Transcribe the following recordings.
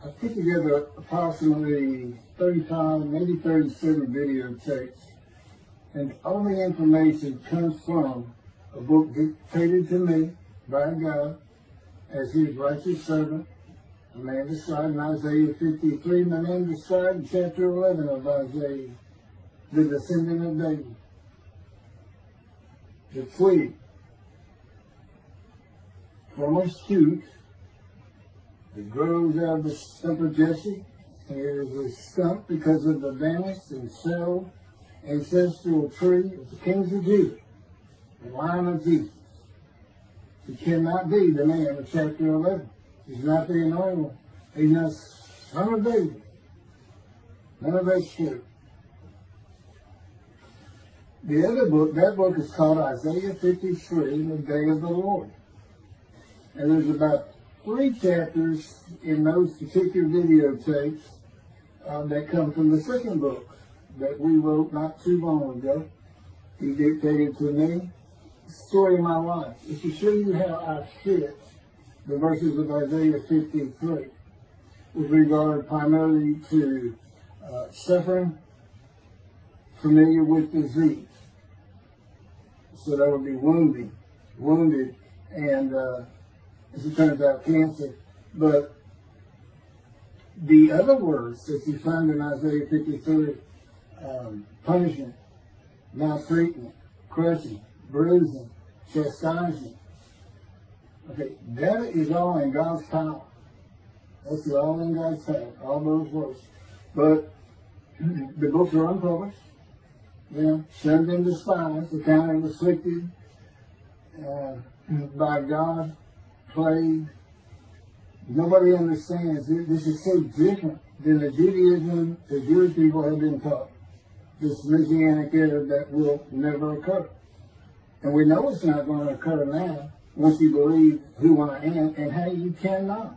I put together approximately 35, maybe 37 videotapes, and all the information comes from a book dictated to me by God as his righteous servant, a man described in Isaiah 53, and a man described in chapter 11 of Isaiah, the descendant of David, the twig from a shoot that grows out of the stump of Jesse. It is a stump because of the vanished and shelled ancestral tree of the kings of Judah, the line of Jesus. He cannot be the man of chapter 11. He's not the anointed one. He's not son of David. None of that's true. The other book, that book is called Isaiah 53, the Day of the Lord. And there's about 3 chapters in those particular videotapes that come from the second book that we wrote not too long ago. He dictated to me the story of my life. It's to show you how I fit the verses of Isaiah 53 with regard primarily to suffering, familiar with disease. So that would be wounded, and as it turns out, cancer. But the other words that you find in Isaiah 53, punishment, maltreatment, crushing, bruising, chastisement. Okay, that is all in God's power. That's all in God's power, all those words. But the books are unpublished. Shunned and despised, accounted afflicted by God, plagued. Nobody understands. This is so different than the Judaism the Jewish people have been taught. This Messianic era that will never occur. And we know it's not going to occur now once you believe who I am and how you cannot.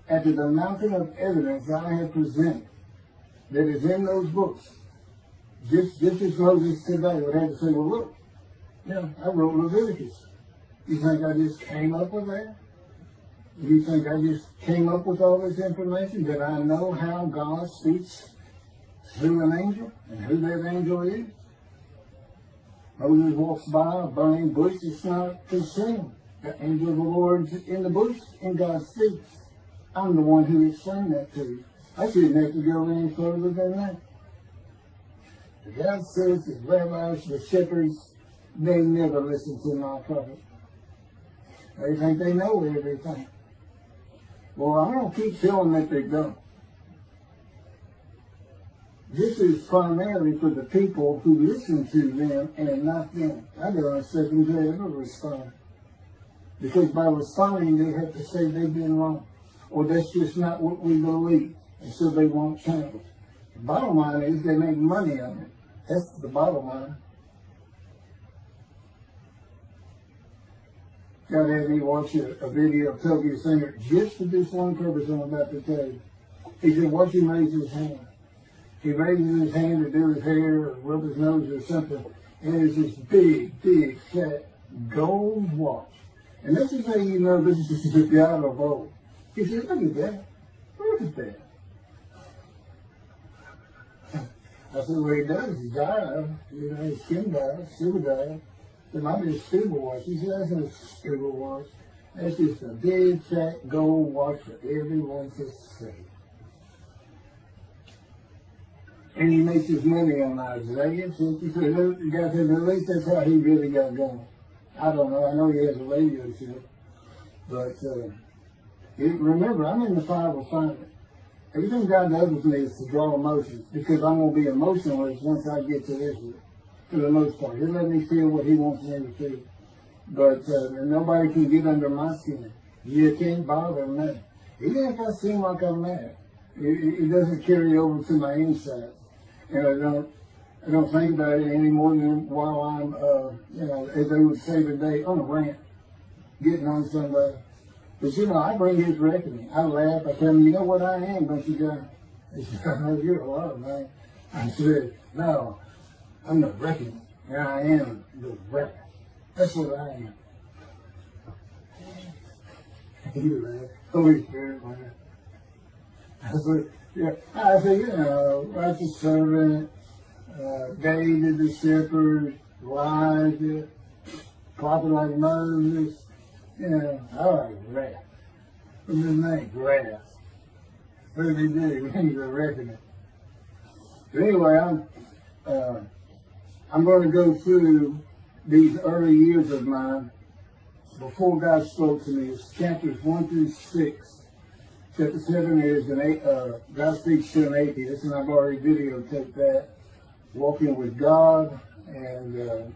After the mountain of evidence I have presented that is in those books, just as Moses today would have to say, well, look, I wrote Leviticus. You think I just came up with that? You think I just came up with all this information? That I know how God speaks through an angel and who that angel is? Moses walks by a burning bush, it's not consumed. The angel of the Lord's in the bush, and God speaks. I'm the one who explained that to you. I shouldn't have to go any further than that. God says the rabbis, the shepherds, they never listen to my prophet. They think they know everything. Well, I'm going to keep telling that they don't. This is primarily for the people who listen to them and not them. I don't expect them to ever respond. Because by responding, they have to say they've been wrong. Or that's just not what we believe. And so they won't change. The bottom line is they make money on it. That's the bottom line. God had me watch a video of Toby Singer just for this one purpose I'm about to tell you. He said, watch him raise his hand. He raises his hand to do his hair or rub his nose or something, and there's this big, fat gold watch. And this is how you know this is the God of old. He said, look at that. Look at that. I said, well, he does. He died. His skin died, silver died. It might be a scuba watch. He said, that's not a scuba watch. That's just a big, fat gold watch for everyone to see. And he makes his money on Isaiah 53. The guy said, at least that's how he really got going. I don't know. I know he has a radio show. But remember, I'm in the fire refinement. Everything God does with me is to draw emotions, because I'm going to be emotionless once I get to Israel, for the most part. He'll let me feel what he wants me to feel. But nobody can get under my skin. You can't bother me. Even if I seem like I'm mad, it doesn't carry over to my inside. And I don't think about it any more than while I'm, as they would say today, on a rant, getting on somebody. But I bring his reckoning. I laugh. I tell him, you know what I am, don't you, God? He said, I know you're a lot, man. I said, no, I'm the reckoning. And I am the reckoning. That's what I am. You laugh. Holy Spirit, man. I said, you know, righteous servant, David the shepherd, Elijah, prophet like Moses, you know, I like grass. What's his name? Grass. What did he do? He's a reckoning. But anyway, I'm going to go through these early years of mine before God spoke to me. It's chapters 1 through 6. Chapter 7 is God speaks to an atheist, and I've already videotaped that. Walking with God and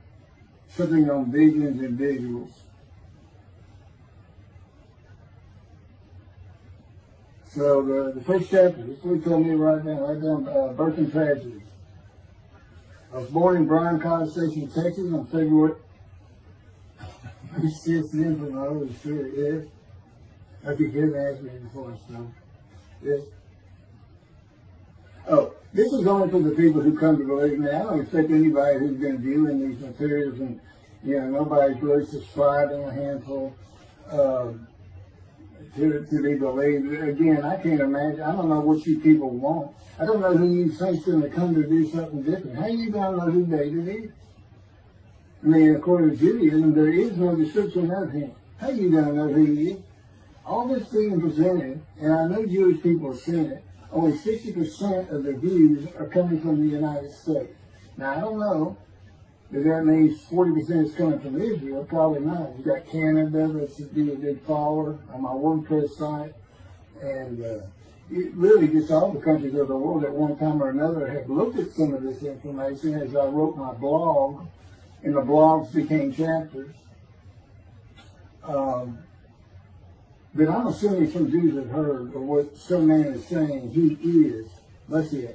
tripping on visions and visuals. So the first chapter, this is what he told me right now, birth and tragedy. I was born in Bryan College Station, Texas on February 6th, from the Holy Spirit, yes. I could get asked me before, so, yes. Oh, this is only for the people who come to believe me. I don't expect anybody who's been viewing these materials and, you know, nobody's really subscribed in a handful to be believed. Again, I can't imagine. I don't know what you people want. I don't know who you think's going to come to do something different. How you going to know who David is? I mean, according to Judaism, there is no description of him. How you going to know who he is? All this being presented, and I know Jewish people are seeing it, only 60% of the views are coming from the United States. Now, I don't know if that means 40% is coming from Israel. Probably not. You got Canada, that's a big follower on my WordPress site. And it really just all the countries of the world at one time or another have looked at some of this information as I wrote my blog, and the blogs became chapters. But I'm assuming some Jews have heard of what some man is saying he is Moshiach,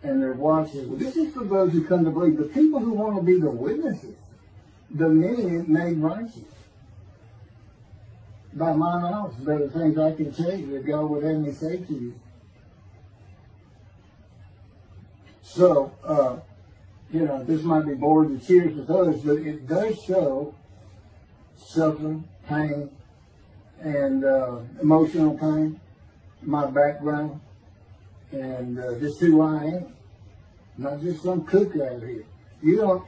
and they're watching. Well, this is for those who come to believe. The people who want to be the witnesses, the men made righteous. By my mouth, there are things I can tell you that God would have me say to you. So, you know, this might be bored and cheers with others, but it does show suffering, pain, and emotional pain, my background, and just who I am. Not just some cook out here. You know,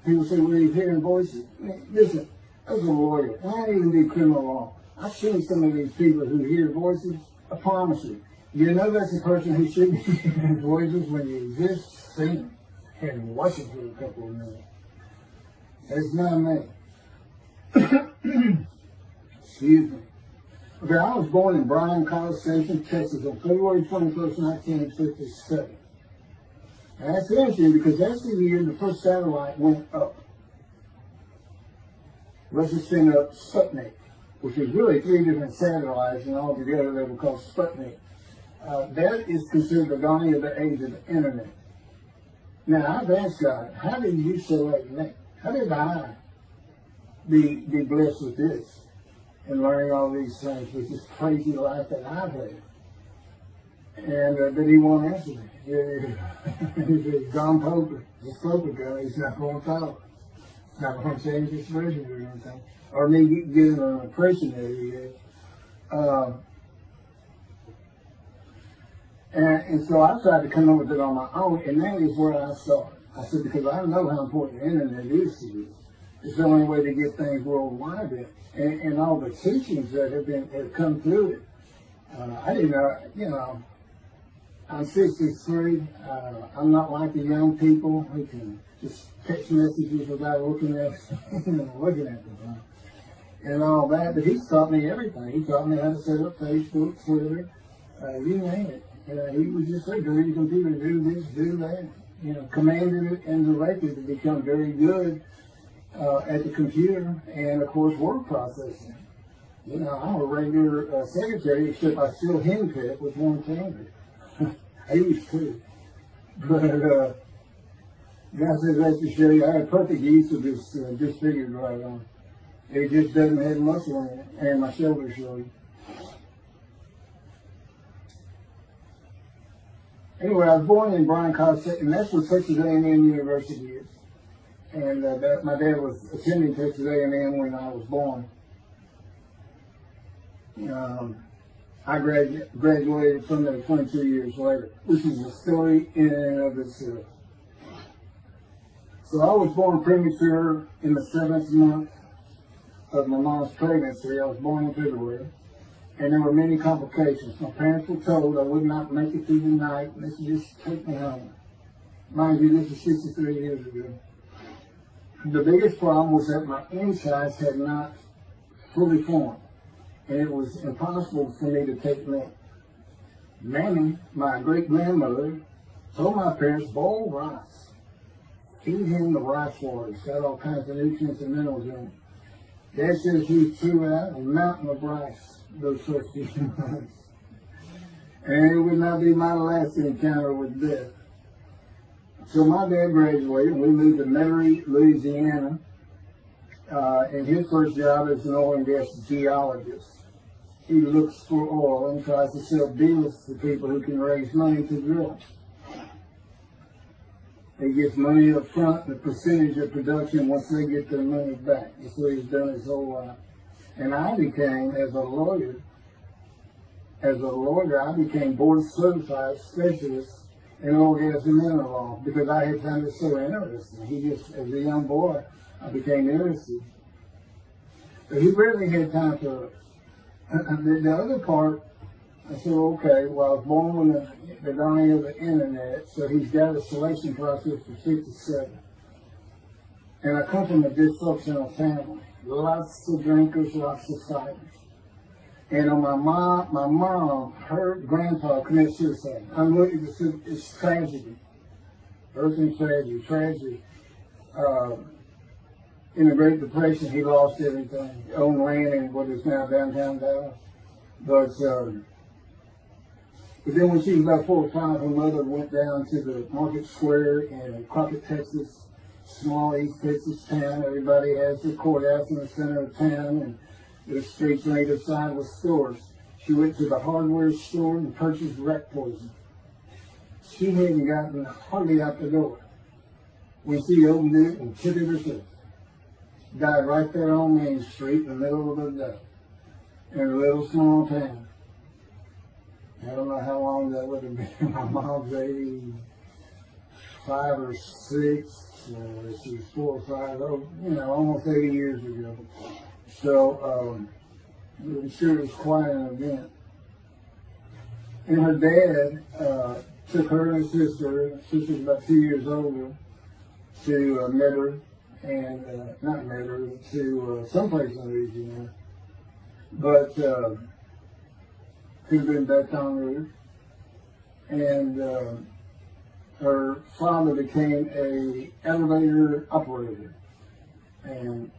people say, well, he's hearing voices. Listen, as a lawyer, and I even do criminal law, I've seen some of these people who hear voices. I promise you, you know that's a person who should be hearing voices when you just see them and watch it for a couple of minutes. That's not me. Excuse me. Okay, I was born in Bryan College Station, Texas on February 21st, 1957. And that's interesting because that's the year the first satellite went up. Russia sent up Sputnik, which is really 3 different satellites, and all together they were called Sputnik. That is considered the dawning of the age of the internet. Now, I've asked God, how did you select me? How did I be blessed with this and learning all these things with this crazy life that I've had? And but he won't answer me. He's John Poker, the Poker guy. He's not going to talk. Not going to change his version or anything, or me getting an impression that he is. And so I tried to come up with it on my own, and that is where I started. I said, because I know how important the internet is to you. It's the only way to get things worldwide, and all the teachings that have come through it. I didn't know, you know, I'm 63. I'm not like the young people who can just text messages without looking at them, and all that. But he's taught me everything. He taught me how to set up Facebook, Twitter, you name it. He was just like, go to the computer, do this, do that. You know, commanded it and directed to become very good at the computer and, of course, word processing. You know, I'm a regular secretary, except I still henpeck with one finger. I used to. But God says, I have to show you, I have perfect use of this disfigured right arm. It just doesn't have muscle in it, and my shoulders show you. Anyway, I was born in Bryan College, and that's where Texas A&M University is. And my dad was attending Texas A&M when I was born. I graduated from there 22 years later, which is a story in and of itself. So I was born premature in the 7th month of my mom's pregnancy. I was born in February, and there were many complications. My parents were told I would not make it through the night, and they should just take me home. Mind you, this is 63 years ago. The biggest problem was that my insides had not fully formed, and it was impossible for me to take milk. Mammy, my great-grandmother, told my parents, boil rice. Feed him the rice water. It's got all kinds of nutrients and minerals in it. Dad says he threw out a mountain of rice those first few months. And it would not be my last encounter with death. So my dad graduated, and we moved to Metairie, Louisiana, and his first job as an oil and gas geologist. He looks for oil and tries to sell deals to people who can raise money to drill. He gets money up front and a percentage of production once they get their money back. That's what he's done his whole life. And I became, as a lawyer, I became board certified specialist in oil, gas, and mineral law because I had found it so interesting. As a young boy, I became interested. But he rarely had time for it. The other part, I said, okay, well, I was born with the dawning of the internet, so he's got a selection process for 57. And I come from a dysfunctional family. Lots of drinkers, lots of fighters. And on my mom, her grandpa committed suicide. It's tragedy. Earthly tragedy. In the Great Depression, he lost everything. He owned land in what is now downtown Dallas. But then when she was about 4 or 5, her mother went down to the Market Square in Crockett, Texas, small East Texas town. Everybody has their courthouse in the center of town, and the streets on either side with stores. She went to the hardware store and purchased rat poison. She hadn't gotten hardly out the door when she opened it and took it herself. Died right there on Main Street in the middle of the day in a little small town. I don't know how long that would have been. My mom's 85 or 6. She was 4 or 5, almost 80 years ago. So I'm sure it was quite an event. And her dad took her and her sister's about 2 years older, to Metairie, and not Metairie, to someplace in Louisiana. But could have been Baton Rouge. And her father became an elevator operator. And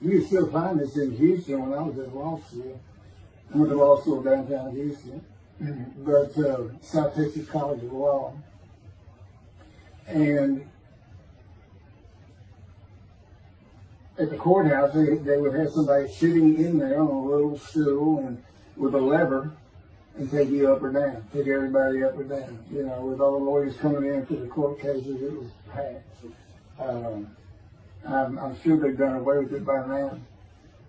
you can still find this in Houston when I was at law school. I went to law school downtown Houston, but South Texas College of Law. And at the courthouse, they would have somebody sitting in there on a little stool and with a lever and take you up or down, take everybody up or down. With all the lawyers coming in for the court cases, it was packed. I'm sure they've done away with it by now.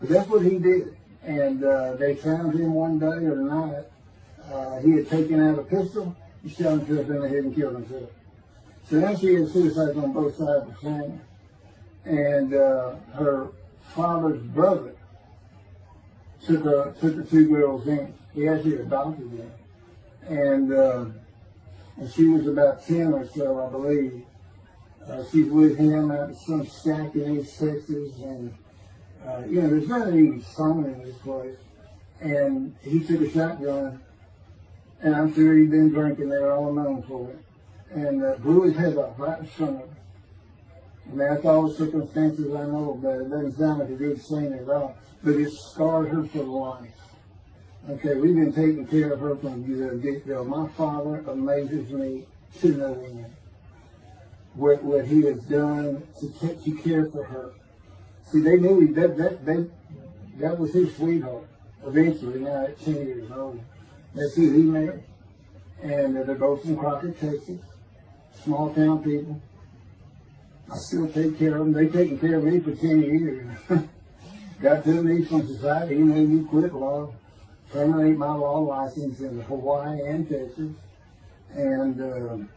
But that's what he did. And they found him one day or night. He had taken out a pistol, he shot himself in the head and killed himself. So now she had suicides on both sides of the family. And her father's brother took the 2 girls in. He actually adopted them. And she was about 10 or so, I believe. She's with him at some shack in East Texas, and there's not any phone in this place. And he took a shotgun, and I'm sure he'd been drinking there all known for it, and blew his head off right in front of her. I mean, that's all the circumstances I know about it. It doesn't sound like a good scene at all, but it scarred her for life. Okay, we've been taking care of her from the get-go. My father amazes me to no end. What he has done to care for her. See, they knew that was his sweetheart. Eventually, now at 10 years old, that's who he married. And they're both from Crockett, Texas. Small town people. I still take care of them. They've taken care of me for 10 years. Got to me from society. He made me quit law. terminate my law license in Hawaii and Texas, and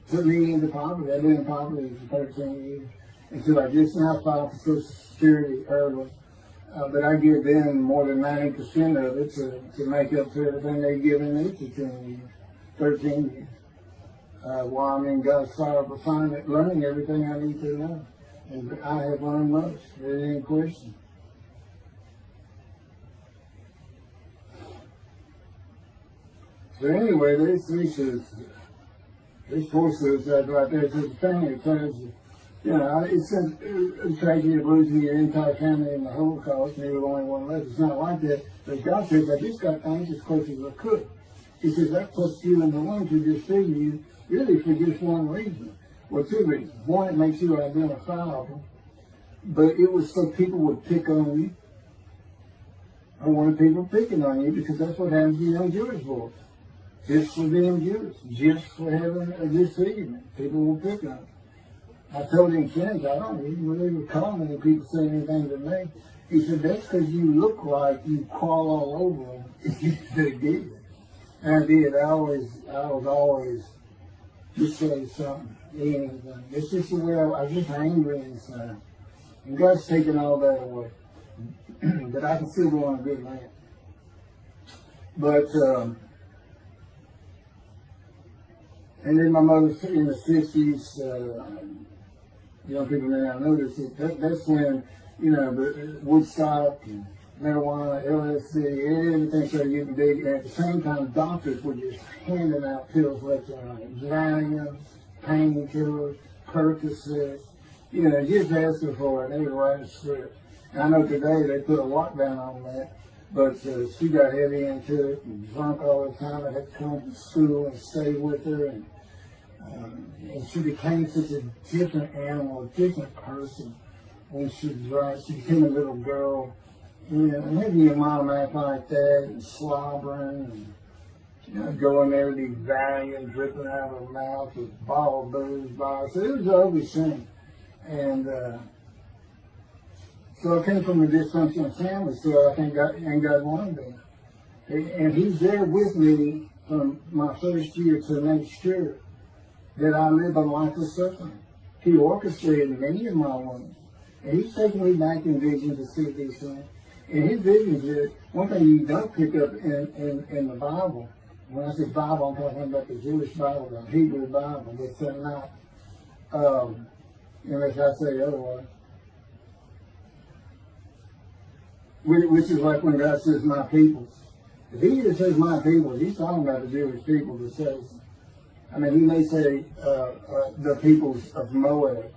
put me into poverty. I've been in poverty for 13 years until I just now filed for Social Security early. But I give them more than 90% of it to make up for everything they've given me for 10 years, 13 years. While I'm in God's fire of refinement, learning everything I need to know. And I have learned much. There ain't any question. So anyway, this poor suicide right there, it's a thing that tells you, it's a tragedy of losing your entire family in the Holocaust, and you're the only one left. It's not like that. But God says, I just got things as close as I could. He says, that puts you in the one to disfigure you, really for just one reason. Well, two reasons. One, it makes you identifiable, but it was so people would pick on you. I wanted people picking on you because that's what happens to young Jewish boys. Just for being Jewish, just for having a disfigurement. People will pick on you. I told him, friends, I don't even really recall many people saying anything to me. He said, that's because you look like you crawl all over them. They did. And I did. I was always just say something, anything. It's just the way I was just angry inside. And God's taken all that away. But I can still go on a good man. But, and then my mother in the 60s, young people may not know this, that's when, the Woodstock and marijuana, LSD, everything started getting big. And at the same time, doctors were just handing out pills left and right. Valium, painkillers, Percocet, just asking for it. They would write a script. And I know today they put a lockdown on that, but she got heavy into it and drunk all the time. I had to come to school and stay with her. And she became such a different animal, a different person when she drank. She became a little girl. Maybe your mom act like that and slobbering and going there with these Valium dripping out of her mouth with bottled booze by her. So it was an ugly thing. And so I came from a dysfunctional family, so I think God wanted me. And He's there with me from my first year to next year that I live a life of suffering. He orchestrated many of my wounds. And He's taking me back in vision to see these things. And His visions is one thing you don't pick up in the Bible. When I say Bible, I'm talking about the Jewish Bible, the Hebrew Bible. It's not, unless I say otherwise. Which is like when God says, my people. If He just says my people, He's talking about the Jewish people that says, He may say the peoples of Moab,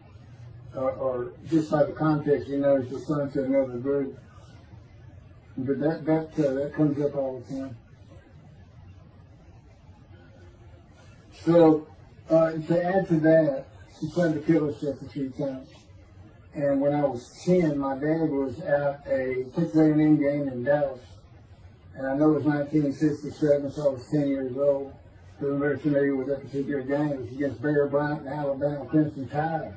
or just by the context, it's the son to another group. But that comes up all the time. So, to add to that, she tried to kill herself a few times. And when I was 10, my dad was at a Texas A&M game in Dallas. And I know it was 1967, so I was 10 years old. So I'm very familiar with that particular game. It was against Bear Bryant and Alabama Crimson Tide.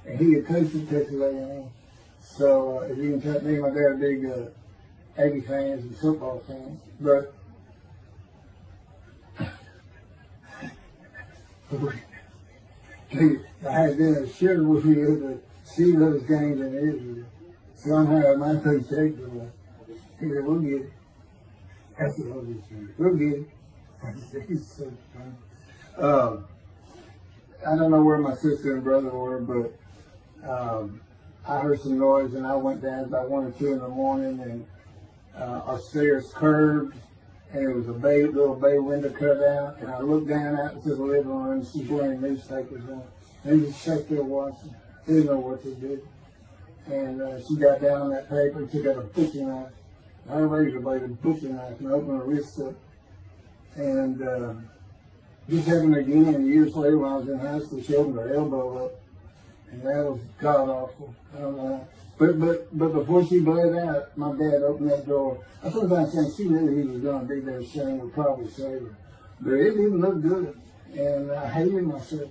And he had coached at Texas A&M. So, if you can tell me, my dad big Aggie fans and football fans. But I had dinner sure with me to see those games in Israel. Somehow my coach said to me, he said, we'll get it. I said, we'll get it. He's so funny. I don't know where my sister and brother were, but I heard some noise and I went down about 1 or 2 in the morning, and our stairs curved, and there was a little bay window cut out, and I looked down out into the living room, and she's wearing newspapers on. And they just sat there watching. They didn't know what to do. And she got down on that paper and took out a butcher knife, not a razor blade, a butcher knife, and opened her wrist up. And just having again, years later when I was in high school, she opened her elbow up, and that was god awful. I don't know. But before she bled out, my dad opened that door. I sometimes think she knew he was going to be there. Shane would probably save her. But it didn't look good. And I hated myself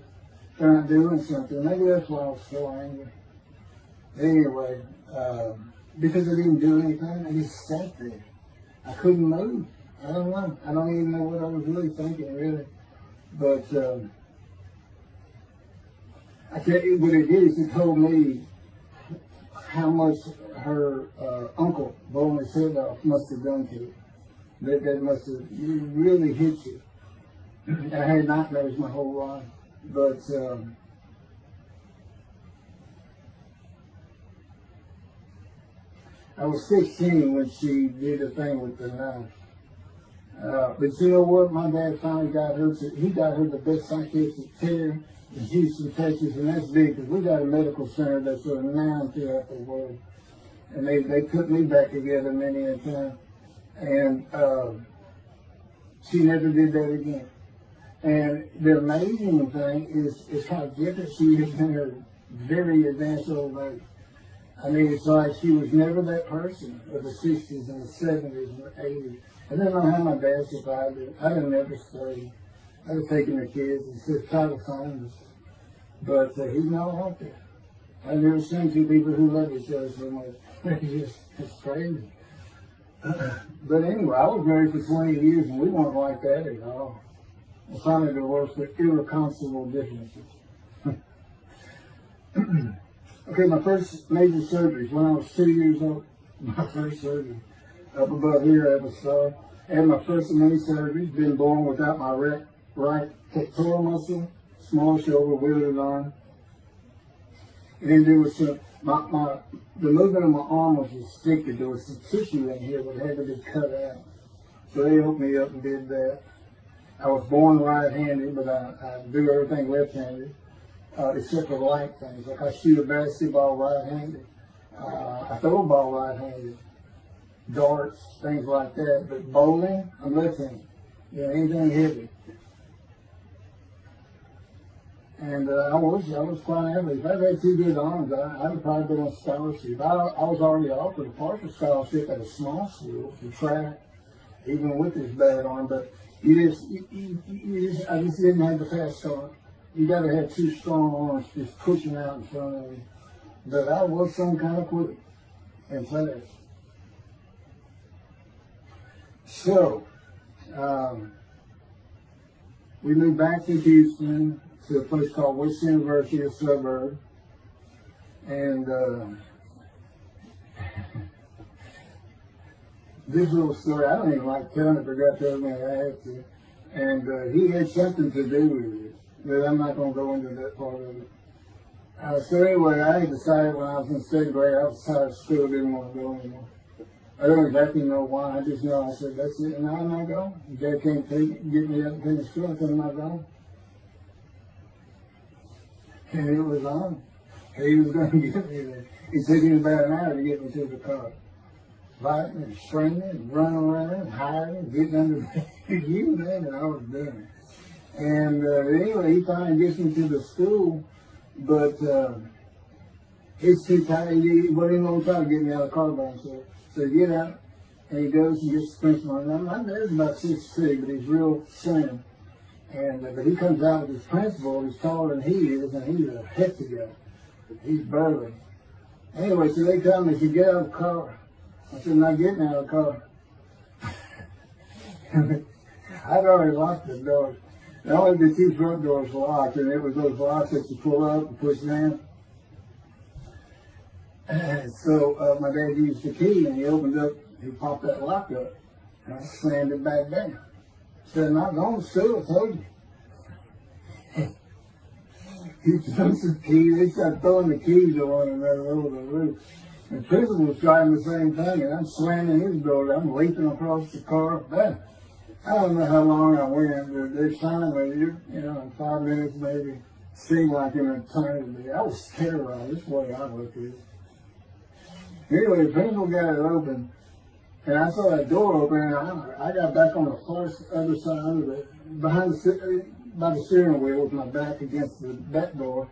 for not doing something. Maybe that's why I was so angry. Anyway, because I didn't do anything, I just sat there. I couldn't move. I don't know. I don't even know what I was really thinking, really. But I tell you what it is. It told me how much her uncle blowing his head off must have done to it. That must have really hit you. I had nightmares my whole life, but I was 16 when she did the thing with the knife. But you know what? My dad finally got her. He got her the best psychiatric care in Houston, Texas, and that's big because we got a medical center that's renowned throughout the world. And they put me back together many a time. And she never did that again. And the amazing thing is how different she is in her very advanced old age. I mean, it's like she was never that person of the 60s and the 70s and the 80s. I didn't know how my dad survived it. I didn't ever stay. I was taking the kids and said, try to find us. But he's not out there. I've never seen two people who love each other so much. It's crazy. But anyway, I was married for 20 years and we weren't like that at all. I finally divorced for irreconcilable differences. Okay, my first major surgery when I was 2 years old. My first surgery. Up above here, I have a scar. I had my first mini surgery. Been born without my right pectoral muscle, small shoulder, wielded arm. And then there was some, the movement of my arm was restricted. There was some tissue in here that had to be cut out. So they hooked me up and did that. I was born right-handed, but I do everything left-handed, except for light things. Like I shoot a basketball right-handed. I throw a ball right-handed. Darts, things like that. But bowling, I'm left-handed. Yeah, anything heavy. And I was quite average. If I had two good arms, I would probably been on scholarship. I was already offered a partial scholarship at a small school for track, even with this bad arm. But I just didn't have the fast start. You got to have two strong arms just pushing out in front of you. But I was some kind of quick and fast. So, we moved back to Houston, to a place called West University, a suburb. And this little story, I don't even like telling it, but I tell me I have to. And he had something to do with it, but I'm not going to go into that part of it. So anyway, I had decided when I was in 6th grade, I was tired of school, didn't want to go anymore. I don't exactly know why, I just know I said, that's it, and I'm not going. Dad can't get me up and finish school, I said, I'm not going. And it was on. He was going to get me there. It took him about an hour to get me to the car. Fighting and screaming and running around, hiding, getting under the you name it, I was doing it. And anyway, he finally gets me to the school, but he's too tired. He wasn't even going to try to get me out of the car by himself. So he get out, and he goes and gets the principal. Now, my dad's about 6'3", but he's real slim. And but he comes out with his principal, he's taller than he is, and he's a hefty guy. He's burly. Anyway, so they tell me, he said, get out of the car. I said, I'm not getting out of the car. I'd already locked the door. Only the two front doors were locked, and it was those locks that you pull up and push down. And so my dad used the key, and he opened up, he popped that lock up, and I slammed it back down. Said, I'm not going to school, I told you. He took the key, they started throwing the keys at one another over the roof. The principal was trying the same thing, and I'm slamming his door, I'm leaping across the car. But I don't know how long I went, but there's time where in 5 minutes maybe, seemed like an eternity. I was terrorized, this way I looked at it. Anyway, the principal got it open. And I saw that door open, and I got back on the far other side of it, by the steering wheel with my back against the back door.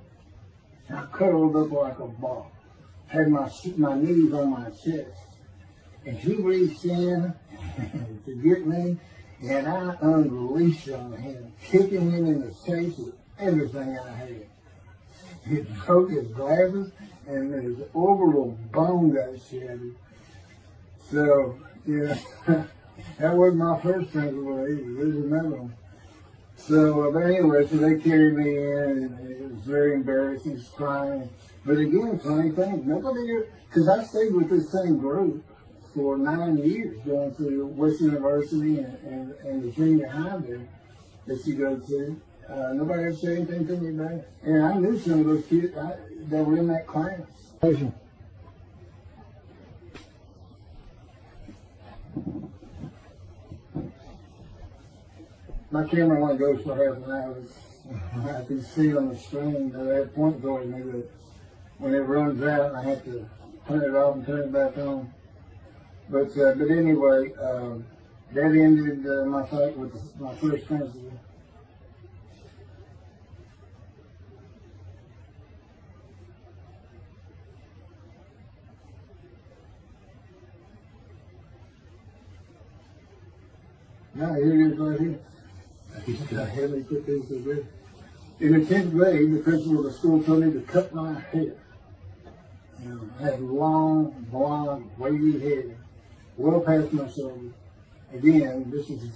And I curled up like a ball. Had my knees on my chest. And he reached in to get me, and I unleashed on him, kicking him in the face with everything I had. He broke his glasses, and his orbital bone got shattered. So, That wasn't my first principal either. There's another one. So, but anyway, so they carried me in, and it was very embarrassing, just crying. But again, funny thing, nobody, because I stayed with this same group for 9 years, going through West University and the junior high there that you go to. Nobody ever said anything to me about it. And I knew some of those kids that were in that class. My camera only goes for half an hour. I can see on the screen that that point towards me that when it runs out, I have to turn it off and turn it back on. But anyway, that ended my fight with my first principal. Now here it is right here. I had me put this in there. In the 10th grade, the principal of the school told me to cut my hair. I had long, blonde, wavy hair, well past my shoulder. Again, this is,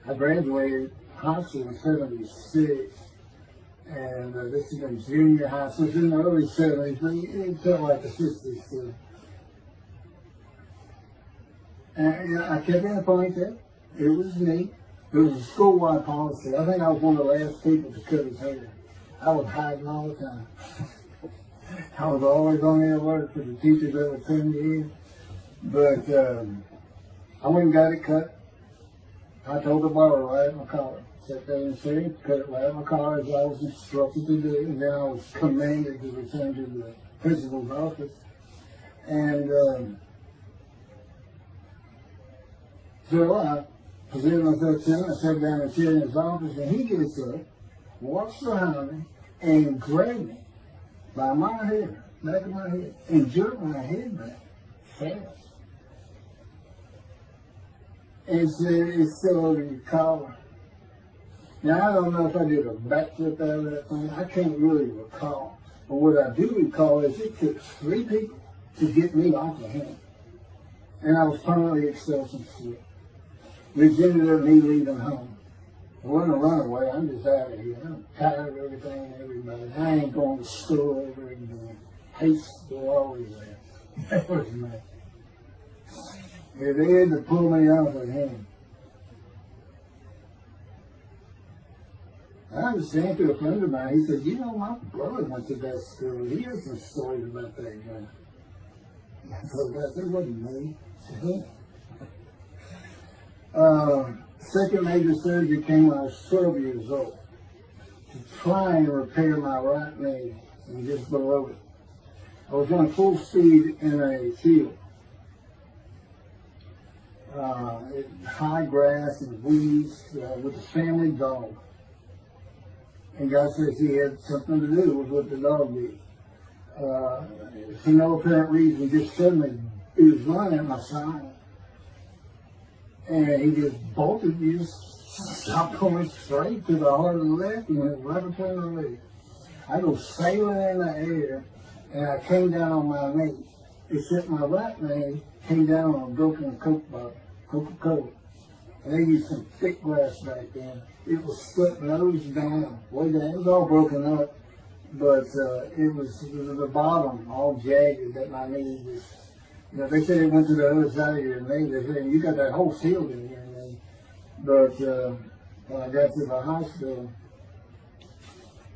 I graduated high school in 76, and this is in junior high, so it's in the early 70s, but it felt like the 60s still. And I kept in a ponytail. It was neat. It was a school-wide policy. I think I was one of the last people to cut his hair. I was hiding all the time. I was always on the alert for the teachers that would send me in. But I went and got it cut. I told the barber right at my collar. Sat there and said, cut it right at my collar as I was instructed to do. And then I was commanded to return to the principal's office. And so I presented myself to him. I sat down and sat in his office, and he gets up, walks behind me, and grabbed me by my hair, back of my head, and jerked my head back fast. And said, it's still over your collar. Now, I don't know if I did a backflip out of that thing. I can't really recall. But what I do recall is it took 3 people to get me off of him. And I was permanently expelled from school. Which ended up me leaving home. I wasn't a runaway, I'm just out of here. I'm tired of everything and everybody. I ain't going to school ever again. Hate school always there. That was me. Yeah, they had to pull me off of him. I understand through a friend of mine, he said, my brother went to that school. He has some stories about that guy. I thought that wasn't me. Second major surgery came when I was 12 years old to try and repair my right knee and just below it. I was on full speed in a field. High grass and weeds with a family dog. And God says he had something to do with what the dog did. For no apparent reason, just suddenly he was running at my side. And he just bolted, he just stopped going straight to the heart of the left and went right between the legs. I go sailing in the air, and I came down on my knee. Except my right knee came down on a broken Coke bottle, Coca-Cola. And they used some thick glass back then. It was split nose down, way down. It was all broken up, but it was the bottom all jagged that my knee was. They said it went to the other side of your knee. They said, you got that whole field in your knee. But when I got to the hospital,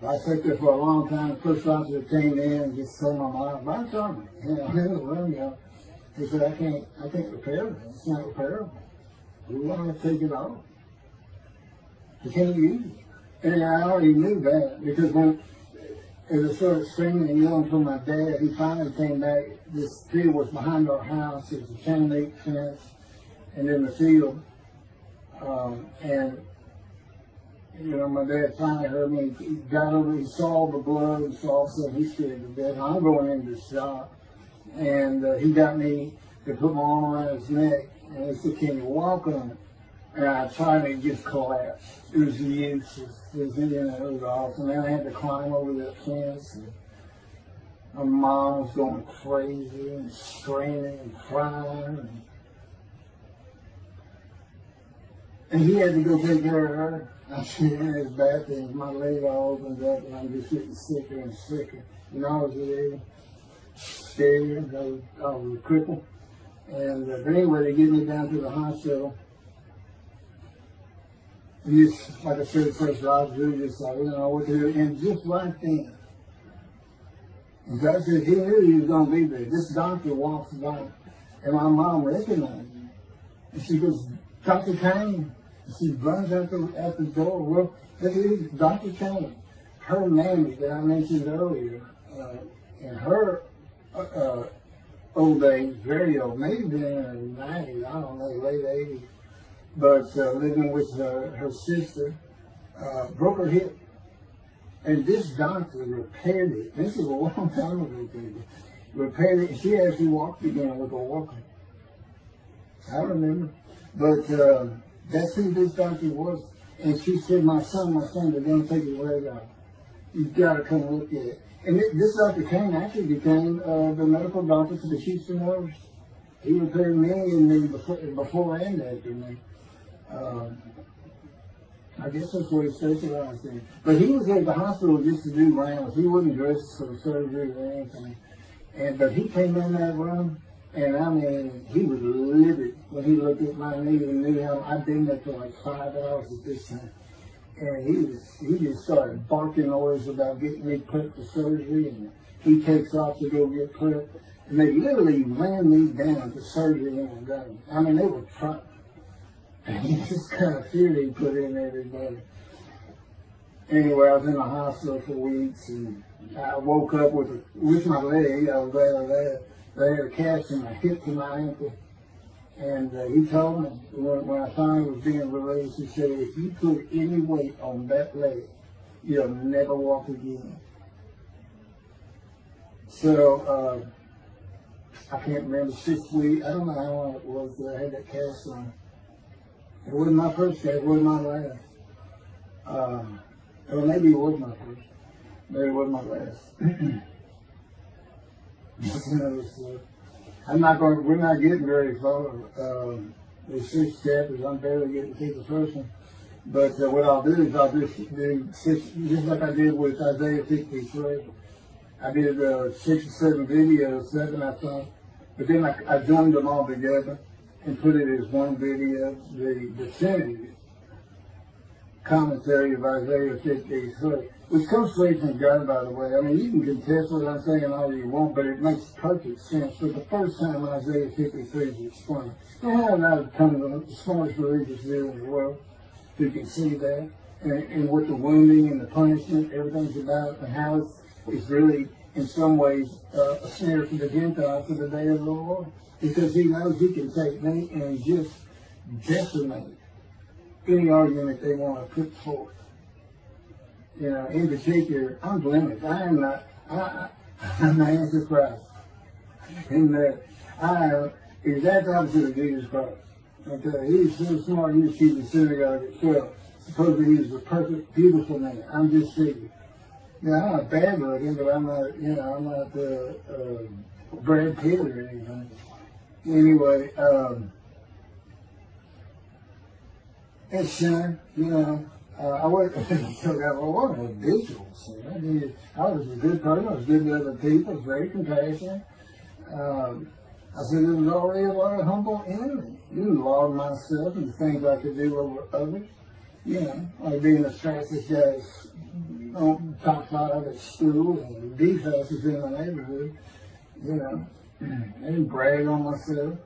I sat there for a long time. The first officer came in and just told my mom, "I'm sorry, He said, I can't repair it. It's not repairable. We want to take it off. You can't use it." And I already knew that because as I started screaming and yelling for my dad, he finally came back. This field was behind our house. It was a chain link fence, and in the field. My dad finally heard me. He got over. He saw the blood and saw something. He scared to death. I'm going into shock, and he got me to put my arm around his neck, and he said, "Can you walk on it?" And I tried, and it just collapsed. It was useless. It was awesome. And then I had to climb over that fence. And my mom was going crazy and screaming and crying. And he had to go take care of her. I'm sitting in his bathroom, my leg all opens up, and I'm just getting sicker and sicker. Nauseated, scared, I was crippled. And but anyway, they get me down to the hospital. And just, like I said, first officer, just like, you know what to do. And just right then, and God said he knew he was going to be there. This doctor walks by, and my mom recognized him. And she goes, Dr. Kane. She runs out the door. Well, it is Dr. Kane. Her mammy that I mentioned earlier, in her old age, very old, maybe in her 90s, I don't know, late 80s, but living with her sister, broke her hip. And this doctor repaired it. This is a long time ago, people. Repaired it, and she actually walked again with a walker. I remember. But that's who this doctor was. And she said, my son, they're going to take his leg out. You've got to come look at it. And this Dr. King actually became the medical doctor for the Houston Roads. He repaired me and me before and after me. I guess that's what he specialized in. But he was at the hospital just to do rounds. He wasn't dressed for surgery or anything. But he came in that room, and I mean, he was livid when he looked at my knee and knew how I'd been there for like 5 hours at this time. And he just started barking orders about getting me prepped for surgery, and he takes off to go get prepped. And they literally ran me down to surgery and done. I mean, they were trying. And this kind of fear they put in everybody. Anyway, I was in the hospital for weeks, and I woke up with my leg. I was glad of that. They had a cast in my hip to my ankle. And he told me, when I finally was being released, he said, if you put any weight on that leg, you'll never walk again. So, I can't remember, 6 weeks, I don't know how long it was that I had that cast on. It wasn't my first cast, it wasn't my last. Or maybe it was my first. Maybe it wasn't my last. That's another story. We're not getting very far. There's 6 chapters, I'm barely getting to the first one. But what I'll do is I'll just do 6, just like I did with Isaiah 53. I did 6 or 7 videos, 7 I thought. But then I joined them all together and put it as one video, the definitive commentary of Isaiah 53, which comes straight from God, by the way. I mean, you can contest what I'm saying all you want, but it makes perfect sense. For the first time Isaiah 53 is explained. And how I've come to the smartest religious view in the world, you can see that, and what the wounding and the punishment, everything's about, and how it's really, in some ways, a snare for the Gentiles for the day of the Lord. Because he knows he can take me and just decimate any argument they want to put forth. You know, in particular, I'm blemished. I'm the Antichrist. In that I am exact opposite of Jesus Christ. Okay, he's so smart, he was keeping the synagogue at 12. Supposedly he was the perfect, beautiful man. I'm just figured. You know, I'm not bad looking, but I'm not, I'm not Brad Pitt or anything. Anyway, it's sin, I wasn't a visual sin. I was a good person, I was good to other people, I was very compassionate. I said there was already a lot of humble in me. You laud myself and the things I could do over others. Like being the fastest guy on top 5 at school and the fastest in the neighborhood. I didn't brag on myself.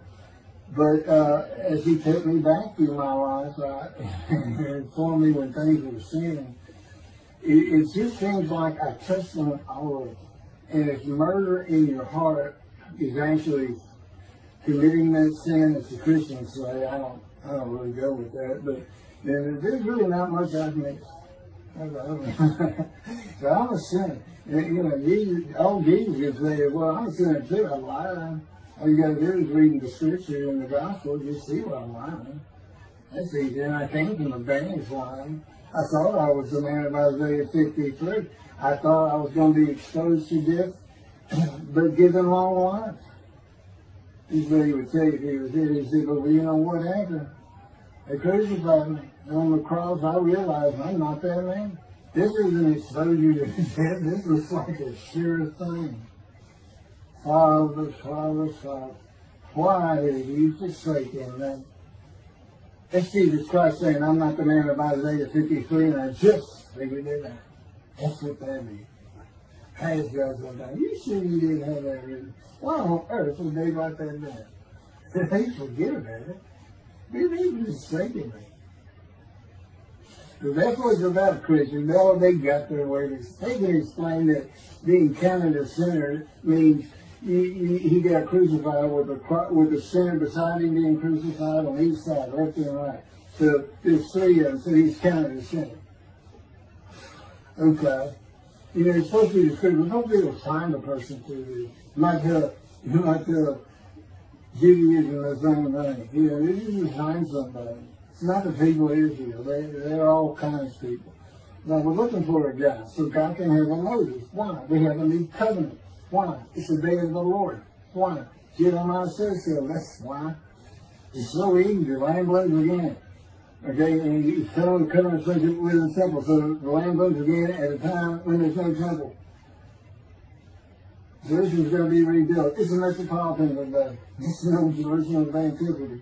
But as he took me back through my life, and informed me when things were sin, it just seems like I touched on all of it. And if murder in your heart is actually committing that sin, as the Christians say, I don't really go with that, but then there's really not much I can make. So I'm a sinner. Jesus would say, well, I'm a sinner too, I'm lying. All you got to do is read the scripture in the gospel, just see what I'm lying. That's easy, and I came from a banished line. I thought I was the man of Isaiah 53. I thought I was going to be exposed to death, but given long life. This is what he would say if he was here. He said, well, you know what happened? They crucified me. And on the cross, I realized I'm not that man. This isn't exposure to death. This was like a sure thing. Father, Father, Father, why have you forsaken me? That's Jesus Christ saying, I'm not the man of Isaiah 53, and I just figured it out. That's what that means. Has God gone down? You sure you didn't have that written? Why on earth would they write that down? They forget about it. They were just thinking it. So that's what it's about, Christians. All they got their way. They can explain that being counted a sinner means he got crucified with the sinner beside him being crucified on each side, left and right. So there's three of them, so he's counted a sinner. Okay. You know, it's supposed to be the Christian. Don't be able to find a person through this. You might Judaism the same thing. You know, this is to find somebody. It's not the people of Israel. They're all kinds of people. Now, we're looking for a guy so God can have a Moses. Why? We have a new covenant. Why? It's the day of the Lord. Why? Jeremiah says so. That's why. It's so easy. The land blooms again. Okay, and you fell the covenant with the temple. So the land blooms again at a time when there's no temple. Jerusalem's going to be rebuilt. It's a metropolitan of this is no Jerusalem of antiquity.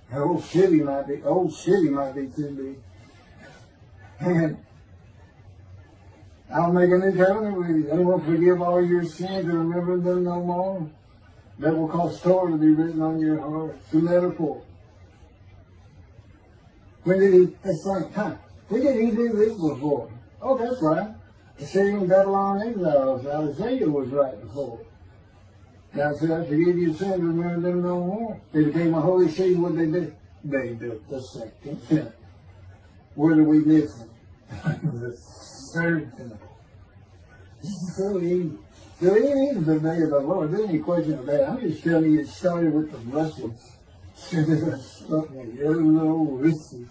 The old city might be too big. And I'll make a new covenant with you. I will forgive all your sins and remember them no more. That will cause Torah to be written on your heart. It's a metaphor. When did he do this before? Oh, that's right. The Syrian Babylon exiles. Isaiah was right before. God said, I forgive your sins and remember them no more. They became a holy city. What did they do? They built the second temple. Where did we miss them? The third temple. This is so easy. So it is the day of the Lord. There's any question of that. I'm just telling you it started with the Russians. Something little Russians.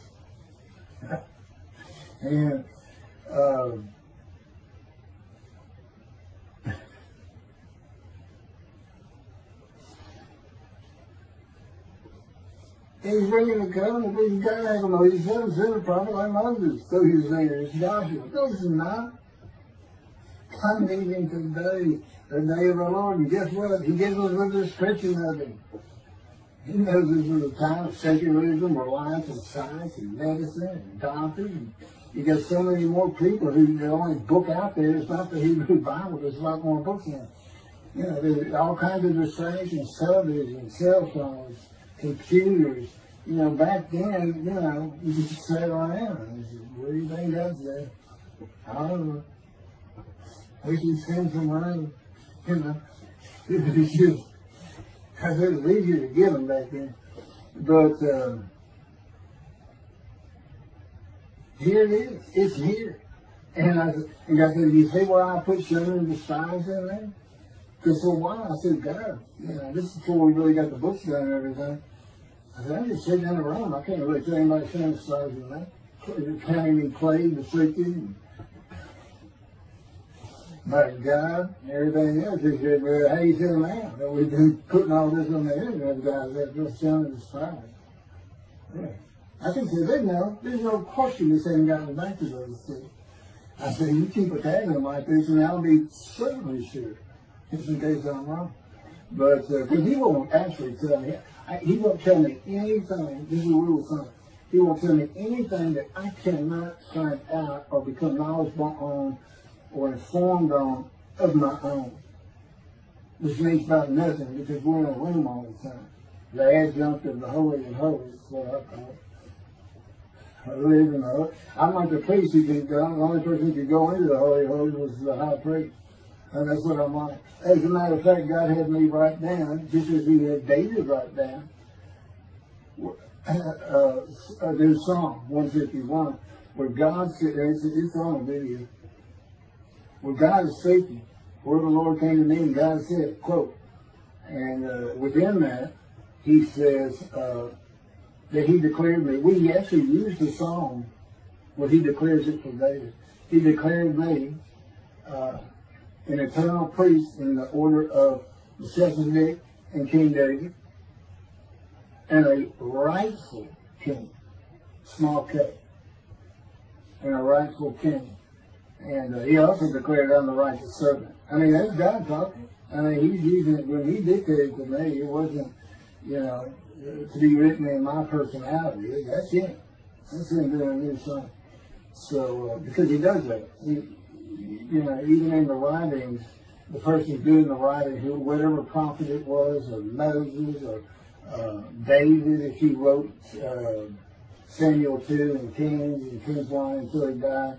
And he's bringing the covenant, but you gotta have a Moses. He's a prophet like Moses. So he's there. It's Joshua. No, it's not. I'm leaving today, the day of the Lord. And guess what? He gives us a description of him. He knows this is a time of secularism, reliance on science and medicine and doctors. And you got so many more people who the only book out there is not the Hebrew Bible. There's a lot more books now. You know, there's all kinds of distractions, television, cell phones, computers. You know, back then, you know, you just sat around and said, what do you think that's there? I don't know. We should send some rain. You know, it's just, I said it was easier to get them back then. But here it is. It's here. And God said, you see why I put sugar and the spice in there? Because for a while I said, God, you know, this is before we really got the books done and everything. I said, I'm just sitting in a room. I can't really tell anybody saying the stars in that. Counting and clay, the freaking, my God, and everything else. He said, well, how you feeling now? That we've been putting all this on the internet, guys, that just sounded the stars. Yeah. I can say, there's no question this ain't gotten back to those things. I said, you keep attacking them like this, and I'll be certainly sure, just in case I'm wrong. But, because he won't actually tell me, he won't tell me anything, this is a rule of thumb, he won't tell me anything that I cannot find out or become knowledgeable on or informed on of my own. Which means about nothing, because we're in a room all the time. The adjunct of the Holy of Holies is what I call it. I live in the Holy. I'm like the priest who could go, the only person who could go into the Holy of Holies was the high priest. And that's what I'm like. As a matter of fact, God had me write down, just as he had David write down, there's Psalm 151, where God said, it's on video, where God is speaking, where the Lord came to me and God said, quote, and within that, he says that he declared me. We actually used the song where he declares it for David. He declared me an eternal priest in the order of Melchizedek and King David. and a rightful king, small k, and a rightful king. And he also declared, I'm the righteous servant. I mean, that's God talking. I mean, he's using it when he dictated to me. It wasn't, to be written in my personality. That's him. That's him doing his son. So, because he does that. Even in the writings, the person doing the writing, whatever prophet it was, or Moses, or David, if he wrote Samuel 2 and Kings 1 until he died.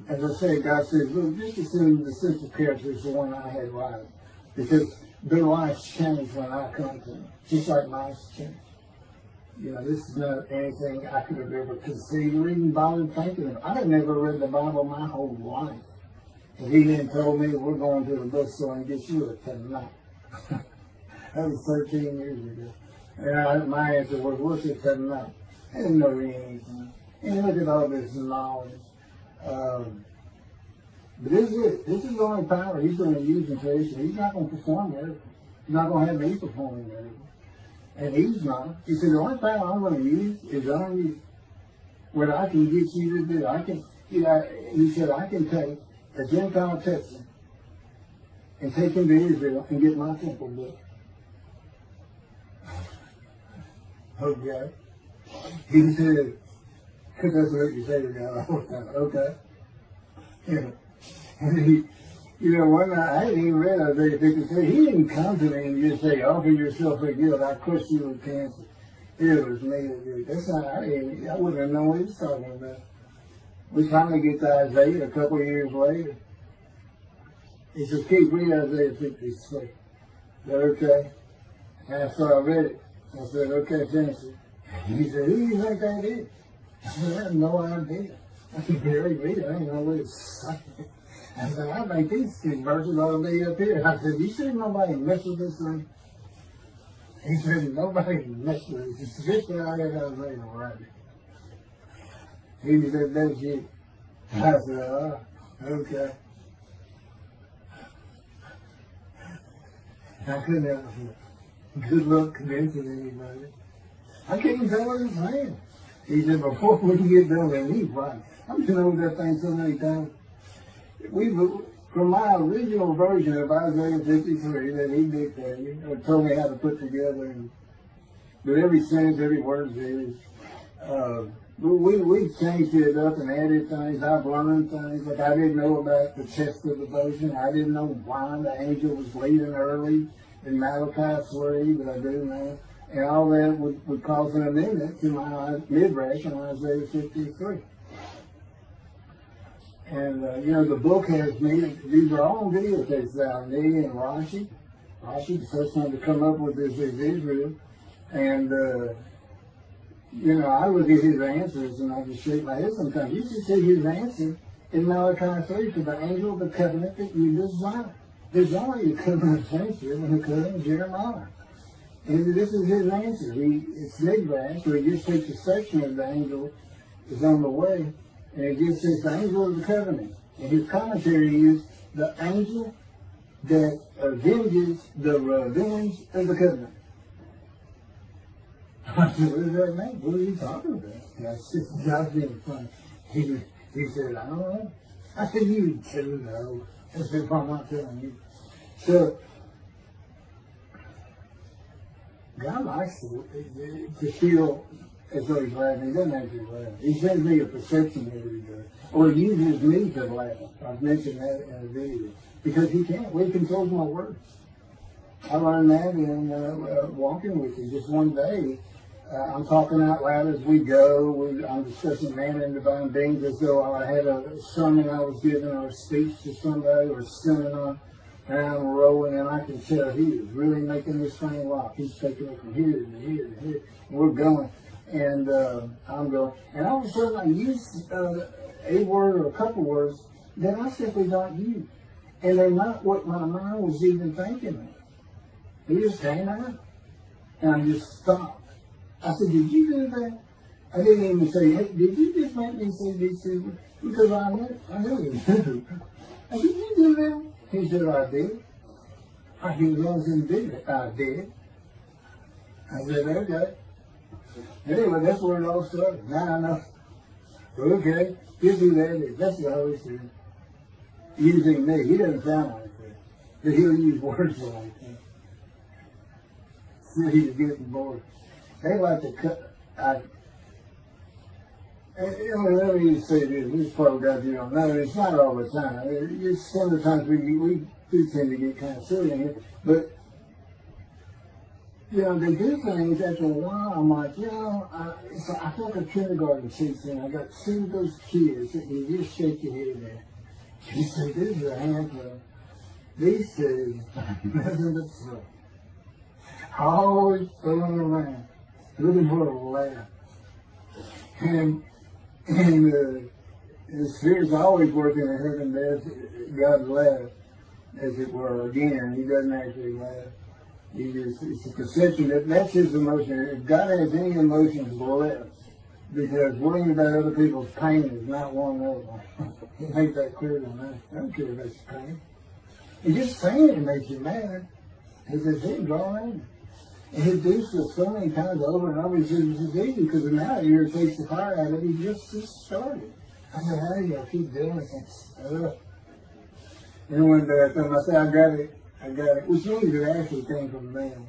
As I said, God says, look, just assume the central character is the one I had writing. Because their lives change when I come to them, just like mine change. This is not anything I could have ever conceived or even bothered thinking of. I had never read the Bible my whole life. And he then told me, we're going to the bookstore and get you a tonight. That was 13 years ago. And my answer was, what's a tonight? I didn't know anything. And look at all this knowledge. But this is it. This is the only power he's going to use in creation. He's not going to perform miracles. He's not going to have me performing miracles. And he's not. He said, the only power I'm going to use is on you. What I can get you to do. He said, I can take a Gentile Texan and take him to Israel and get my temple built. Okay. He said, because that's what you say to God all the time. Okay. And one night, I hadn't even read Isaiah 53. He didn't come to me and just say, offer yourself for guilt. I crushed you with cancer. It was me that did. That's not, I wouldn't have known what he was talking about. We finally get to Isaiah a couple of years later. He says, keep reading Isaiah 53. Is that okay? And so I read it. I said, okay, finish it. He said, who do you think that is? I said, I have no idea. I can barely read it. I didn't know what it's saying. I said, I think these two verses ought to be up here. I said, you sure nobody messed with this thing? He said, nobody messed with it. It's just that I got Isaiah right. He said, that's you. I said, oh, okay. I couldn't have good luck convincing anybody. I couldn't tell what he's saying. He said, before we can get done, and he's right. I've been over that thing so many times. From my original version of Isaiah 53 that he dictated, or told me how to put together, but every sentence, every word is, we changed it up and added things. I've learned things. Like I didn't know about the chest of devotion. I didn't know why the angel was leaving early in Malachi 3, but I do now. And all that would cause an amendment to my midrash in Isaiah 53. And, the book has me, these are all videotapes out, me and Rashi. Rashi, the first one to come up with this is Israel. And, I look at his answers and I just shake my head sometimes. You should see his answer in Malachi 3 to the angel of the covenant that you desire. There's only a covenant of friendship and a covenant of Jeremiah. And this is his answer. It's midrash, where he just takes a section of the angel is on the way. And it just says the angel of the covenant. And his commentary is the angel that avenges the revenge of the covenant. I said, what does that mean? What are you talking about? And I said, God's being funny. He said, I don't know. I said, you do know. I said, well, I'm not telling you. So, God likes to feel as though he's laughing. He doesn't actually laugh. He sends me a perception every day. Or he uses me to laugh. I've mentioned that in a video. Because he can't. He controls my words. I learned that in walking with you. Just one day, I'm talking out loud as we go. I'm discussing man and divine beings as though I had a sermon I was giving or a speech to somebody or a seminar. And I'm rolling, and I can tell he is really making this thing lock. He's taking it from here to here to here. And we're going. And I'm going. And all of a sudden, I use a word or a couple words that I simply don't use. And they're not what my mind was even thinking of. He just came out. And I just stopped. I said, did you do that? I didn't even say, hey, did you just make me say these things? Because I know you did. I said, did you do that? He said, I did. I was in business. I did. I said, okay. Anyway, that's where it all started. Now I know. Okay, he'll do that. That's the Holy Spirit. Using me. He doesn't sound like that. But he'll use words like that. So he's getting bored. They like to cut. Let me just say this probably got you on. No, it's not all the time. It's sometimes we do tend to get kind of silly in here. But, they do things after a while. I'm like, I took a kindergarten teacher and I got two of those kids that you just shake your head at. He said, this is a handful. These two, nothing but fun. Always throwing around, looking for a laugh. And the Spirit's always working in heaven. There's God's laugh, as it were. Again, he doesn't actually laugh. It's a perception that's his emotion. If God has any emotions left, because worrying about other people's pain is not one of them. He made that clear to me. I don't care about your pain. And just saying it makes you mad. It's a thing going on. And he does this so many times over and over. He says it's easy because now it irritates the fire out of it. He just started. I said, how do you keep doing it? And one day I told him, I said, I got it. Which means it actually came from them.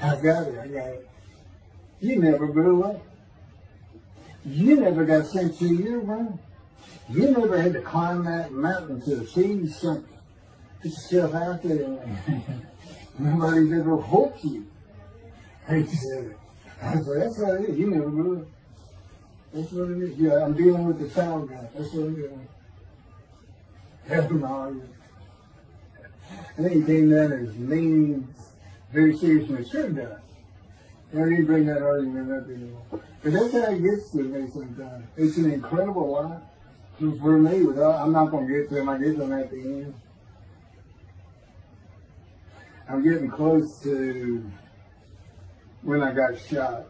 I got it. You never grew up. You never got sent to your room. You never had to climb that mountain to achieve something. Put yourself out there. Nobody's ever hoped you. He said, that's what it is. You never grew up. That's what it is. Yeah, I'm dealing with the child guy. That's what it is. Help him all you. I think he came down as mean, very serious mature guy. I didn't bring that argument up anymore. But that's how it gets to me sometimes. It's an incredible life. For me, I'm not going to get to him. I get to him at the end. I'm getting close to when I got shot.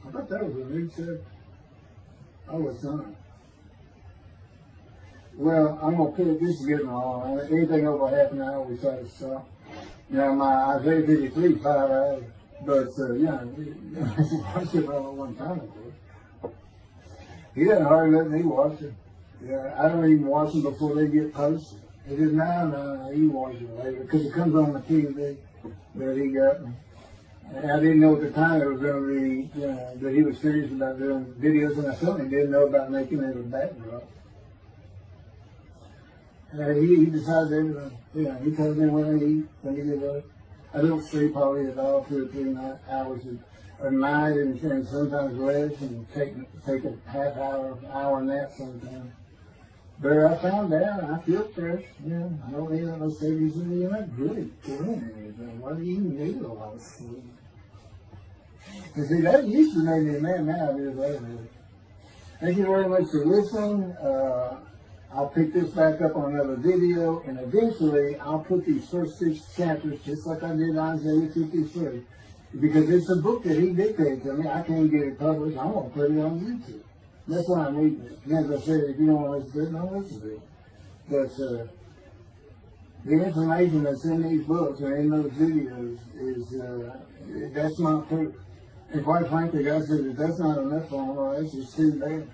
I thought that was a new chapter. I was not. Well, I'm going to put this is getting long. Anything over half an hour, we try to stop. My Isaiah 53, 5 hours. But, I should run on one time ago. He doesn't hardly let me watch it. Yeah, I don't even watch them before they get posted. He says, no, you watch it later, because it comes on the TV that he got me. And I didn't know at the time it was going to be, that he was serious about doing videos, and I certainly didn't know about making it a backdrop. He decided everything. He tells me when I eat, when he gets up. I don't sleep probably at all, 2 or 3 hours a night, and sometimes less, and take a half hour nap sometimes. But I found out I feel fresh. I don't need no savings. You're not really doing anything. Why do you need a lot of sleep? You see, that used to make me mad. Now it is later. Thank you very much for listening. I'll pick this back up on another video, and eventually I'll put these first 6 chapters, just like I did Isaiah 53, because it's a book that he dictated to me. I can't get it published. I'm going to put it on YouTube. That's why I'm reading it. And as I said, if you don't want to listen to it, don't listen to it. But the information that's in these books and in those videos is, that's not proof. And quite frankly, God said, if that's not enough for them, well, that's just too bad.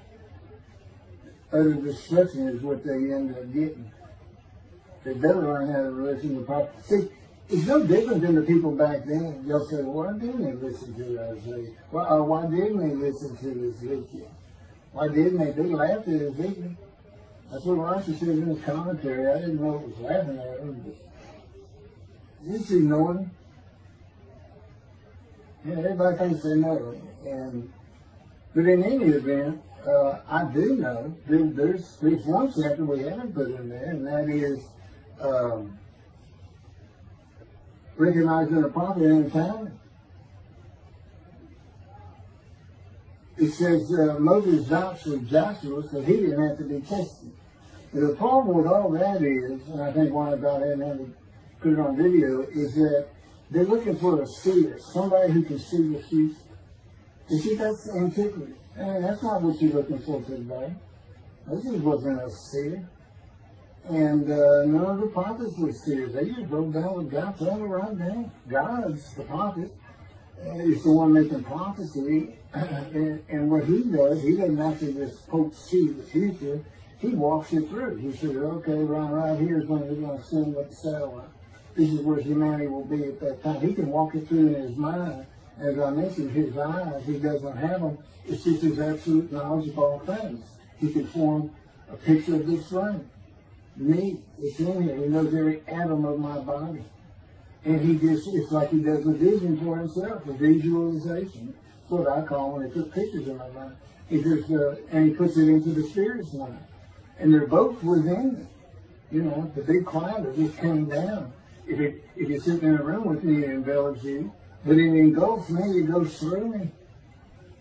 Utter destruction is what they end up getting. They better learn how to listen to proper. See, it's no different than the people back then. They'll say, well, why didn't they listen to Isaiah? Well, why didn't they listen to Ezekiel? Why didn't they? They laughed at Ezekiel. That's what Rashi says in his commentary. I didn't know it was laughing at him, but just ignored him. Everybody thinks they know it. But in any event, I do know there's one chapter we haven't put in there, and that is recognizing a prophet in time. It says Moses vouched for Joshua, so he didn't have to be tested. And the problem with all that is, and I think why God hadn't had to put it on video, is that they're looking for a seer, somebody who can see the future. You see, that's antiquity. And that's not what you're looking for today. This is wasn't a seer. And none of the prophets were serious. They just wrote down what God told them to write down. God's the prophet. He's the one making prophecy. And what he does, he doesn't actually just see the future. He walks it through. He says, okay, right here is when they're going to send with the satellite. This is where humanity will be at that time. He can walk it through in his mind. As I mentioned, his eyes, he doesn't have them. It's just his absolute knowledge of all things. He can form a picture of this room. Me, it's in here. He knows every atom of my body. And it's like he does a vision for himself, a visualization. That's what I call when he puts pictures in my mind. And he puts it into the spirit's mind. And they're both within me. You know, the big cloud that just came down. If you're sitting in a room with me, it envelops you. But it engulfs me, it goes through me.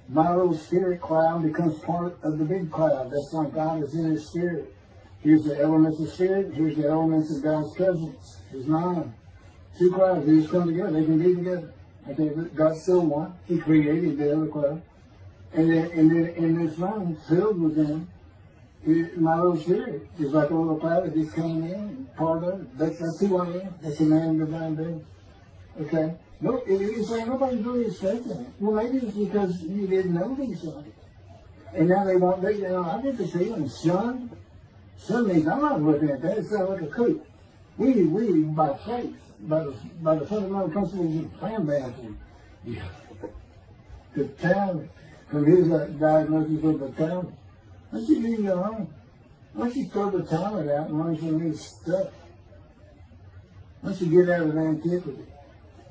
My little spirit cloud becomes part of the big cloud. That's why God is in his spirit. Here's the elements of spirit, here's the elements of God's presence. There's 9. 2 clouds, they just come together, they can be together. Okay, God's still one. He created the other cloud. And then in this room, filled with them, my little spirit is like a little cloud that just came in, part of it. That's who I am. That's a man of divine being. Okay? No, it's like nobody's really expecting it. Well, maybe it's because you didn't know these things. And now they want, I get the feeling, son means I'm not looking at that. It sounds like a coup. We by faith, by the fundamental principles of plan balancing. Yeah. The talent, from his diagnosis of the talent. Why don't you leave it alone? Why don't you throw the talent out and learn some new stuff? Why don't you get out of antiquity?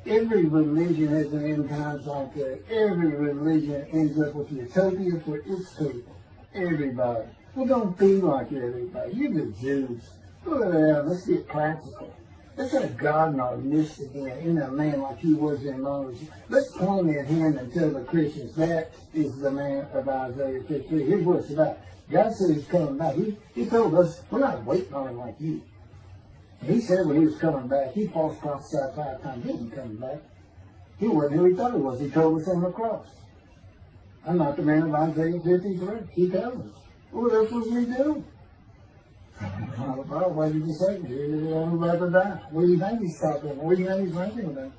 Every religion has an end times like that. Every religion ends up with utopia for its people. Everybody. Well, don't be like everybody. You're the Jews. Go ahead, let's get practical. Let's have God in our midst again, in a man like he was in Moses. Let's point at him and tell the Christians that is the man of Isaiah 53. Here's what it's about. God said he's coming back. He told us, we're not waiting on him like you. He said when he was coming back, he false prophesied 5 times. He wasn't coming back. He wasn't who he thought he was. He told us on the cross. I'm not the man of Isaiah 53. He tells us. What else was he doing? Well, what did you say? I'm about to die. What do you think he's talking about? What do you think he's thinking about?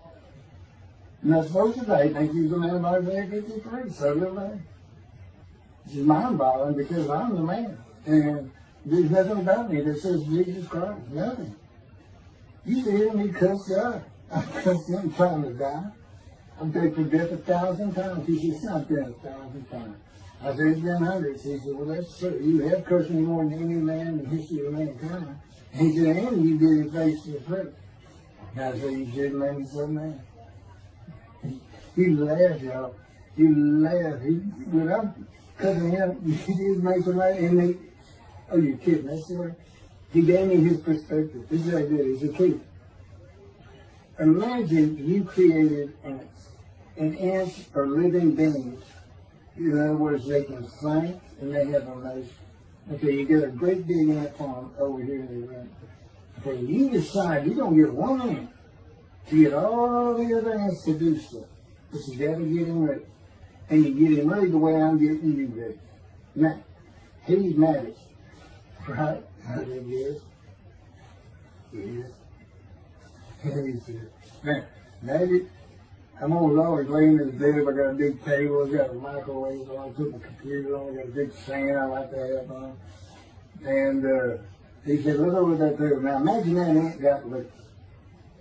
And that's supposed to die. He thinks he's the man of Isaiah 53. So do they. It's mind-boggling because I'm the man. And there's nothing about me that says Jesus Christ. Nothing. You see him, he cussed God. I cussed him trying to die. I'm begged for death 1,000 times. He said, it's not dead 1,000 times. I said, it's been hundreds. He said, well, that's true. You have cursed me more than any man in the history of mankind. And he said, and you did it face to face. And I said, you should make me so mad. He laughed, y'all. He laughed. Without cutting him, he did make so mad. And oh, you're kidding. That's right. He gave me his perspective. This is what I did. He's a kid. Imagine you created ants. And ants are living beings. In other words, they can think and they have emotion. Okay, you get a great big ant farm over here in the room. Okay, you decide you're going to get one ant to get all the other ants to do stuff. But you got to get him ready. And you get him ready the way I'm getting you ready. Now, he's married. Right? It is. Yes. Now, maybe I'm always laying in the bed. I got a big table, I got a microwave on, I put my computer on, I got a big fan I like to have on. And he said, look over that table. Now imagine that ant got licked.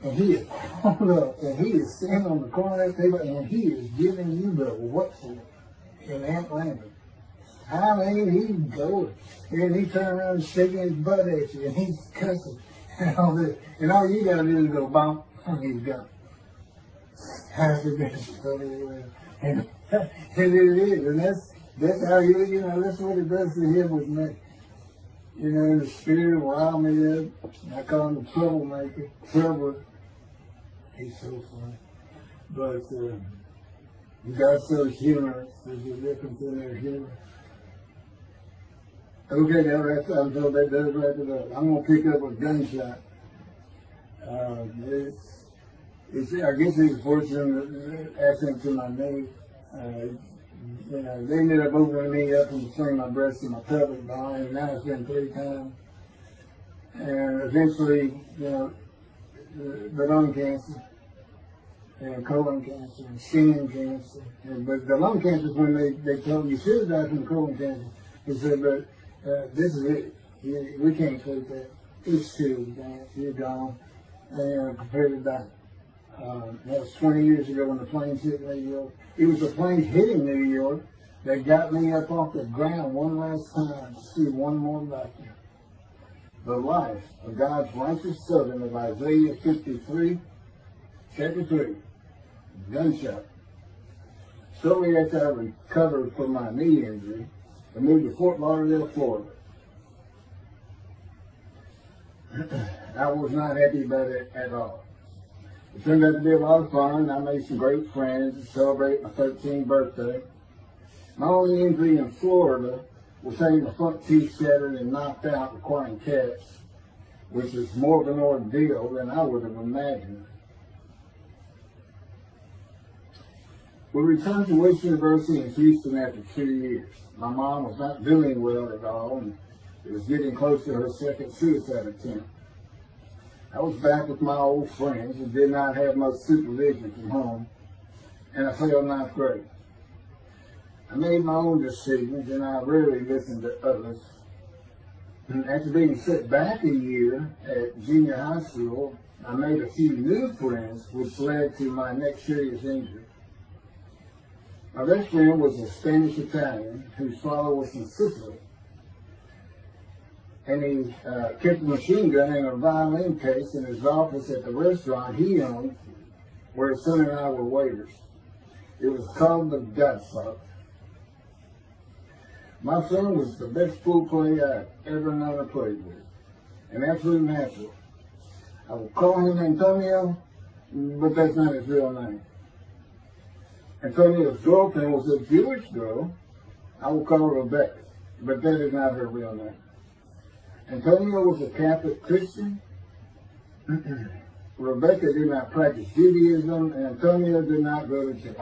And he is pulled up, and he is standing on the corner of that table, and he is giving you the what for in ant language. I mean, he's going. And he turned around and shaking his butt at you, and he's cussing and all this. And all you got to do is go bump, and he's gone. How's the best? And it is. And that's how that's what it does to him with me. You know, the spirit wild me up. I call him the troublemaker. Troubler. He's so funny. But God's so humorous. There's a difference in their humor. Okay, now I'm told that does wrap it up. I'm going to pick up a gunshot. I guess it's fortunate accident to my knee. They ended up opening me up and between my breast and my pelvic bone, and now it's been 3 times. and eventually, the lung cancer, and colon cancer, and skin cancer. But the lung cancer is when they told me you should have died from colon cancer. He said, but this is it. We can't take that. It's too advanced. You're gone. And prepared to die. That was 20 years ago when the planes hit New York. It was the planes hitting New York that got me up off the ground one last time to see one more vacuum. The life of God's righteous servant of Isaiah 53, chapter 3, gunshot. Shortly after I recovered from my knee injury, I moved to Fort Lauderdale, Florida. I was not happy about it at all. It turned out to be a lot of fun. I made some great friends to celebrate my 13th birthday. My only injury in Florida was having the front teeth shattered and knocked out, requiring caps, which is more of an ordeal than I would have imagined. We returned to West University in Houston after 2 years. My mom was not doing well at all, and it was getting close to her second suicide attempt. I was back with my old friends and did not have much supervision from home, and I failed ninth grade. I made my own decisions, and I rarely listened to others. And after being set back a year at junior high school, I made a few new friends, which led to my next serious injury. My best friend was a Spanish Italian whose father was from Sicily. And he kept a machine gun and a violin case in his office at the restaurant he owned, where his son and I were waiters. It was called the Godfather. My son was the best pool player I've ever known to play with, an absolute natural. I will call him Antonio, but that's not his real name. Antonio's girlfriend was a Jewish girl. I will call her Rebecca, but that is not her real name. Antonio was a Catholic Christian. Rebecca did not practice Judaism, and Antonio did not go to church.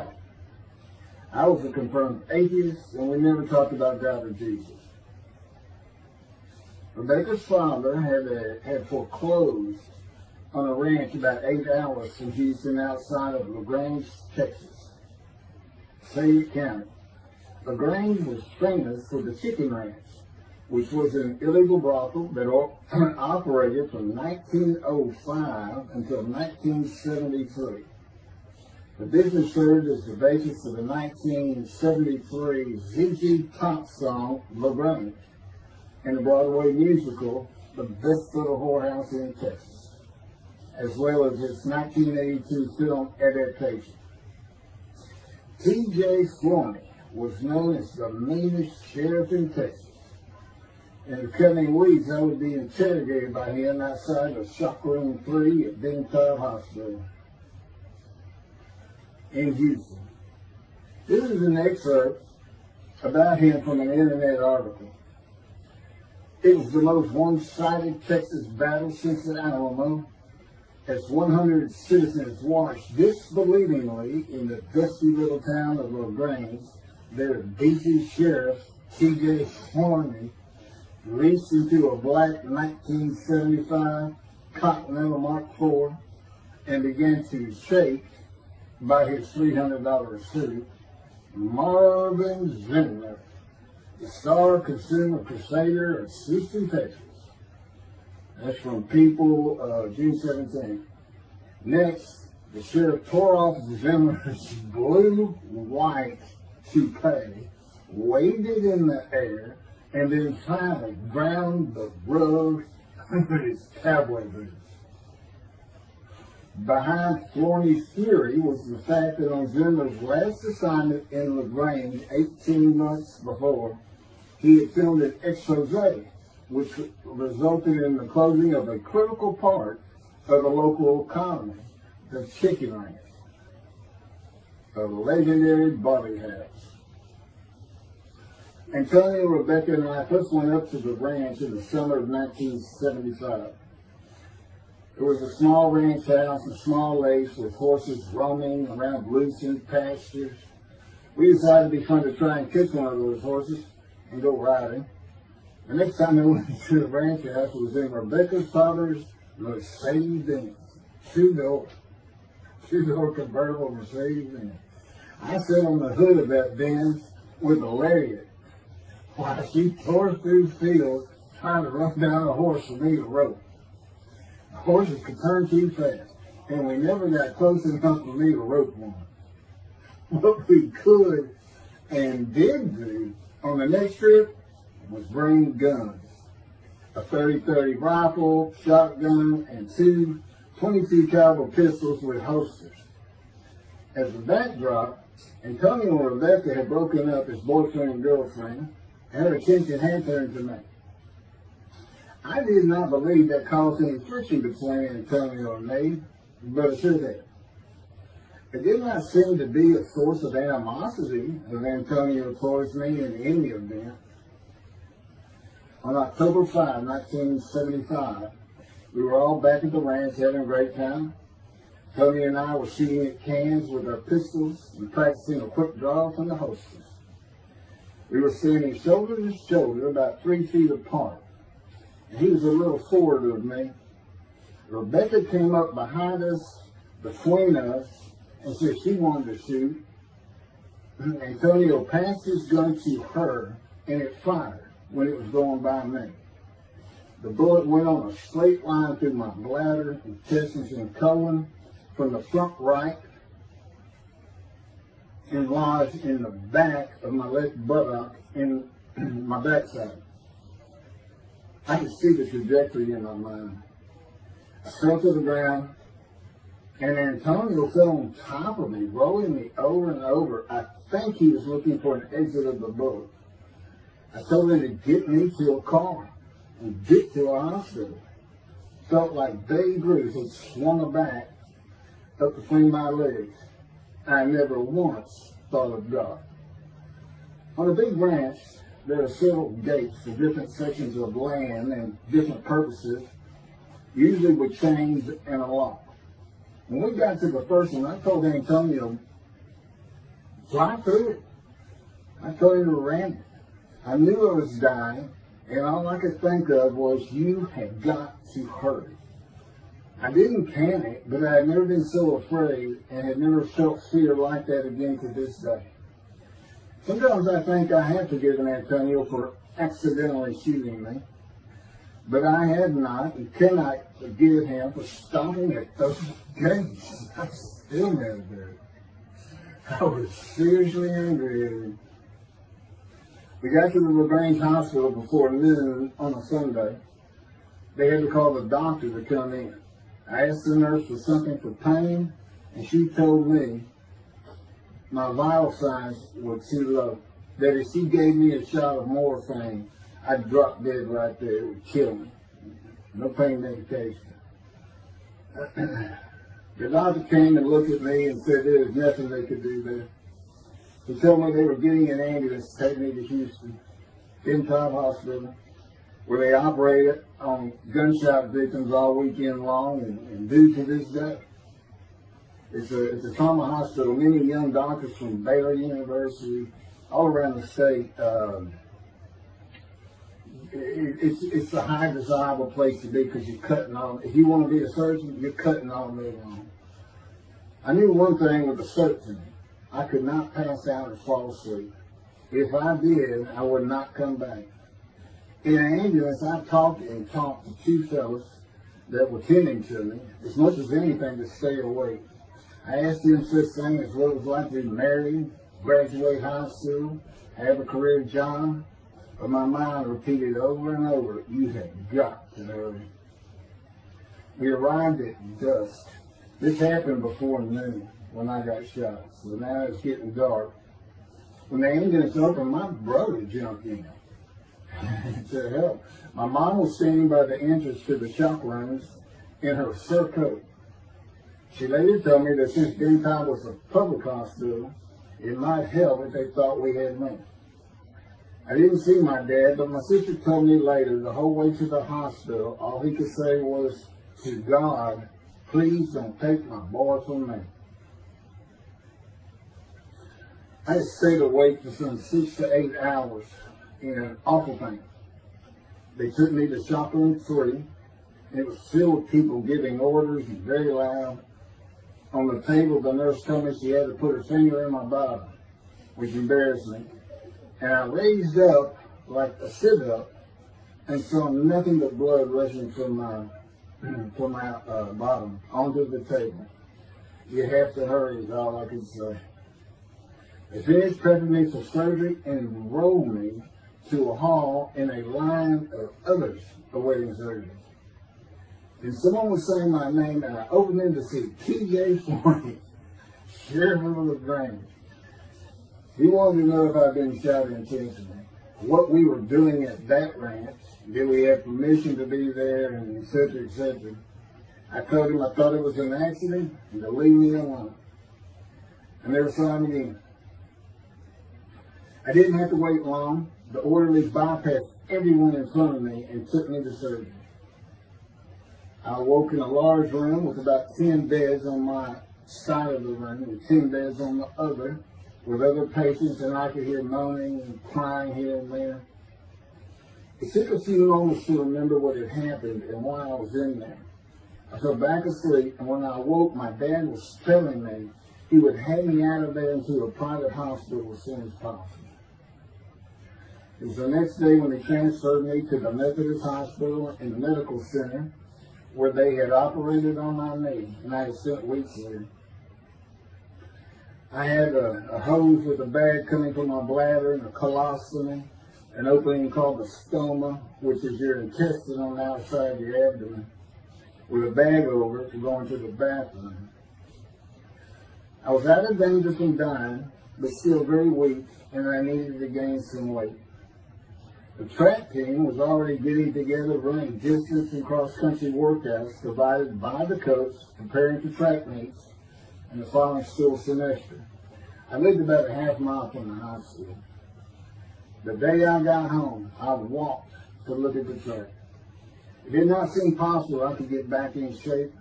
I was a confirmed atheist, and we never talked about God or Jesus. Rebecca's father had foreclosed on a ranch about 8 hours from Houston outside of LaGrange, Texas, Fayette County. LaGrange was famous for the chicken ranch, which was an illegal brothel that operated from 1905 until 1973. The business served as the basis of the 1973 ZZ Top song, LaGrange, and the Broadway musical, The Best Little Whorehouse in Texas, as well as its 1982 film adaptation. T.J. Flourney was known as the meanest sheriff in Texas. In the coming weeks, I would be interrogated by him outside of Shock Room 3 at Bencar Hospital in Houston. This is an excerpt about him from an internet article. It was the most one-sided Texas battle since the Alamo, as 100 citizens watched disbelievingly in the dusty little town of LaGrange, their beefy sheriff, T.J. Flourney, reached into a black 1975 Continental Mark IV and began to shake by his $300 suit Marvin Zimmer, the star consumer crusader of Houston, Texas. That's from People, June 17th. Next, the sheriff tore off Zimmer's blue-white toupee, waved it in the air, and then finally ground the road with his cowboy boots. Behind Flourney's fury was the fact that on Zimmer's last assignment in LaGrange 18 months before, he had filmed an expose, which resulted in the closing of a critical part of the local economy, the chicken ranch, a legendary Bobby House. Antonio, Rebecca, and I first went up to the ranch in the summer of 1975. It was a small ranch house and small lakes with horses roaming around loosened pastures. We decided it'd be fun to try and catch one of those horses and go riding. The next time I went to the ranch house was in Rebecca's father's Mercedes-Benz. Two-door convertible Mercedes-Benz. I sat on the hood of that Benz with a lariat while she tore through fields trying to run down a horse for me to rope. The horses could turn too fast, and we never got close enough for me to rope one. What we could and did do on the next trip was bring guns. A 30-30 rifle, shotgun, and two 22 caliber pistols with holsters. As the backdrop, Antonio and Rebecca had broken up as boyfriend and girlfriend and her attention had turned to me. I did not believe that caused any friction between Antonio and me, but it should have. It did not seem to be a source of animosity of Antonio towards me in any event. On October 5, 1975, we were all back at the ranch having a great time. Tony and I were shooting at cans with our pistols and practicing a quick draw from the holsters. We were standing shoulder to shoulder about 3 feet apart, and he was a little forward of me. Rebecca came up behind us, between us, and said she wanted to shoot. Antonio passed his gun to her, and it fired when it was going by me. The bullet went on a straight line through my bladder, intestines, and colon from the front right and lodged in the back of my left buttock in my backside. I could see the trajectory in my mind. I fell to the ground, and Antonio fell on top of me, rolling me over and over. I think he was looking for an exit of the bullet. I told him to get me to a car and get to a hospital. Felt like Babe Ruth had swung a bat up between my legs. I never once thought of God. On a big ranch, there are several gates for different sections of land and different purposes, usually with chains and a lock. When we got to the first one, I told Antonio, fly through it. I told him to ram it. I knew I was dying, and all I could think of was, you had got to hurry. I didn't panic, but I had never been so afraid and had never felt fear like that again to this day. Sometimes I think I have forgiven Antonio for accidentally shooting me, but I had not and cannot forgive him for stopping at those gates. I still never did. I was seriously angry at him. We got to the LaGrange Hospital before noon on a Sunday. They had to call the doctor to come in. I asked the nurse for something for pain, and she told me my vital signs were too low. That if she gave me a shot of morphine, I'd drop dead right there. It would kill me. No pain medication. The doctor came and looked at me and said there was nothing they could do there. He told me they were getting an ambulance to take me to Houston, Cobb Hospital, where they operated on gunshot victims all weekend long and do to this day. It's a trauma hospital. Many young doctors from Baylor University, all around the state. It's a high desirable place to be because you're cutting on. If you want to be a surgeon, you're cutting all day long. I knew one thing with a certainty. I could not pass out or fall asleep. If I did, I would not come back. In an ambulance, I talked to two fellows that were tending to me, as much as anything to stay awake. I asked them such things as what it was like to be married, graduate high school, have a career job, but my mind repeated over and over, you have got to hurry. We arrived at dusk. This happened before noon when I got shot, so now it's getting dark. When the ambulance opened, my brother jumped in to help. My mom was standing by the entrance to the shock rooms in her fur coat. She later told me that since Cobb was a public hospital, it might help if they thought we had money. I didn't see my dad, but my sister told me later, the whole way to the hospital, all he could say was, to God, please don't take my boy from me. I stayed awake for some 6 to 8 hours in awful pain. They took me to shop room 3, and it was filled with people giving orders and very loud. On the table, the nurse told me she had to put her finger in my bottom, which embarrassed me. And I raised up like a sit-up and saw nothing but blood rushing from my bottom onto the table. You have to hurry is all I could say. They finished prepping me for surgery and enrolled me to a hall in a line of others awaiting surgery. And someone was saying my name, and I opened in to see T.J. Forney, Sheriff of LaGrange. He wanted to know if I'd been shot intentionally, what we were doing at that ranch, did we have permission to be there, and et cetera, et cetera. I told him I thought it was an accident, and to leave me alone. I never saw him again. I didn't have to wait long. The orderlies bypassed everyone in front of me and took me to surgery. I awoke in a large room with about 10 beds on my side of the room and 10 beds on the other, with other patients, and I could hear moaning and crying here and there. It took a few moments to remember what had happened and why I was in there. I fell back asleep, and when I awoke, my dad was telling me he would have me out of there into a private hospital as soon as possible. It was the next day when they transferred me to the Methodist Hospital in the medical center, where they had operated on my knee, and I had spent weeks there. I had a hose with a bag coming from my bladder and a colostomy, an opening called the stoma, which is your intestine on the outside of your abdomen, with a bag over it to go into the bathroom. I was out of danger from dying, but still very weak, and I needed to gain some weight. The track team was already getting together, running distance and cross-country workouts provided by the coach, preparing for track meets in the following school semester. I lived about a half mile from the high school. The day I got home, I walked to look at the track. It did not seem possible I could get back in shape.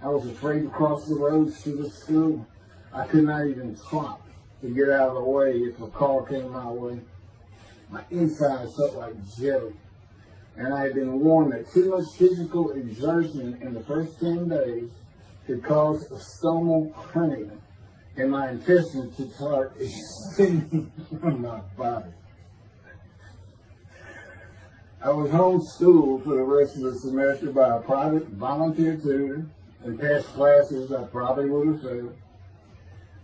I was afraid to cross the roads to the school. I could not even stop to get out of the way if a car came my way. My insides felt like jelly, and I had been warned that too much physical exertion in the first 10 days could cause a stomal hernia, and my intestines could start extending from my body. I was homeschooled for the rest of the semester by a private volunteer tutor, and passed classes I probably would have failed.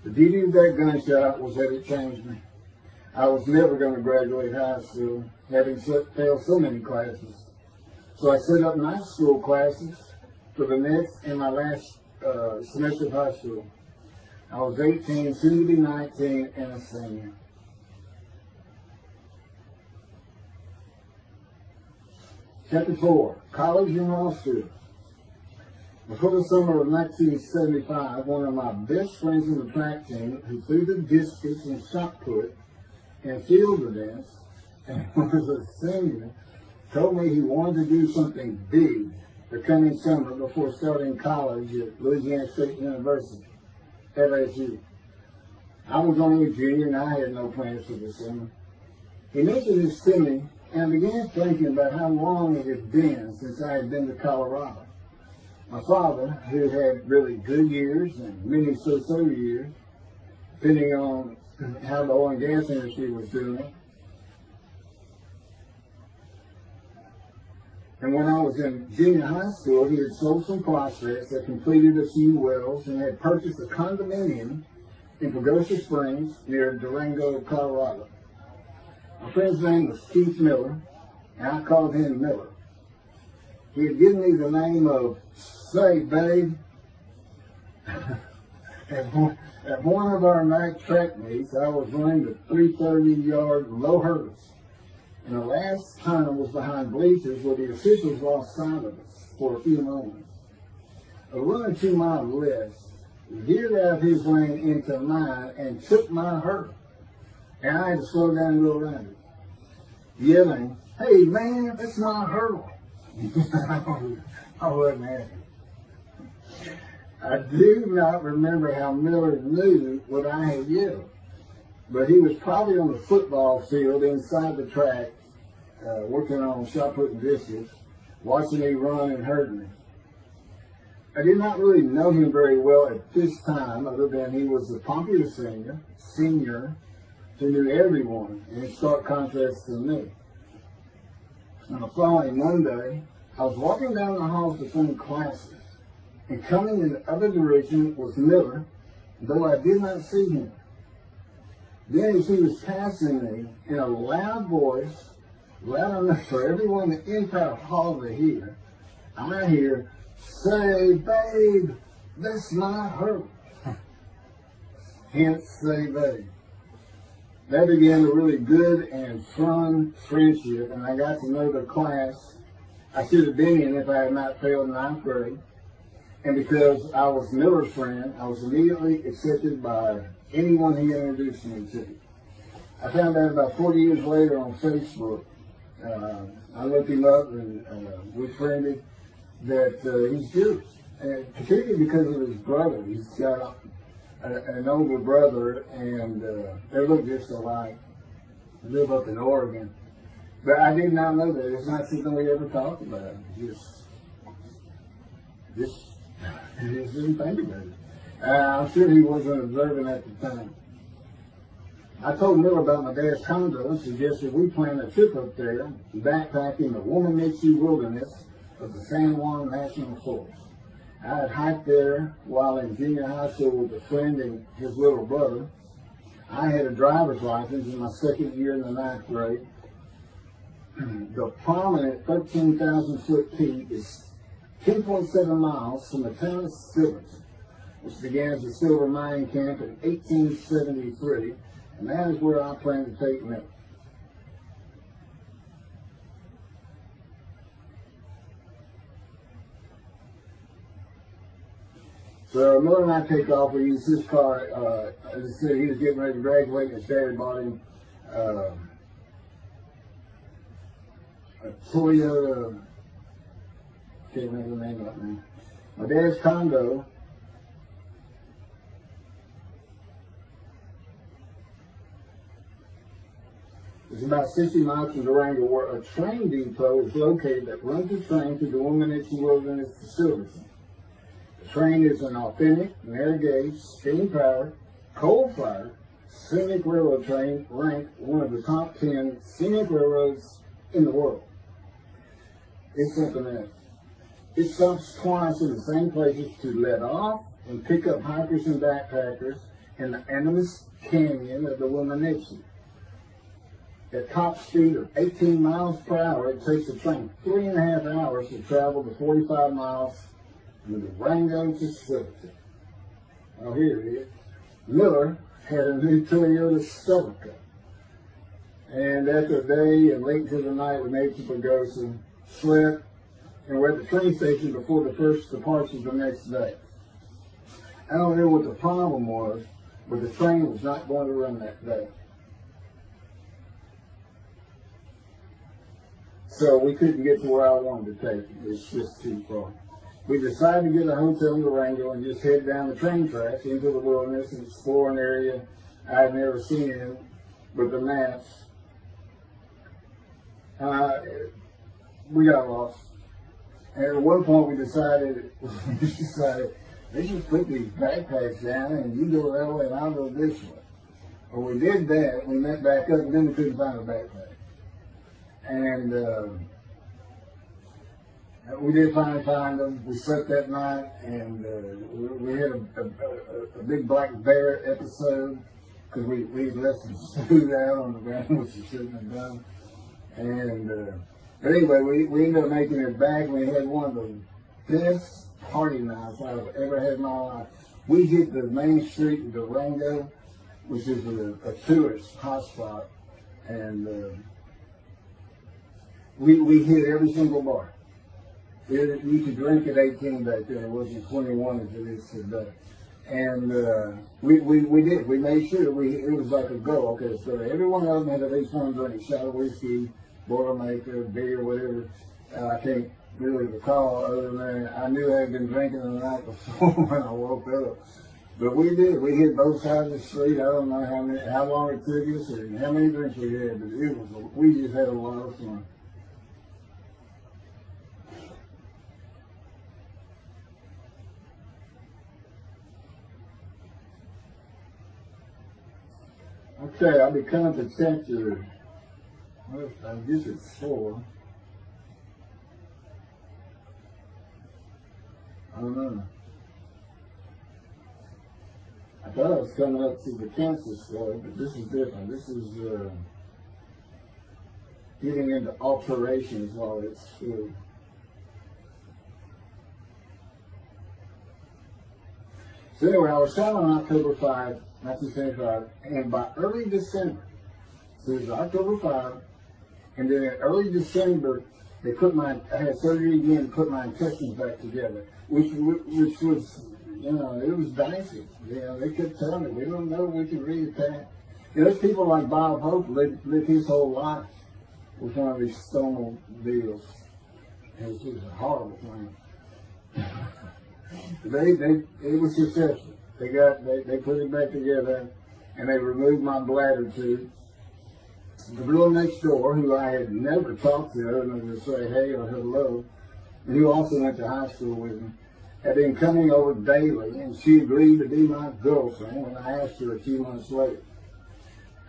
The beauty of that gunshot was that it changed me. I was never going to graduate high school, having failed so many classes. So I set up night school classes for the next and my last semester of high school. I was 18, soon to be 19, and a senior. Chapter 4, College and Law School. Before the summer of 1975, one of my best friends in the track team, who threw the discus and shot put and field events, and was a senior, told me he wanted to do something big the coming summer before starting college at Louisiana State University, LSU. I was only a junior and I had no plans for the summer. He mentioned this to me, and I began thinking about how long it had been since I had been to Colorado. My father, who had really good years and many so-so years, depending on how the oil and gas industry was doing. And when I was in junior high school, he had sold some prospects, had completed a few wells, and had purchased a condominium in Pagosa Springs near Durango, Colorado. My friend's name was Keith Miller, and I called him Miller. He had given me the name of Say Babe. At one of our night track meets, I was running the 330-yard low hurdles, and the last time was behind bleachers where the officials lost sight of us for a few moments. A runner 2 miles left veered out of his lane into mine and took my hurdle, and I had to slow down and go around it, yelling, "Hey man, that's my hurdle." I wasn't happy. I do not remember how Miller knew what I had yelled, but he was probably on the football field inside the track, working on shop putting dishes, watching me run and hurt me. I did not really know him very well at this time, other than he was a popular senior who knew everyone, and in stark contrast to me. On the following Monday, I was walking down the halls between classes, and coming in the other direction was Miller, though I did not see him. Then as he was passing me, in a loud voice, loud enough for everyone in the entire hall to hear, I hear, "Say, babe, that's my hurt." Hence, say, babe. That began a really good and fun friendship, and I got to know the class I should have been in if I had not failed ninth grade. And because I was Miller's friend, I was immediately accepted by anyone he introduced me to. I found out about 40 years later on Facebook. I looked him up and we friended that he's Jewish, and particularly because of his brother. He's got an older brother, and they look just alike. They live up in Oregon. But I did not know that. It's not something we ever talked about. Just didn't think about it. I'm sure he wasn't observant at the time. I told Miller about my dad's condo and suggested we plan a trip up there, backpacking the Womanichi wilderness of the San Juan National Forest. I had hiked there while in junior high school with a friend and his little brother. I had a driver's license in my second year in the ninth grade. The prominent 13,000-foot peak is 10.7 miles from the town of Silverton, which began as a silver mining camp in 1873, and that is where I plan to take Miller. So Miller and I take off. We use his car. As I said, he was getting ready to graduate, and his dad bought him a Toyota. Can't remember the name of it now. My dad's condo is about 60 miles from Durango, where a train depot is located that runs the train to the Womanichi Wilderness facility. The train is an authentic, narrow gauge, steam-powered, coal-fired, scenic railroad train ranked one of the top 10 scenic railroads in the world. It's something else. It stops twice in the same places to let off and pick up hikers and backpackers in the Animas Canyon of the Womanichi. At top speed of 18 miles per hour, it takes the train 3.5 hours to travel the 45 miles from Durango to Silverton. Oh, here it is. Miller had a new Toyota Celica. And after a day and late into the night, we made to Pagosa, slept, and we're at the train station before the first departure the next day. I don't know what the problem was, but the train was not going to run that day. So we couldn't get to where I wanted to take it. It's just too far. We decided to get a hotel in Durango and just head down the train tracks into the wilderness and explore an area I'd never seen in with the maps. We got lost. And at one point we decided, let's just put these backpacks down and you go that way and I'll go this way. Well, we did that. We went back up and then we couldn't find a backpack. And we did finally find them. We slept that night, and we had a big black bear episode because we left some food out on the ground, which we shouldn't have done. And but anyway, we ended up making it back. We had one of the best party nights I've ever had in my life. We hit the main street in Durango, which is a tourist hotspot, and we hit every single bar. You could drink at 18 back then. It wasn't 21 as it is today. And we did. We made sure it was like a go. Okay, so every one of them had at least one drink, shot of whiskey, Boilermaker, beer, whatever. I can't really recall other than I knew I had been drinking the night before when I woke up. But we did. We hit both sides of the street. I don't know how long it took us and how many drinks we had, but we just had a lot of fun. Okay, I'll be coming to chapter, well, I guess it's 4. I don't know. I thought I was coming up to the cancer story, but this is different. This is getting into alterations while it's true. So anyway, I was shot on October 5, 1975, and by early December, so it was October 5, and then in early December, I had surgery again to put my intestines back together, which was, you know, it was dicey. You know, they kept telling me, we don't know if we can reattach. You know, there's people like Bob Hope lived his whole life with one of these stonal deals. It was just a horrible thing. It was successful. They put it back together, and they removed my bladder tube. The girl next door, who I had never talked to other than to say hey or hello, and who also went to high school with me, had been coming over daily, and she agreed to be my girlfriend when I asked her a few months later.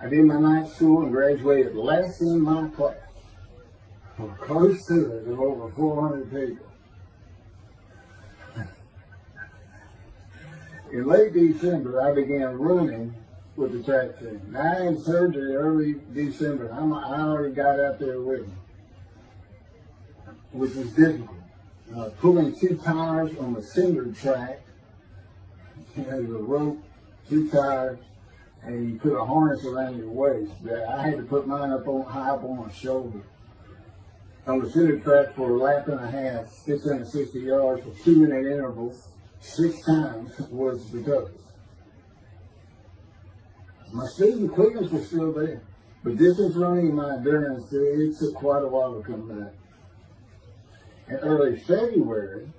I did my night school and graduated last in my class. Close to it, of over 400 people. In late December, I began running with the track team. Now, I had surgery early December. I already got out there with them, which was difficult. Pulling 2 tires on the cinder track, you know, the rope, 2 tires, and you put a harness around your waist. I had to put mine high up on my shoulder. On the cinder track for a lap and a half, 660 yards for 2-minute intervals, 6 times was the toughest. My speed and quickness was still there, but distance running and my endurance, it took quite a while to come back. In early February,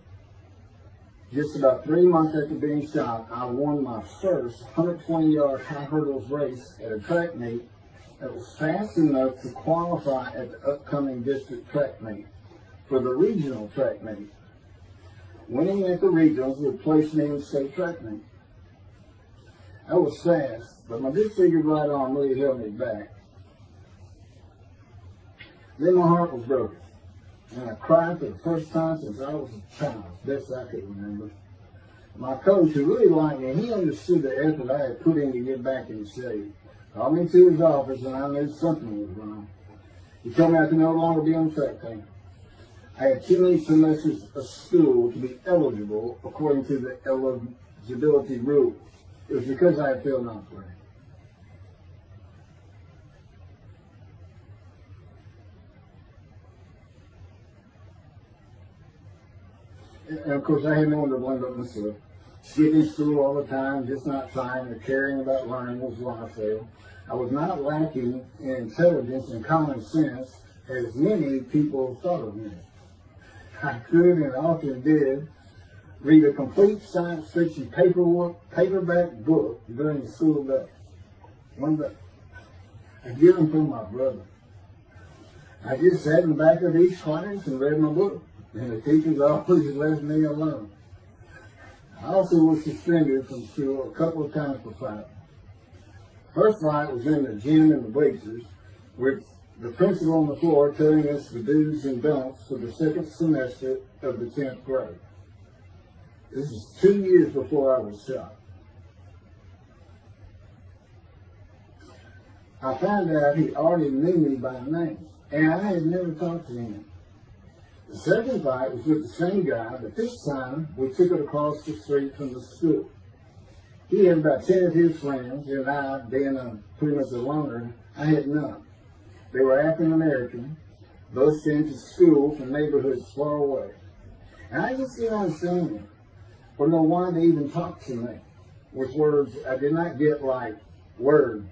just about 3 months after being shot, I won my first 120-yard high hurdles race at a track meet that was fast enough to qualify at the upcoming district track meet for the regional track meet. Winning at the regionals would place me in the state track meet. I was fast, but my disfigured right arm really held me back. Then my heart was broken, and I cried for the first time since I was a child, best I could remember. My coach, who really liked me, he understood the effort I had put in to get back in shape. Called me to his office, and I knew something was wrong. He told me I could no longer be on the track team. I had too many semesters of school to be eligible according to the eligibility rules. It was because I had failed ninth grade. And of course, I had no one to blame but myself. Skipping school all the time, just not trying or caring about learning was why I failed. I was not lacking in intelligence and common sense as many people thought of me. I could and often did read a complete science fiction paperback book during the school day. One day, I get them from my brother. I just sat in the back of each class and read my book, and the teachers always left me alone. I also was suspended from school a couple of times for fighting. First fight was in the gym in the bleachers, with the principal on the floor telling us the do's and don'ts for the second semester of the 10th grade. This is 2 years before I was shot. I found out he already knew me by name, and I had never talked to him. The second fight was with the same guy, but this time we took it across the street from the school. He had about 10 of his friends, and I, being pretty much a loner, I had none. They were African American, both sent to school from neighborhoods far away. And I just didn't understand them, or know why they even talked to me with words I did not get, like word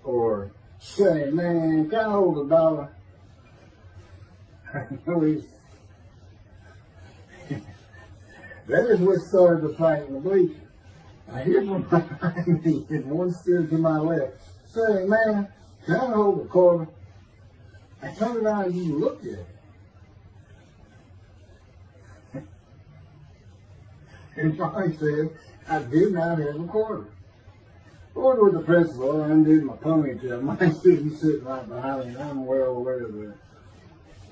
or say, man, can I hold $1? That is what started the fight in the bleachers. I hear from behind me, and one stood to my left, saying, "Man, can I hold the quarter?" I turned around and he looked at it. And I said, "I did not have a quarter." Over with the principal, I undid my ponytail. Mine should be sitting right behind me, and I'm well aware of that.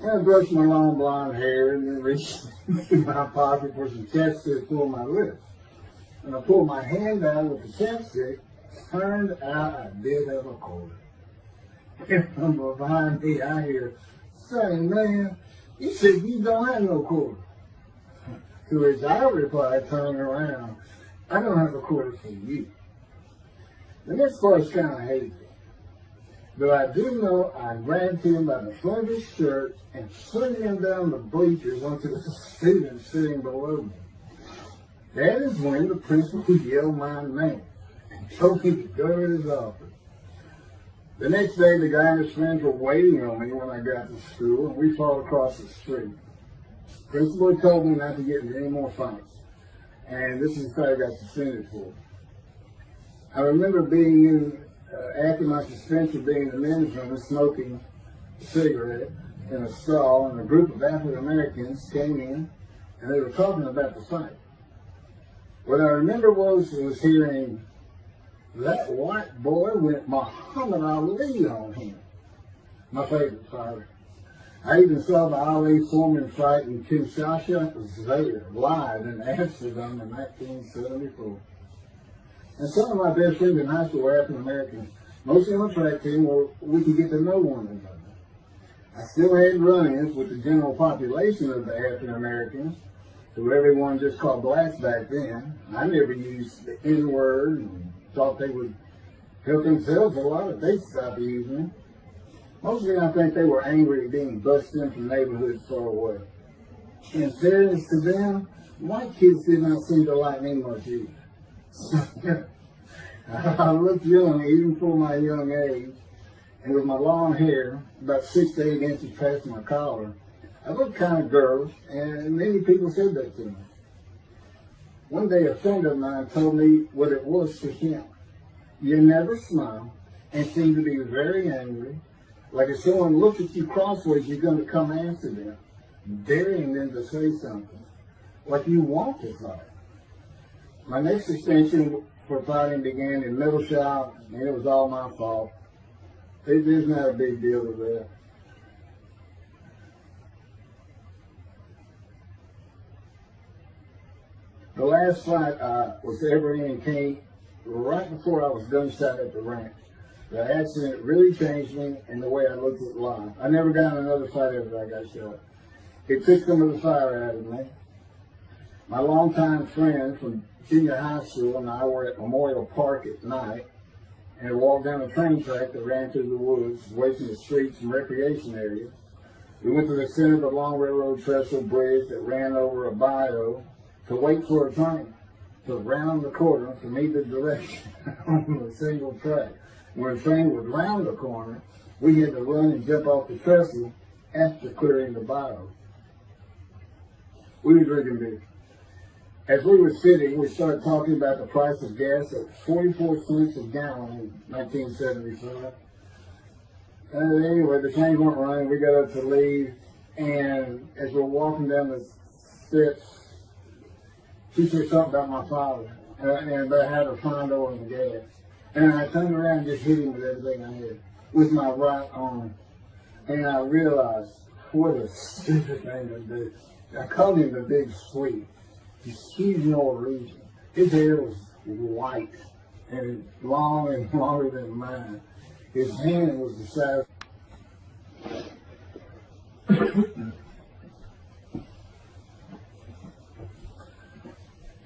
And I brushed my long blonde hair and then reached into my pocket for some chapstick for my lips. And I pulled my hand out with the chapstick. Turned out I did have a quarter. And from behind me, I hear, "Say, man, you said you don't have no quarter." To which I replied, turning around, "I don't have a quarter for you." The next part's kind of hazy. But I do know I grabbed him by the front of his shirt and slid him down the bleachers onto the student sitting below me. That is when the principal yelled my name and told me to go to his office. The next day, the guy and his friends were waiting on me when I got to school, and we fought across the street. The principal told me not to get into any more fights, and this is what I got suspended for. I remember being in, after my suspension, being in the men's room and smoking a cigarette in a stall, and a group of African Americans came in, and they were talking about the fight. What I remember was hearing, "That white boy went Muhammad Ali on him." My favorite fighter. I even saw the Ali Foreman fight in Kinshasa there, live in Amsterdam in 1974. And some of my best friends in high school were African Americans, mostly on the track team where we could get to know one another. I still had run-ins with the general population of the African Americans, who everyone just called blacks back then. I never used the N-word and thought they would help themselves a lot if they stopped using it. Mostly I think they were angry at being bused in from neighborhoods far away. In fairness to them, white kids did not seem to like me much either. I looked young even for my young age, and with my long hair, about 6 to 8 inches past my collar, I looked kind of girlish, and many people said that to me. One day a friend of mine told me what it was for him. You never smile and seem to be very angry. Like if someone looks at you crossways, you're going to come after them, daring them to say something. Like you want to fight. My next suspension for fighting began in middle shop, and it was all my fault. There's not a big deal with that. The last fight I was ever in came right before I was gunshot at the ranch. The accident really changed me and the way I looked at life. I never got in another fight after I got shot. It took some of the fire out of me. My longtime friend from junior high school and I were at Memorial Park at night and walked down a train track that ran through the woods, away from the streets and recreation areas. We went to the center of the long railroad trestle bridge that ran over a bayou to wait for a train to round the corner from either direction on a single track. When the train would round the corner, we had to run and jump off the trestle after clearing the bayou. We were drinking beer. As we were sitting, we started talking about the price of gas at 44 cents a gallon in 1975. And anyway, the trains weren't running. We got up to leave, and as we're walking down the steps, she said something about my father and about how to find oil and gas. And I turned around and just hit him with everything I had, with my right arm. And I realized, what a stupid thing to do. I called him the Big Sweet. He's huge in all reason. His hair was white and long and longer than mine. His hand was the size.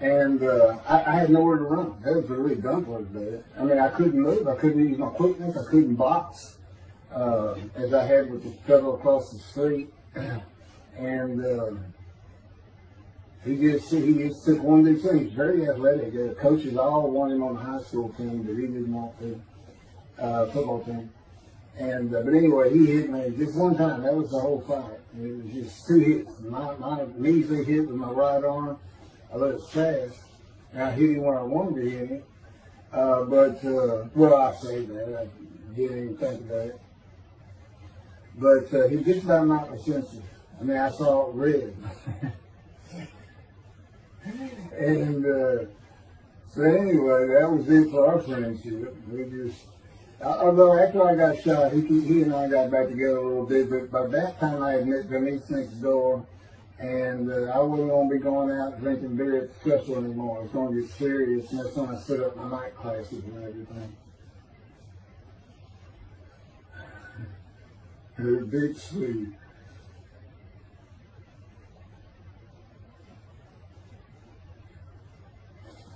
And I had nowhere to run. That was a really dumb part of that. I mean, I couldn't move. I couldn't use my quickness. I couldn't box as I had with the fellow across the street. And he just took one of these things. He's very athletic. The coaches all wanted him on the high school team, but he didn't want to, football team. And but anyway, he hit me just one time. That was the whole fight. It was just two hits. My measly hit with my right arm. I let it fast, And I hit him when I wanted to hit him. Well, I say that. I didn't even think about it. But he just about knocked my senses. I mean, I saw it red. And so anyway, that was it for our friendship. We just, although after I got shot, he and I got back together a little bit, but by that time I had met Denise next door, and I wasn't going to be going out drinking beer at the festival anymore. It was going to get serious, and that's when I set up my night classes and everything. Her big sleeve.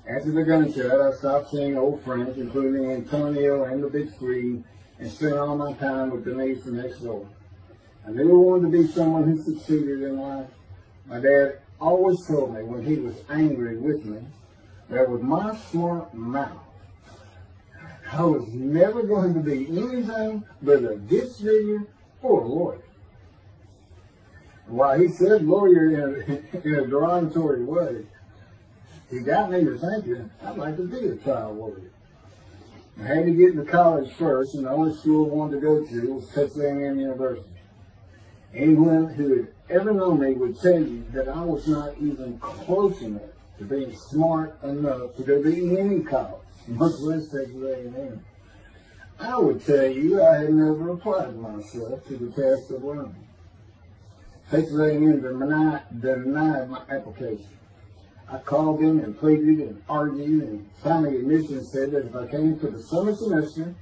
After the gunshot, I stopped seeing old friends, including Antonio and the Big Three, and spent all my time with Denise next door. I never wanted to be someone who succeeded in life. My dad always told me when he was angry with me that with my smart mouth, I was never going to be anything but a ditch digger or a lawyer. While he said lawyer in a derogatory way, he got me to thinking I'd like to be a trial lawyer. I had to get into college first, and the only school I wanted to go to was Texas A&M University. Anyone who had ever known me would tell you that I was not even close enough to being smart enough to go to any college, much less Texas A&M. I would tell you I had never applied myself to the task of learning. Texas A&M denied my application. I called them and pleaded and argued, and finally admissions said that if I came for the summer semester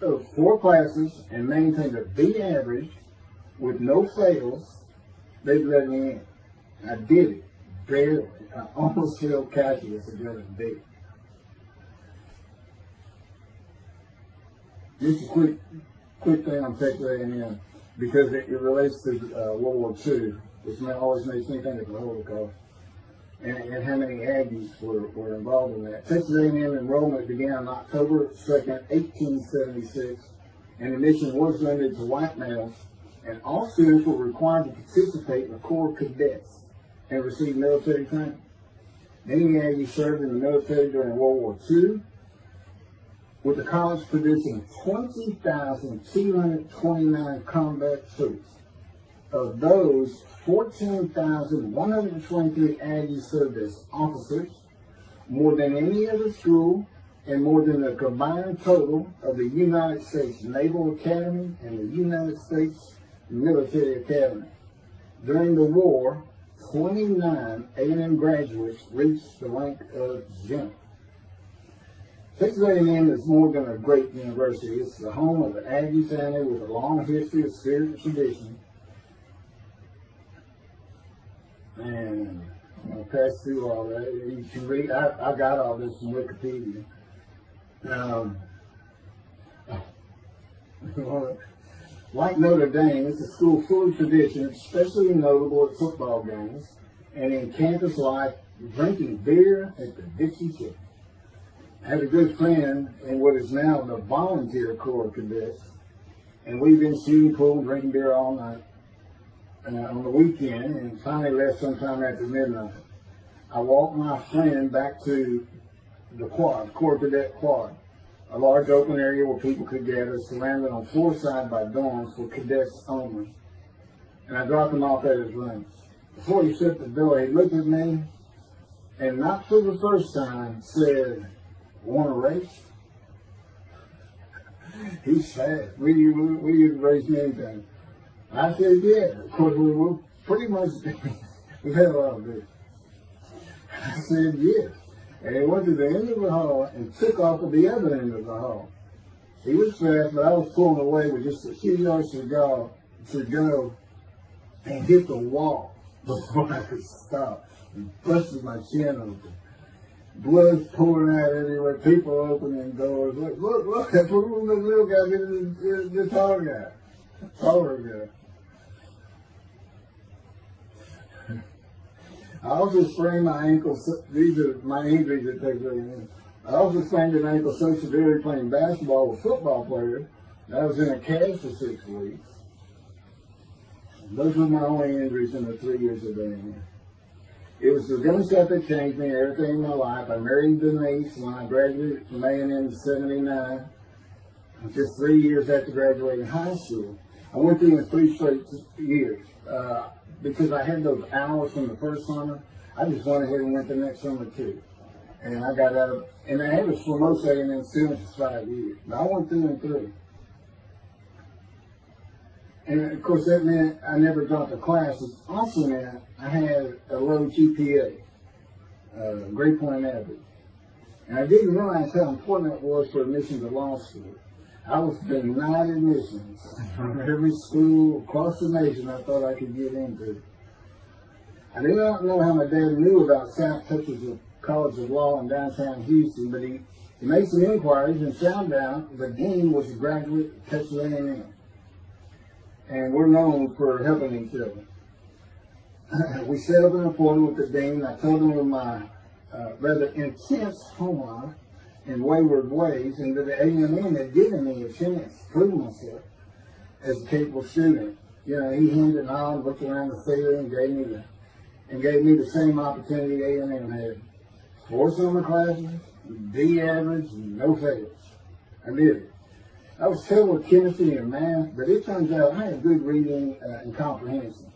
of 4 classes and maintained a B average with no fails, they'd let me in. I did it, barely. I almost failed calculus and got a B. Just a quick thing on Texas A&M, because it relates to World War II, which always makes me think of the Holocaust, and how many Aggies were involved in that. Texas A&M enrollment began on October 2nd, 1876, and admission was limited to white males, and all students were required to participate in the Corps of Cadets and receive military training. Many Aggies served in the military during World War II, with the college producing 20,229 combat troops. Of those, 14,123 Aggies served as officers, more than any other school, and more than the combined total of the United States Naval Academy and the United States Military Academy. During the war, 29 A&M graduates reached the rank of general. Texas A&M is more than a great university. It's the home of the Aggie family with a long history of spirit and tradition. And I'm going to pass through all that. You can read, I got all this from Wikipedia. Like Notre Dame, it's a school full of tradition, especially notable at football games and in campus life, drinking beer at the Dixie Chicken. I had a good friend in what is now the volunteer Corps of Cadets, and we've been shooting pool, drinking beer all night on the weekend, and finally left sometime after midnight. I walked my friend back to the quad, Corps of Cadet quad, a large open area where people could gather, surrounded on 4 sides by dorms for cadets only. And I dropped him off at his room. Before he shut the door, he looked at me, and not for the first time, said, "Want to race?" He's fast. We didn't race anything. I said, yeah. Of course, we were pretty much, we've had a lot of this. I said, yes. And he went to the end of the hall and took off at the other end of the hall. He was fast, but I was pulling away with just a few yards to go and hit the wall before I could stop and busted my chin open. Blood's pouring out everywhere, people opening doors. Look, that's what the little guy did, the tall guy. Taller guy. I also sprained my ankle. These are my injuries that take place. I also sprained an ankle so severely playing basketball with football players that I was in a cast for 6 weeks. Those were my only injuries in the 3 years of being here. It was the gun shop that changed me, everything in my life. I married Denise when I graduated from A&M in '79. Just 3 years after graduating high school. I went through in 3 straight years. Because I had those hours from the first summer, I just went ahead and went the next summer too. And I got out of, and I was for most A&M students for 5 years. But I went through and through. And of course that meant I never dropped a class. It also meant I had a low GPA, grade point average. And I didn't realize how important that was for admission to law school. I was denied admissions from every school across the nation I thought I could get into. I did not know how my dad knew about South Texas College of Law in downtown Houston, but he made some inquiries and found out the dean was a graduate of Texas A&M. And we're known for helping each other. We set up an appointment with the dean. I told him of my rather intense home life and wayward ways, and that the A&M had given me a chance to prove myself as a capable student. You know, he hemmed and hawed, looked around the theater and gave me the same opportunity A&M had. 4 summer classes, D average, and no fails. I did it. I was terrible with chemistry and math, but it turns out I had good reading and comprehension.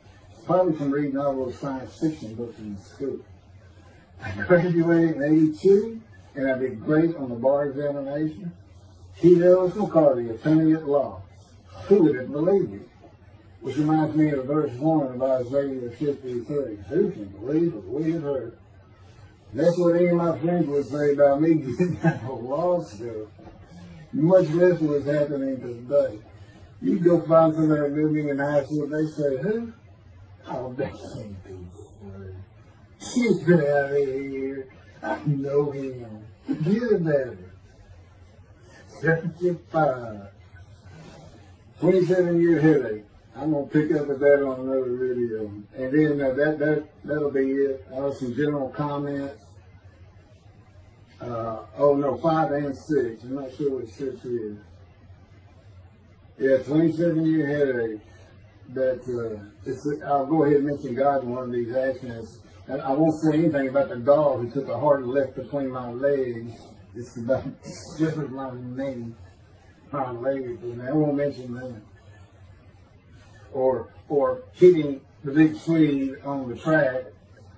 Probably from reading all those science fiction books in school. I graduated in '82, and I did great on the bar examination. T. Ellis McCarty, attorney at law. Who would have believed it? Which reminds me of verse 1 of Isaiah 53. Who can believe what we have heard? That's what any of my friends would say about me getting out of law school. Much less was happening today. You go find somebody living in high school, they say, who? Oh, that can't be true. Get out of here. I know him. Get about it. 75. 27-year headache. I'm going to pick up with that on another video. And then that'll be it. Some general comments. 5 and 6. I'm not sure what 6 is. Yeah, 27-year headache. I'll go ahead and mention God in one of these actions. And I won't say anything about the dog who took a hard left between my legs. It's about just as my knee, my leg. I won't mention that. Or hitting the big Swede on the track.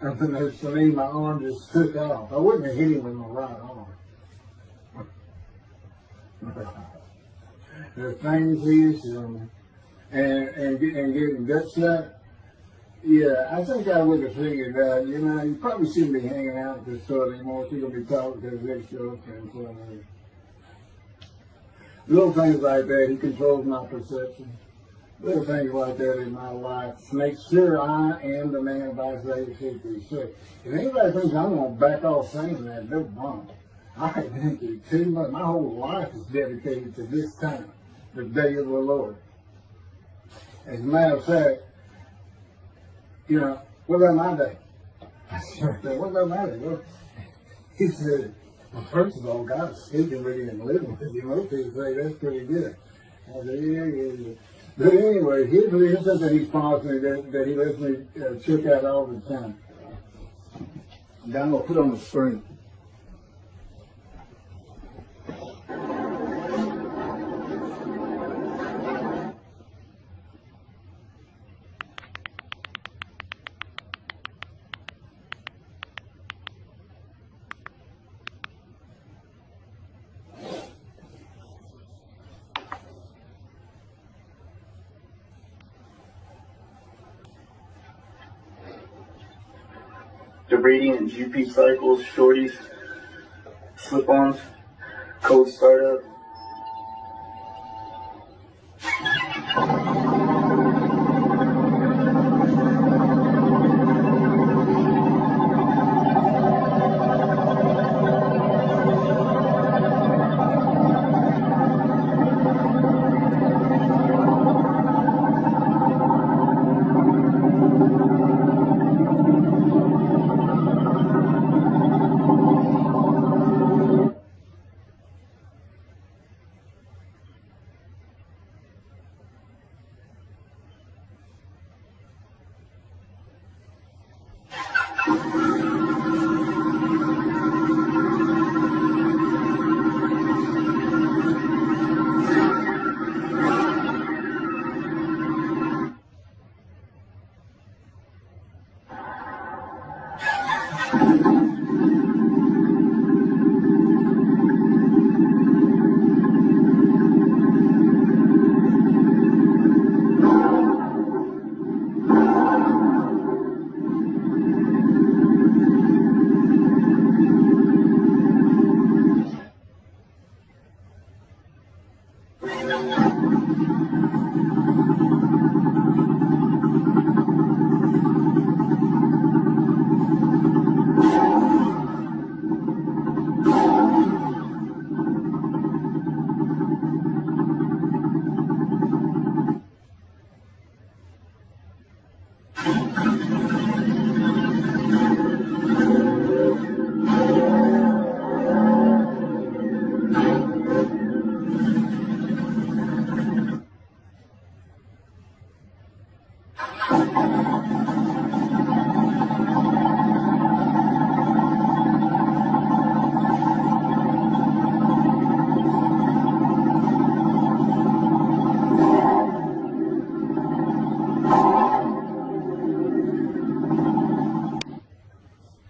And then for me, my arm just took off. I wouldn't have hit him with my right arm. The things he is doing, and getting gut shot. Yeah, I think I would have figured out. You know, you probably shouldn't be hanging out at this store anymore if you're gonna be talking to his ex-girlfriend. Little things like that. He controls my perception. Little things like that in my life to make sure I am the man of Isaiah 56. If anybody thinks I'm going to back off saying that, they're wrong. I have been through too much. My whole life is dedicated to this time, the day of the Lord. As a matter of fact, you know, what about my day? I said, what about my day? Well, he said, well, first of all, God is speaking with you and living with you. Most people say that's pretty good. I said, yeah. But anyway, here's something he's promised me that he lets me check out all the time. I'm going to put on the screen. Debrading and GP cycles, shorties, slip-ons, code startup.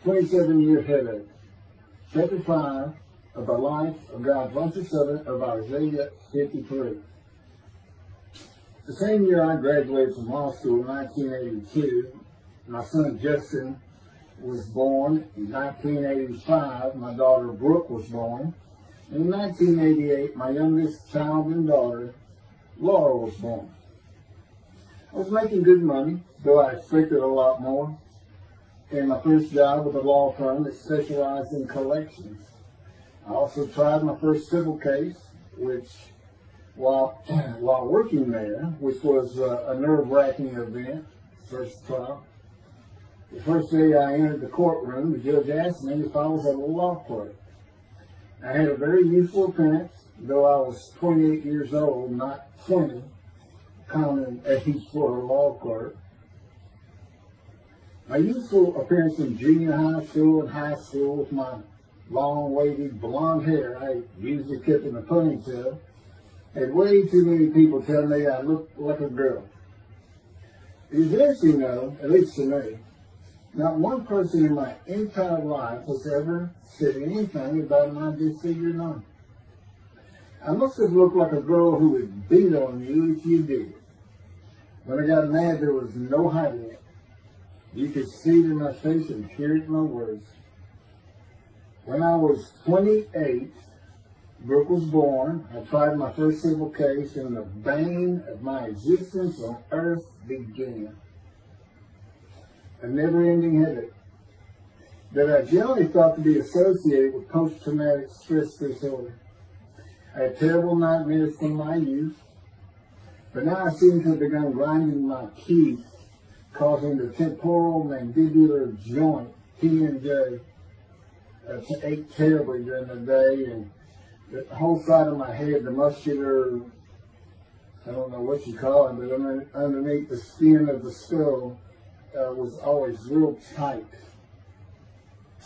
27-year headache. Chapter 5 of the life of God's righteous servant of Isaiah 53. The same year I graduated from law school in 1982, my son Justin was born. In 1985, my daughter Brooke was born. In 1988, my youngest child and daughter, Laura, was born. I was making good money, though I expected a lot more. And my first job with a law firm that specialized in collections. I also tried my first civil case, which, while working there, which was a nerve-wracking event, first trial. The first day I entered the courtroom, the judge asked me if I was a law clerk. I had a very youthful appearance, though I was 28 years old, not 20, common age for a law clerk. My youthful appearance in junior high school and high school with my long, wavy, blonde hair I usually kept in a ponytail had way too many people tell me I looked like a girl. It is interesting, though, at least to me, not one person in my entire life has ever said anything about my disfigured arm. I must have looked like a girl who would beat on you if you did it. When I got mad, there was no hiding it. You could see it in my face and hear it in my words. When I was 28, Brooke was born. I tried my first civil case, and the bane of my existence on earth began. A never-ending headache that I generally thought to be associated with post-traumatic stress disorder. I had terrible nightmares from my youth, but now I seem to have begun grinding my teeth, causing the temporal mandibular joint, T&J, to ache terribly during the day, and the whole side of my head, the muscular, I don't know what you call it, but underneath the skin of the skull, was always real tight,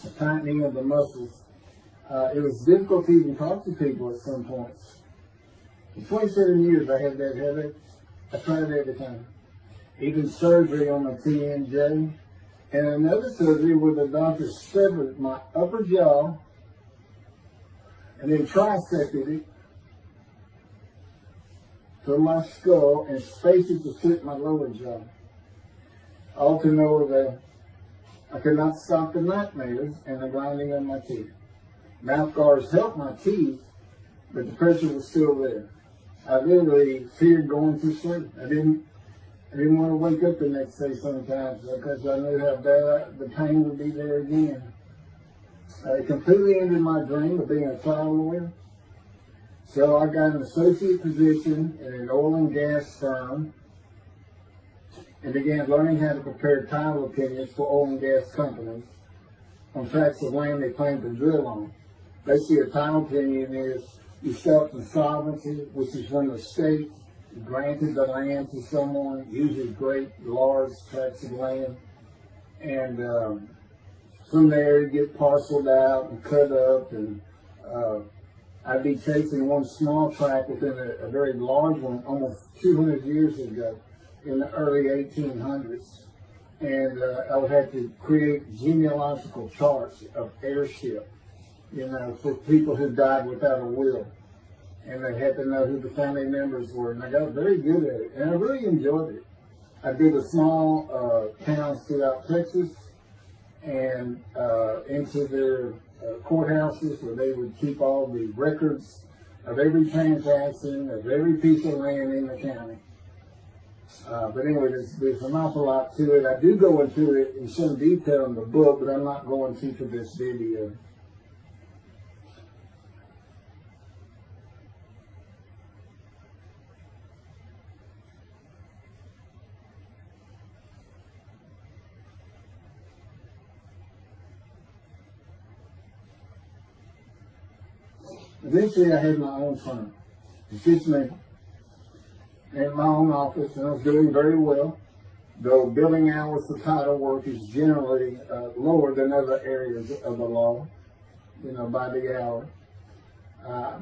a tightening of the muscles. It was difficult to even talk to people at some points. For 27 years I had that headache. I tried every time. Even surgery on the TNJ, and another surgery where the doctor severed my upper jaw and then trisected it from my skull and spaced it to fit my lower jaw. All to know that I could not stop the nightmares and the grinding of my teeth. Mouth guards helped my teeth, but the pressure was still there. I literally feared going to sleep. I didn't want to wake up the next day sometimes because I knew how bad the pain would be there again. It completely ended my dream of being a trial lawyer. So I got an associate position in an oil and gas firm and began learning how to prepare title opinions for oil and gas companies on tracts of land they plan to drill on. Basically, a title opinion is you start insolvency, which is when the state granted the land to someone, usually great, large tracts of land, and from there you get parceled out and cut up, and I'd be chasing one small tract within a very large one almost 200 years ago in the early 1800s, and I would have to create genealogical charts of heirship, for people who died without a will. And they had to know who the family members were. And I got very good at it. And I really enjoyed it. I did a small towns throughout Texas and into their courthouses where they would keep all the records of every transaction, of every piece of land in the county. But anyway, there's an awful lot to it. I do go into it in some detail in the book, but I'm not going to for this video. Eventually, I had my own firm. It's just me. I had my own office, and I was doing very well, though billing hours for title work is generally lower than other areas of the law, by the hour.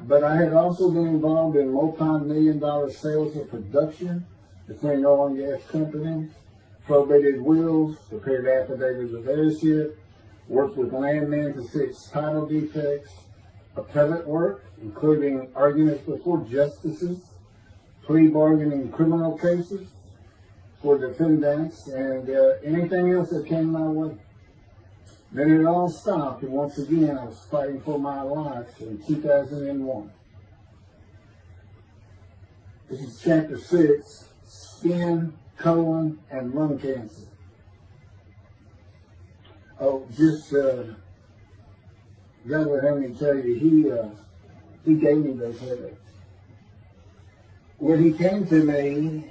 But I had also been involved in multi-million-dollar sales of production between oil and gas companies, probated wills, prepared affidavits of heirship, worked with landmen to fix title defects, appellate work, including arguments before justices, plea bargaining in criminal cases for defendants, and anything else that came my way. Then it all stopped, and once again I was fighting for my life in 2001. This is chapter 6, skin, colon, and lung cancer. Oh, just God would have me tell you, he gave me those headaches. When he came to me,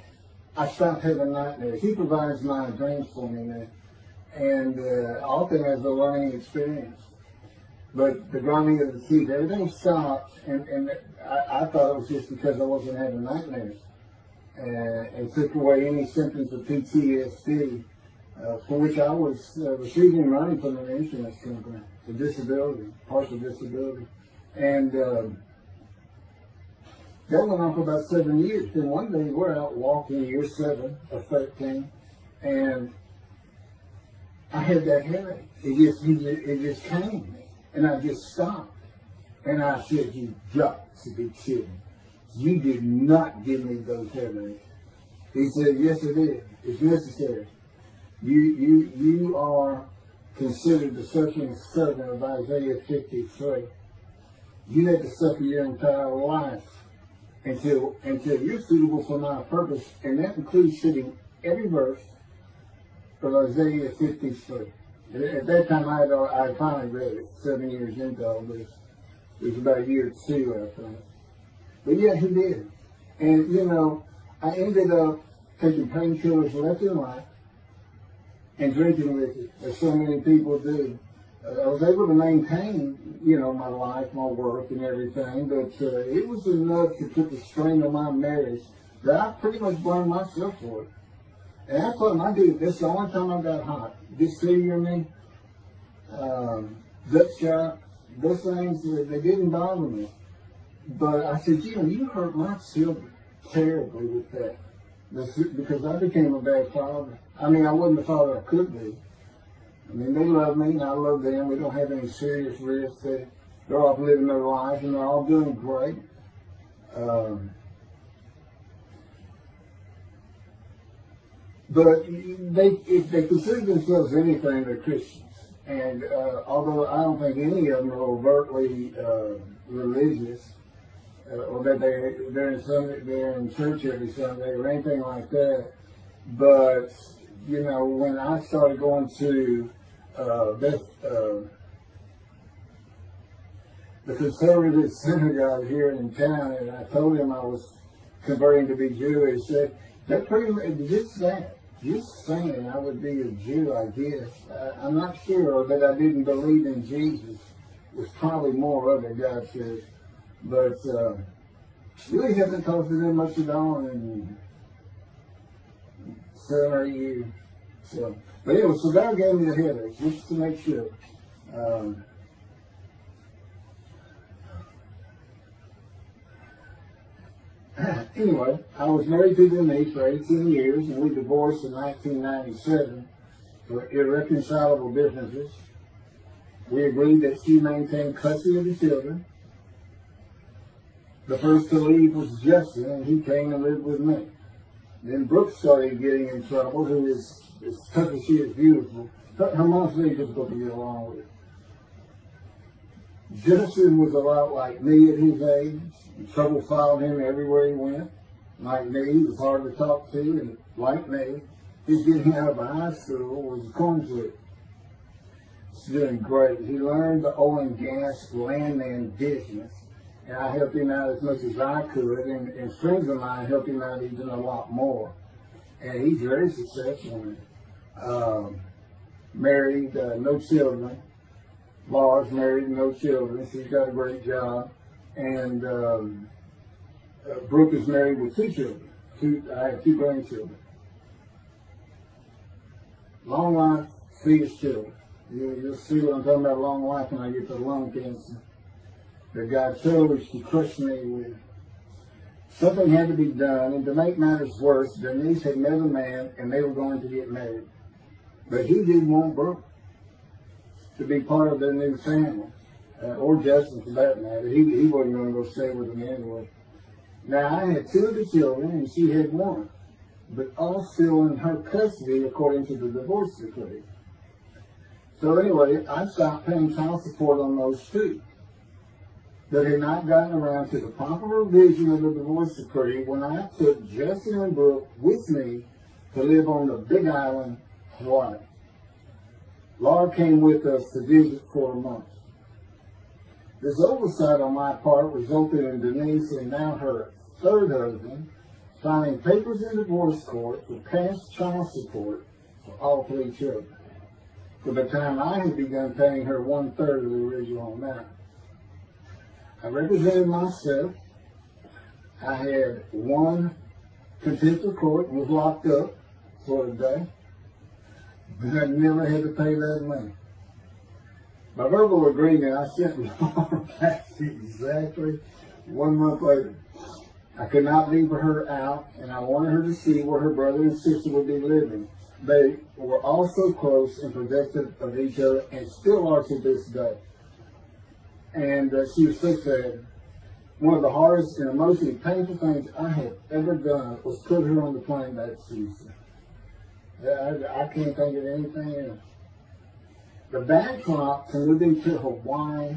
I stopped having nightmares. He provides my dreams for me now, and often as a learning experience. But the grinding of the teeth, everything stopped, and I thought it was just because I wasn't having nightmares. And took away any symptoms of PTSD, for which I was receiving money from an insurance company for disability, partial disability. And that went on for about 7 years. Then one day we're out walking, year 7 or 13, and I had that headache. It just came. And I just stopped. And I said, "You got to be kidding. You did not give me those headaches." He said, "Yes, I did. It's necessary. You are considered the suffering servant of Isaiah 53. You had to suffer your entire life until you're suitable for my purpose." And that includes sitting every verse of Isaiah 53. At that time, I finally read it 7 years into all this. It was about year 2, I think. But yeah, he did. And, you know, I ended up taking painkillers left and right and drinking with it, as so many people do. I was able to maintain, you know, my life, my work, and everything, but it was enough to put the strain on my marriage that I pretty much blamed myself for it. And I told him, I did. That's the only time I got hot. Dysphagia in me, gut shot, those things, they didn't bother me. But I said, you hurt my children terribly with that. Because I became a bad father. I mean, I wasn't the father I could be. I mean, they love me and I love them. We don't have any serious risks. They're off living their life and they're all doing great. But if they consider themselves anything, they're Christians. And although I don't think any of them are overtly religious, or that they're in church every Sunday or anything like that, but you know, when I started going to the conservative synagogue here in town, and I told him I was converting to be Jewish, that pretty much just saying I would be a Jew, I guess. I'm not sure that I didn't believe in Jesus. Was probably more of it, God says. But really hasn't talked to them much at all in 7 or 8 years. So, but anyway, so God gave me the headache, just to make sure. Anyway, I was married to Denise for 18 years, and we divorced in 1997 for irreconcilable differences. We agreed that she maintain custody of the children. The first to leave was Justin, and he came and lived with me. Then Brooke started getting in trouble, who is, as tough as she is beautiful. Her mom's very difficult to get along with. Justin was a lot like me at his age. Trouble followed him everywhere he went. Like me, he was hard to talk to, and like me, his getting out of high school was a coin flip. He's doing great. He learned the oil and gas landman business, and I helped him out as much as I could, and friends of mine helped him out even a lot more. And he's very successful in it. Married, no children. Laura's married, no children. She's got a great job. And Brooke is married with 2 children. I have 2 grandchildren. Long life, fetus children. You'll see what I'm talking about, long life, when I get to lung cancer that God chose to crush me with. Something had to be done, and to make matters worse, Denise had met a man, and they were going to get married. But he didn't want Brooke. to be part of their new family, or Justin for that matter. He wasn't going to go stay with them anyway. Now, I had 2 of the children, and she had 1, but all still in her custody according to the divorce decree. So anyway, I stopped paying child support on those 2. That had not gotten around to the proper revision of the divorce decree when I took Justin and Brooke with me to live on the Big Island, Hawaii. Laura came with us to visit for a month. This oversight on my part resulted in Denise and now her 3rd husband filing papers in divorce court for past child support for all 3 children. For the time I had begun paying her 1/3 of the original amount. I represented myself. I had 1 contempt of court and was locked up for a day. But I never had to pay that money. By verbal agreement, I sent Laura back exactly 1 month later. I could not leave her out, and I wanted her to see where her brother and sister would be living. They were all so close and protective of each other, and still are to this day. And she was so sad. One of the hardest and emotionally painful things I had ever done was put her on the plane back to Houston. I can't think of anything else. The backdrop to moving to Hawaii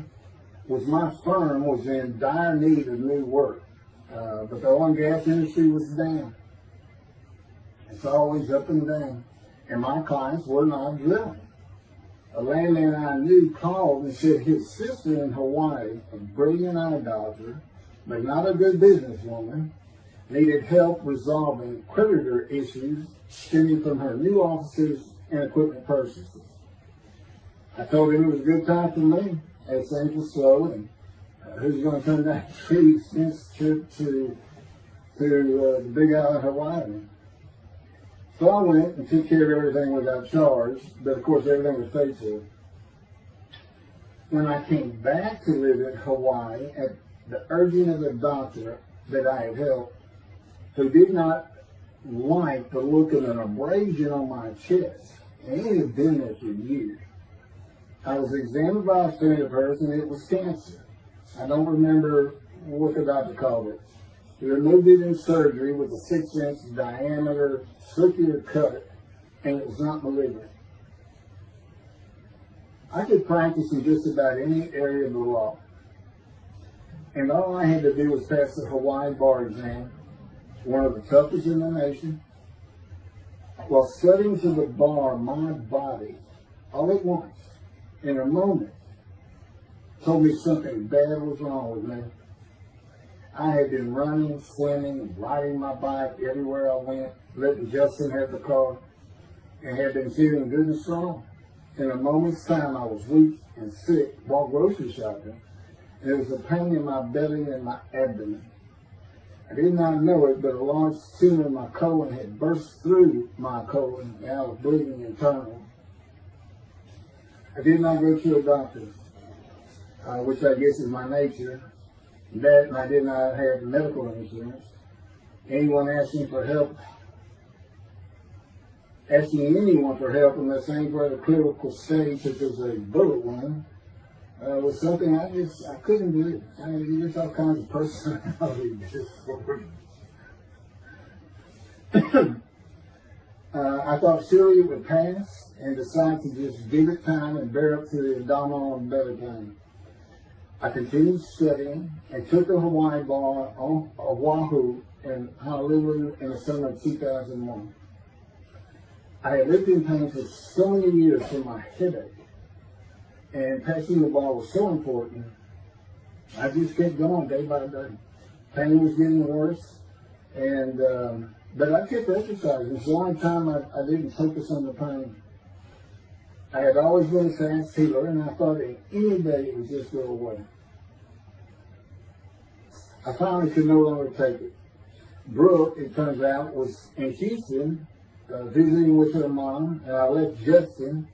was my firm was in dire need of new work. But the oil and gas industry was down. It's always up and down. And my clients were not drilling. A landman I knew called and said his sister in Hawaii, a brilliant eye doctor, but not a good businesswoman, needed help resolving creditor issues stemming from her new offices and equipment purchases. I told him it was a good time for me, as things were slow, and who's going to come down to this trip to the Big Island, Hawaii. So I went and took care of everything without charge, but of course everything was paid for. When I came back to live in Hawaii at the urging of the doctor that I had helped, who did not like the look of an abrasion on my chest, and it had been there for years, I was examined by a friend of hers, and it was cancer. I don't remember what the doctor called it. He removed it in surgery with a 6-inch diameter circular cut, and it was not malignant. I could practice in just about any area of the law. And all I had to do was pass the Hawaii bar exam, one of the toughest in the nation. While studying to the bar, my body, all at once, in a moment, told me something bad was wrong with me. I had been running, swimming, riding my bike everywhere I went, letting Justin have the car, and had been feeling good and strong. In a moment's time, I was weak and sick while grocery shopping. There was a pain in my belly and my abdomen. I did not know it, but a large tumor in my colon had burst through my colon, and I was bleeding internally. I did not go to a doctor, which I guess is my nature. That, and I did not have medical insurance. Anyone asking anyone for help unless they were at a critical stage, such as a bullet wound, was something I couldn't do. I mean, there's all kinds of personality disorders. I thought surely it would pass, and decided to just give it time and bear up to the abdominal and belly pain. I continued studying and took the Hawaii bar on Oahu and Honolulu in the summer of 2001. I had lived in pain for so many years from my headache, and passing the bar was so important, I just kept going day by day. Pain was getting worse, and but I kept exercising. It's the only time I didn't focus on the pain. I had always been a fast healer, and I thought that any day it would just go away. I finally could no longer take it. Brooke, it turns out, was in Houston visiting with her mom, and I left Justin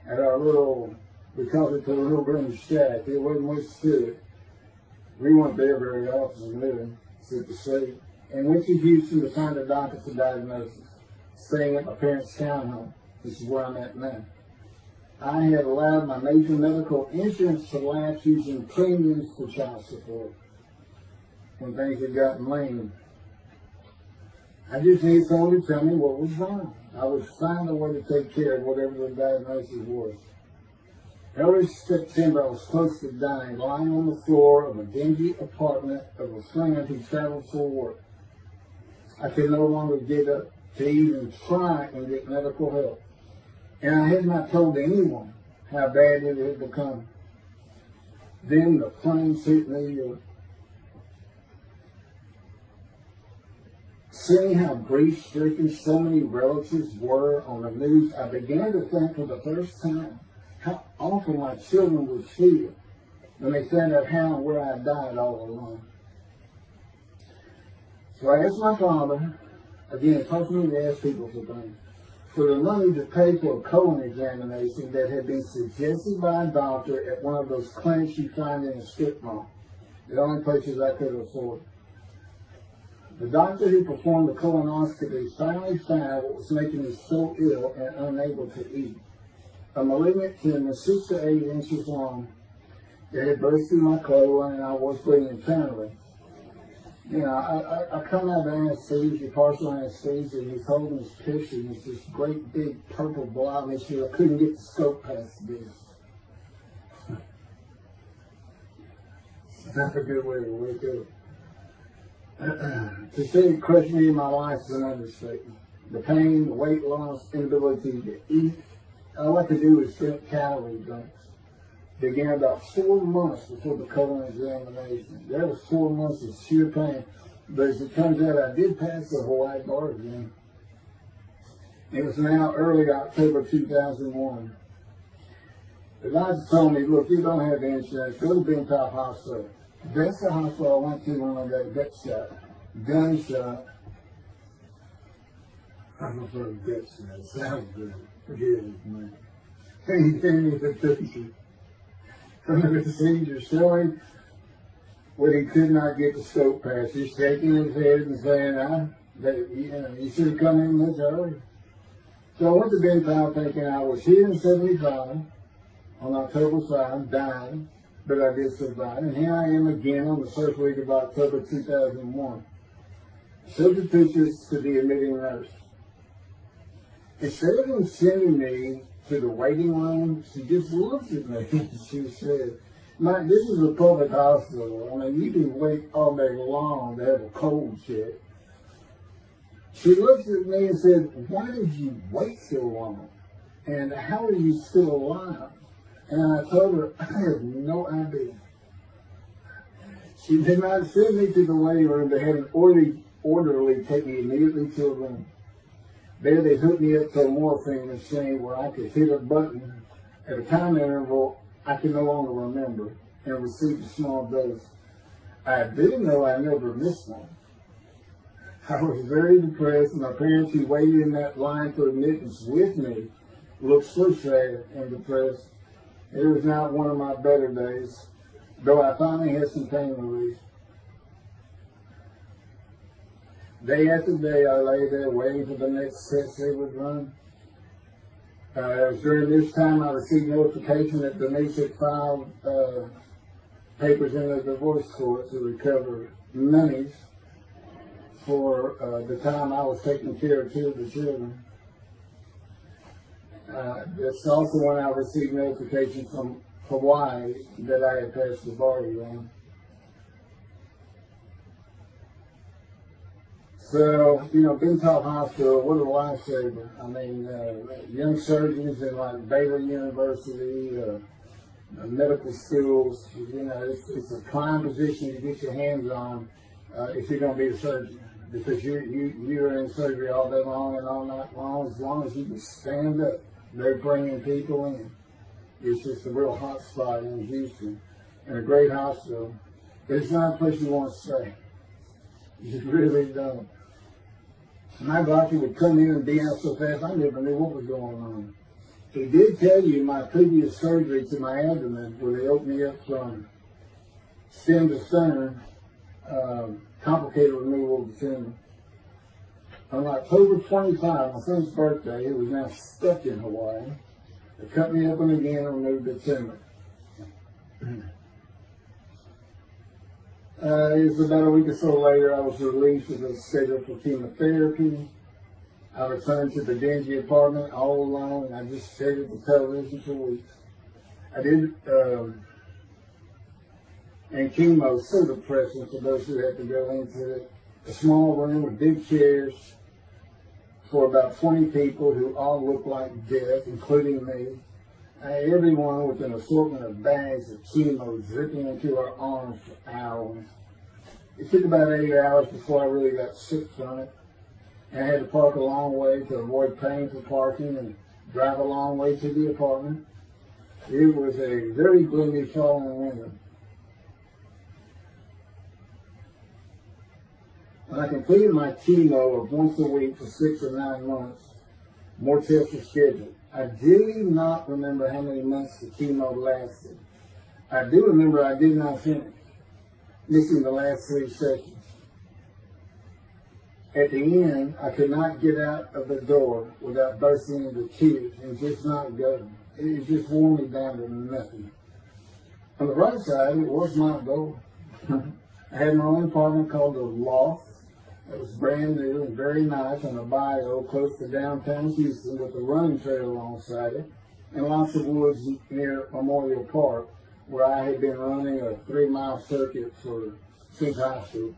at our little, we called it the little green shack. It wasn't much to it. We weren't there very often living, so to say, and went to Houston to find a doctor for diagnosis, staying at my parents' townhome. This is where I'm at now. I had allowed my major medical insurance to lapse using premiums for child support when things had gotten lame. I just needed someone to tell me what was wrong. I would find a way to take care of whatever the diagnosis was. Early September, I was close to dying, lying on the floor of a dingy apartment of a friend who traveled for work. I could no longer get up to even try and get medical help. And I had not told anyone how bad it had become. Then the flames hit New York. Seeing how grief-stricken so many relatives were on the news, I began to think for the first time how awful my children would feel when they found out how and where I died all alone. So I asked my father, again, personally to ask people for things, for the money to pay for a colon examination that had been suggested by a doctor at one of those clinics you find in a strip mall, the only places I could afford. The doctor who performed the colonoscopy finally found what was making me so ill and unable to eat. A malignant tumor 6 to 8 inches long that had burst through my colon, and I was bleeding internally. You know, I come out of anesthesia, partial anesthesia, and he's holding this picture, and it's this great big purple blob issue. I couldn't get the scope past this. That's a good way to wake up. To say it crushed me in my life is an understatement. The pain, the weight loss, inability to eat. All I could do was drink calorie drinks. Began about 4 months before the colon examination. That was 4 months of sheer pain. But as it turns out, I did pass the Hawaii bar exam. It was now early October 2001. The doctor told me, look, you don't have insurance. Go to Bentop Hospital. That's the hospital I went to when I got gut shot. Gunshot. I prefer gut shot. Sounds good. Forget it, man. He gave me the picture from the procedure showing what he could not get the scope past. He's shaking his head and saying, you should have come in much earlier. So I went to Bentop thinking I was here in 75 on October 5, dying, but I did survive. And here I am again on the first week of October 2001. Showed the pictures to the admitting nurse. Instead of them sending me to the waiting room, she just looked at me and she said, Mike, this is a public hospital. I mean, you can wait all day long to have a cold check. She looked at me and said, why did you wait so long? And how are you still alive? And I told her, I have no idea. She did not send me to the waiting room. They had an orderly take me immediately to a room. There they hooked me up to a morphine machine where I could hit a button at a time interval I could no longer remember and receive a small dose. I didn't know I never missed one. I was very depressed, and my parents who waited in that line for admittance with me looked so sad and depressed. It was not one of my better days, though I finally had some pain relief. Day after day, I lay there waiting for the next test they would run. It was during this time I received notification that Denise had filed papers in the divorce court to recover monies for the time I was taking care of 2 of the children. That's also when I received notification from Hawaii that I had passed the bar exam. So, Bentop Hospital, what a lifesaver. I mean, young surgeons in like Baylor University, medical schools, it's a prime position to get your hands on if you're going to be a surgeon. Because you're in surgery all day long and all night long. As long as you can stand up, they're bringing people in. It's just a real hot spot in Houston and a great hospital. But it's not a place you want to stay. You really don't. My doctor would come in and be out so fast, I never knew what was going on. He did tell you my previous surgery to my abdomen, where they opened me up from stem to stern, complicated removal of the tumor. On October 25, my son's birthday, he was now stuck in Hawaii. They cut me open again and removed the tumor. It was about a week or so later, I was released with a schedule for chemotherapy. I returned to the dingy apartment all alone, and I just stared at the television for weeks. I did, and chemo was so depressing for those who had to go into it. A small room with big chairs for about 20 people who all looked like death, including me. Everyone with an assortment of bags of chemo dripping into our arms for hours. It took about 8 hours before I really got sick from it. And I had to park a long way to avoid paying for parking and drive a long way to the apartment. It was a very gloomy fall in winter. When I completed my chemo of once a week for 6 or 9 months, more tests were scheduled. I do not remember how many months the chemo lasted. I do remember I did not finish, missing the last 3 sessions. At the end, I could not get out of the door without bursting into tears and just not going. It just wore me down to nothing. On the right side, it was my goal. I had my own apartment called the Loft. It was brand new and very nice on a bayou close to downtown Houston with a running trail alongside it and lots of woods near Memorial Park where I had been running a 3-mile circuit since high school.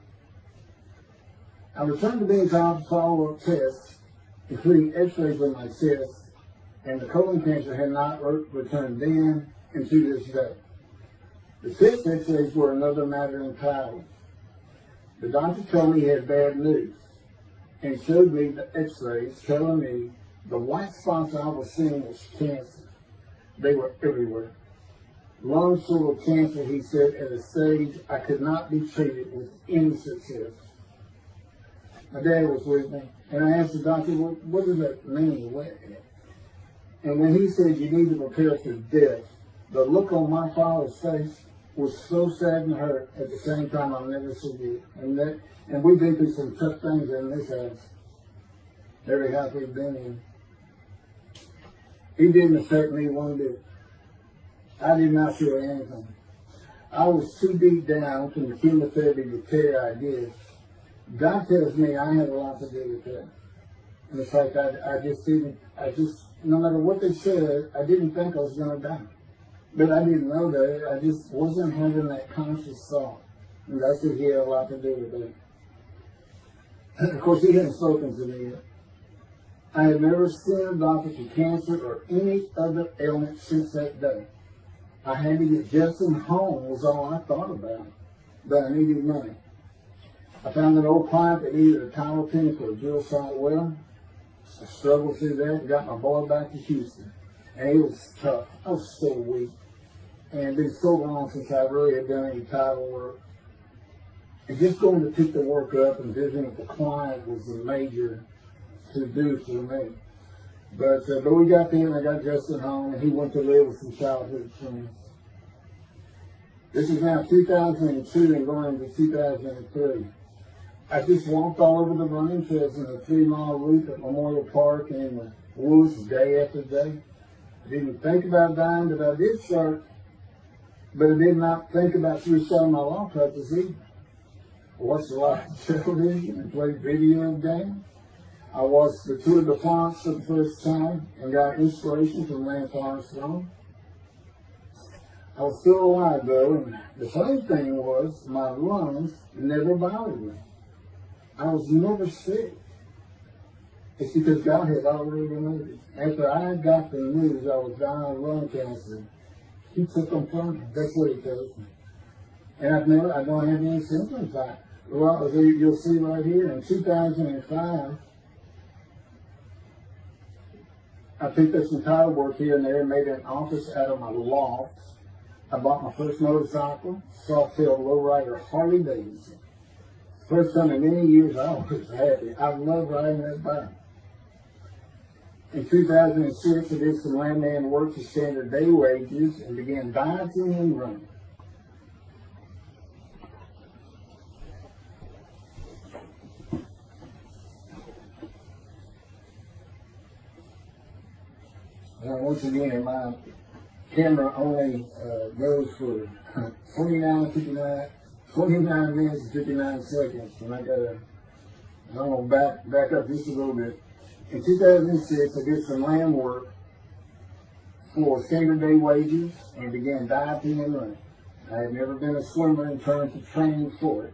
I returned to being called for follow-up tests, including x-rays of my chest, and the colon cancer had not returned then and to this day. The chest x-rays were another matter entirely. The doctor told me he had bad news and showed me the x-rays telling me the white spots I was seeing was cancer. They were everywhere. Lungs full of cancer, he said, at a stage I could not be treated with any success. My dad was with me, and I asked the doctor, well, what does that mean? And when he said you need to prepare for death, the look on my father's face was so sad and hurt at the same time I'll never forget. And we've been through some tough things in this house. Every house we've been in. He didn't affect me one bit. I did not feel anything. I was too deep down from the chemotherapy repair I did. God tells me I had a lot to do with that. And in fact, no matter what they said, I didn't think I was going to die. But I didn't know that. I just wasn't having that conscious thought. And that's what he had a lot to do with it. And of course, he hadn't spoken to me yet. I had never seen a doctor for cancer or any other ailment since that day. I had to get Justin home was all I thought about. But I needed money. I found an old client that needed a towel penny for a drill site well. I struggled through that and got my boy back to Houston. And it was tough. I was so weak. And it's been so long since I really had done any title work. And just going to pick the work up and visiting with the client was a major to-do for me. But we got there and I got Justin home and he went to live with some childhood friends. This is now 2002 and going into 2003. I just walked all over the running trails in a 3-mile loop at Memorial Park and in the woods day after day. I didn't think about dying, but I did start. But I did not think about suicide my law practice either. I watched a lot of television and played video games. I watched the Tour de France for the first time and got inspiration from Lance Armstrong. I was still alive though, and the funny thing was my lungs never bothered me. I was never sick. It's because God had already removed it. After I got the news I was dying of lung cancer, he took them from me. That's what he tells me. And I don't have any symptoms. Well, you'll see right here, in 2005, I picked up some title work here and there and made an office out of my loft. I bought my first motorcycle, soft-tailed lowrider Harley Davidson. First time in many years I was happy. I love riding that bike. In 2006, I did some landman work for standard day wages and began dieting and running. Once again, my camera only goes for 29 minutes and 59 seconds. And I'm going to back up just a little bit. In 2006, I did some land work for standard day wages and began diving and running. I had never been a swimmer in terms of training for it.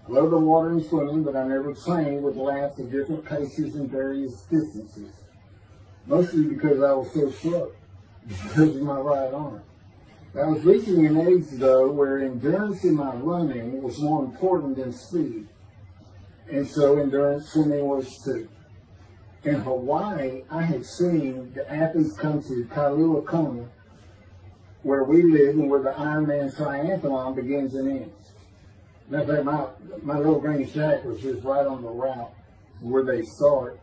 I love the water and swimming, but I never trained with laps of different paces and various distances. Mostly because I was so slow, because of my right arm. I was reaching an age, though, where endurance in my running was more important than speed. And so endurance swimming was too. In Hawaii, I had seen the athletes come to Kailua Kona, where we live and where the Ironman triathlon begins and ends. Matter of fact, my little green shack was just right on the route where they start.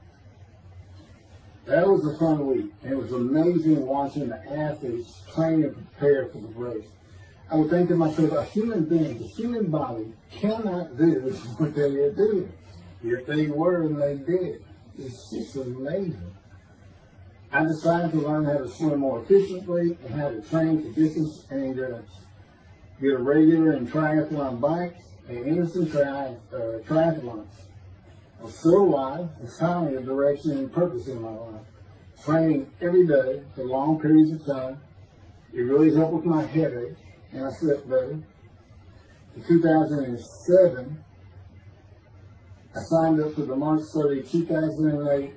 That was a fun week. It was amazing watching the athletes train and prepare for the race. I would think to myself, a human being, the human body cannot do what they are doing. If they were and they did. It's just amazing. I decided to learn how to swim more efficiently and how to train for distance and endurance. Get a regular and triathlon bike and innocent triathlons. I was so alive and finally a direction and purpose in my life. Training every day for long periods of time. It really helped with my headache and I slept better. In 2007, I signed up for the March 30, 2008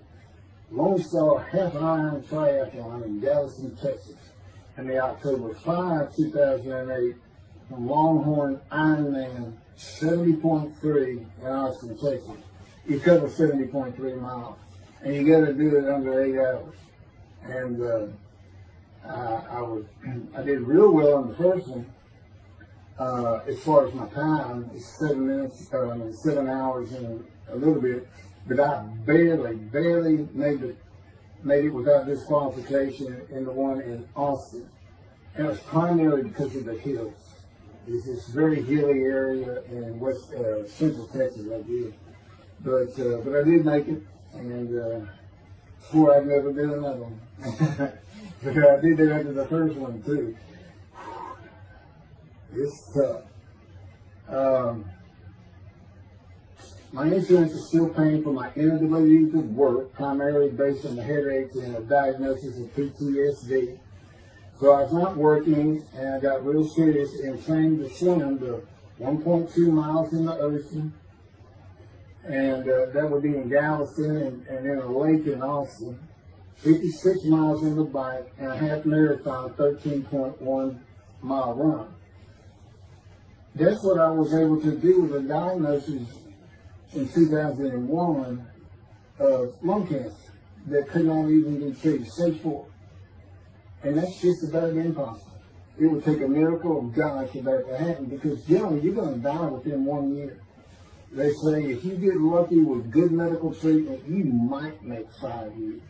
Lone Star Half Iron Triathlon in Galveston, Texas, and the October 5, 2008 from Longhorn Ironman 70.3 in Austin, Texas. You cover 70.3 miles, and you got to do it under 8 hours. And I did real well in the first one. As far as my time, it's 7 hours and a little bit, but I barely made it without disqualification in the one in Austin. And it was primarily because of the hills. It's this very hilly area in central Texas, I did. But I did make it, and swore I'd never do another one. But I did that after the first one too. It's tough. My insurance is still paying for my inability to work, primarily based on the headaches and a diagnosis of PTSD. So I was not working, and I got real serious and trained to swim to 1.2 miles in the ocean, and that would be in Galveston and in a lake in Austin. 56 miles on the bike and a half marathon, 13.1 mile run. That's what I was able to do with a diagnosis in 2001 of lung cancer that could not even be treated, stage 4. And that's just about impossible. It would take a miracle of God for that to happen, because generally you're going to die within 1 year. They say if you get lucky with good medical treatment, you might make 5 years.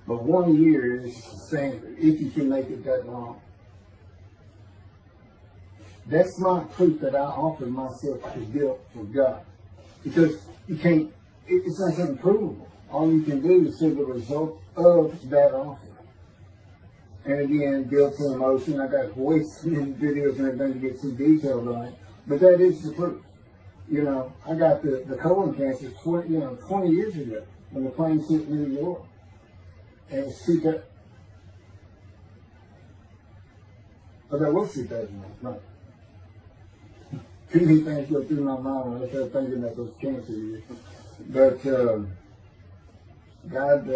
But 1 year is the standard, if you can make it that long. That's not proof that I offered myself to guilt for God. Because you can't, it's not something provable. All you can do is see the result of that offer. And again, guilt and emotion. I got voice in videos and everything to get too detailed on it. But that is the proof. You know, I got the colon cancer 20 years ago when the plane hit New York. And it's that was 2001, right. Too many things go through my mind when I start thinking about those cancer years. But God,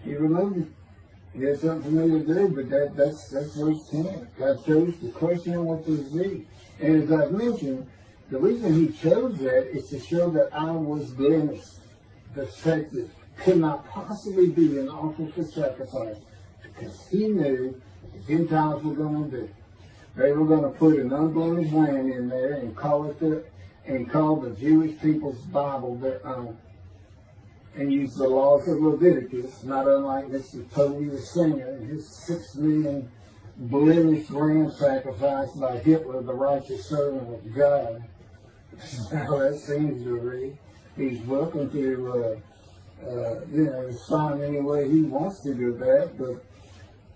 He removed it. He had something for me to do, but that's verse 10. God chose to crush him with his disease. And as I've mentioned, the reason He chose that is to show that I was blemished, defective, could not possibly be an offer for sacrifice, because He knew what the Gentiles were going to do. They were going to put an unblemished lamb in there and call the Jewish people's Bible their own, and use the laws of Leviticus, not unlike Mr. Toby the singer and his 6 million blemished lamb sacrifice by Hitler, the righteous servant of God. How that seems to read. He's welcome to It's fine any way he wants to do that, but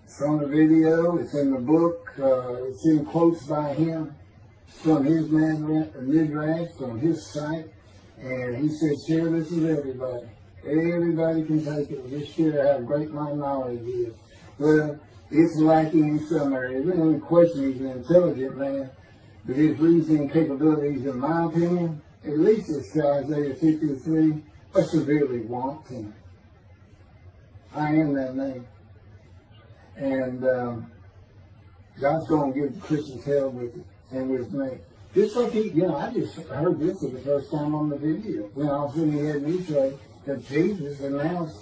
it's on the video, it's in the book, it's in quotes by him from his midrash, from his site, and he said, share this with everybody. Everybody can take it. Just share how great my knowledge is. Well, it's lacking in some areas. We don't question he's an intelligent man, but his reasoning capabilities, in my opinion, at least it's Isaiah 53, are severely wanting. I am that man. And God's going to give Christians hell with it and with me. Just like I just heard this for the first time on the video. When all of a sudden he had me say that Jesus announced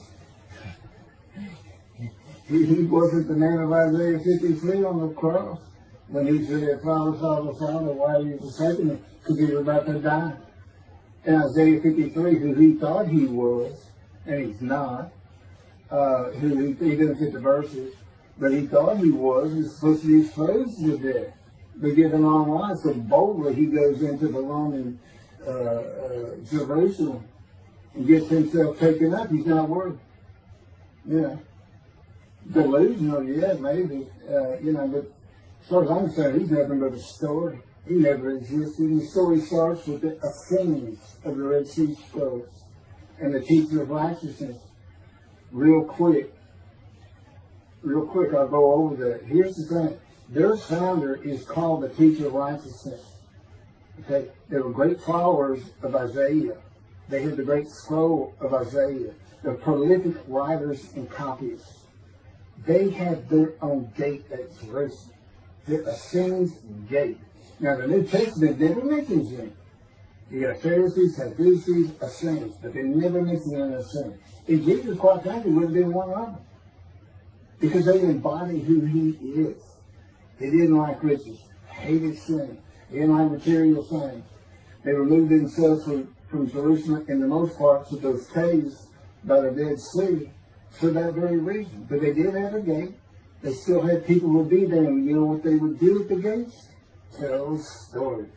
he wasn't the man of Isaiah 53 on the cross when he said, Father, Father, Father, why are you forsaking me? Because he was about to die. And Isaiah 53, who he thought he was, and he's not, he didn't fit the verses, but he thought he was supposed to be exposed to death, but given long life. So boldly he goes into the Roman Jerusalem and gets himself taken up. He's not worthy. Delusional, maybe. But as far as I'm concerned, he's nothing but a story. He never existed. And the story starts with the ascending of the Red Sea Scrolls and the teacher of righteousness. Real quick, I'll go over that. Here's the thing. Their founder is called the teacher of righteousness. Okay? They were great followers of Isaiah. They had the great scroll of Isaiah. They're prolific writers and copyists. They had their own gate at Jerusalem. The Ascends Gate. Now, the New Testament never mentions them. You got Pharisees, Sadducees, Ascends, but they never mention an Ascend. And Jesus, quite frankly, would have been one of them. Because they embody who he is. They didn't like riches, hated sin. They didn't like material things. They removed themselves from Jerusalem, in the most part, to those caves by the Dead Sea for that very reason. But they did have a gate. They still had people who would be there. And you know what they would do at the gates? Tell stories.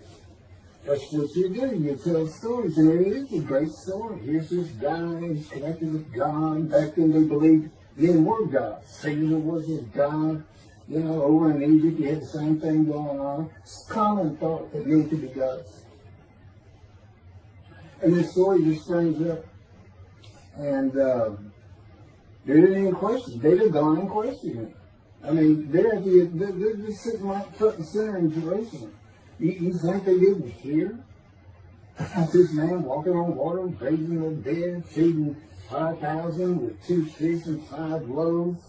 That's what you do. You tell stories. And it is a great story. Here's this guy. He's connected with God. Back then they believed men were gods. Caesar was his god. Over in Egypt you had the same thing going on. It's common thought that men could be gods. And this story just springs up. And they didn't even question. They'd have gone and questioned him. I mean, they're just sitting right front and center in Jerusalem. You think they didn't hear? This man walking on water, raising the dead, feeding 5,000 with 2 fish and 5 loaves,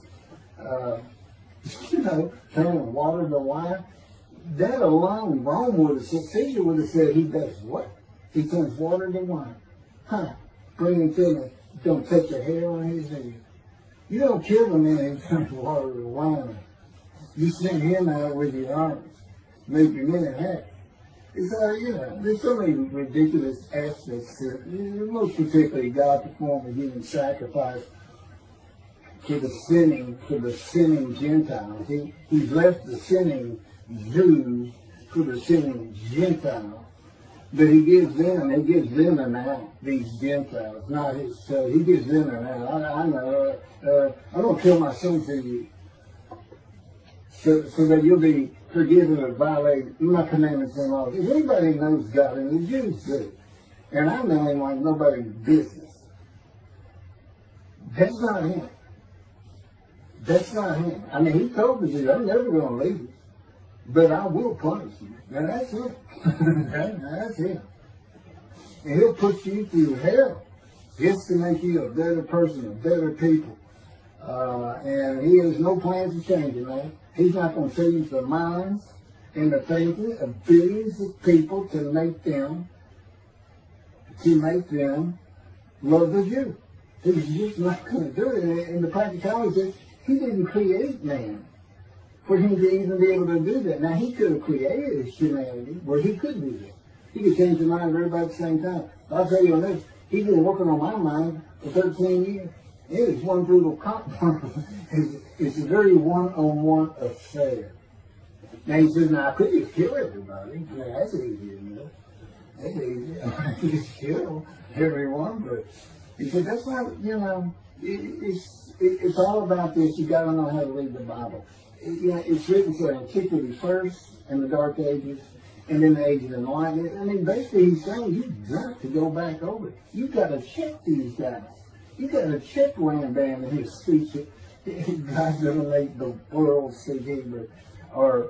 turning water to wine. That alone, Rome would have said, Caesar would have said, he does what? He turns water to wine. Bring him to me. He's going to take the hair on his head. You don't kill the man who turns water to wine. You send him out with your arms. Make your men in half. It's, there's so many ridiculous aspects to it. Most particularly, God performed a human sacrifice for the sinning Gentiles. He's left the sinning Jews for the sinning Gentiles. But he gives them an out, these Gentiles, not his. He gives them an out. I'm going to kill my son for you, so that you'll be forgiven of violating my commandments and laws. If anybody knows God, and the Jews do, and I know him like nobody's business, that's not him. That's not him. I mean, he told the Jews, I'm never going to leave you, but I will punish you. Now that's it. That's him. And he'll put you through hell just to make you a better person, a better people. And he has no plans to change it, man. He's not going to change the minds and the thinking of billions of people to make them love the Jew. He's just not going to do it. And the practicality is he didn't create man for him to even be able to do that. Now, he could have created humanity where he could do that. He could change the mind of everybody at the same time. I'll tell you on this, he's been working on my mind for 13 years. It is one brutal compromise. It's a very one-on-one affair. Now, he says, now, I could just kill everybody. Now, that's easy enough. That's easy. I could just kill everyone, but He said, that's not, it's all about this. You got to know how to read the Bible. It's written for antiquity first, and the Dark Ages, and then the Age of Enlightenment. I mean, basically he's saying you've got to go back over it. You've got to check these guys. You've got to check Rambam and his speech. God's going to make the world speak Hebrew. Or,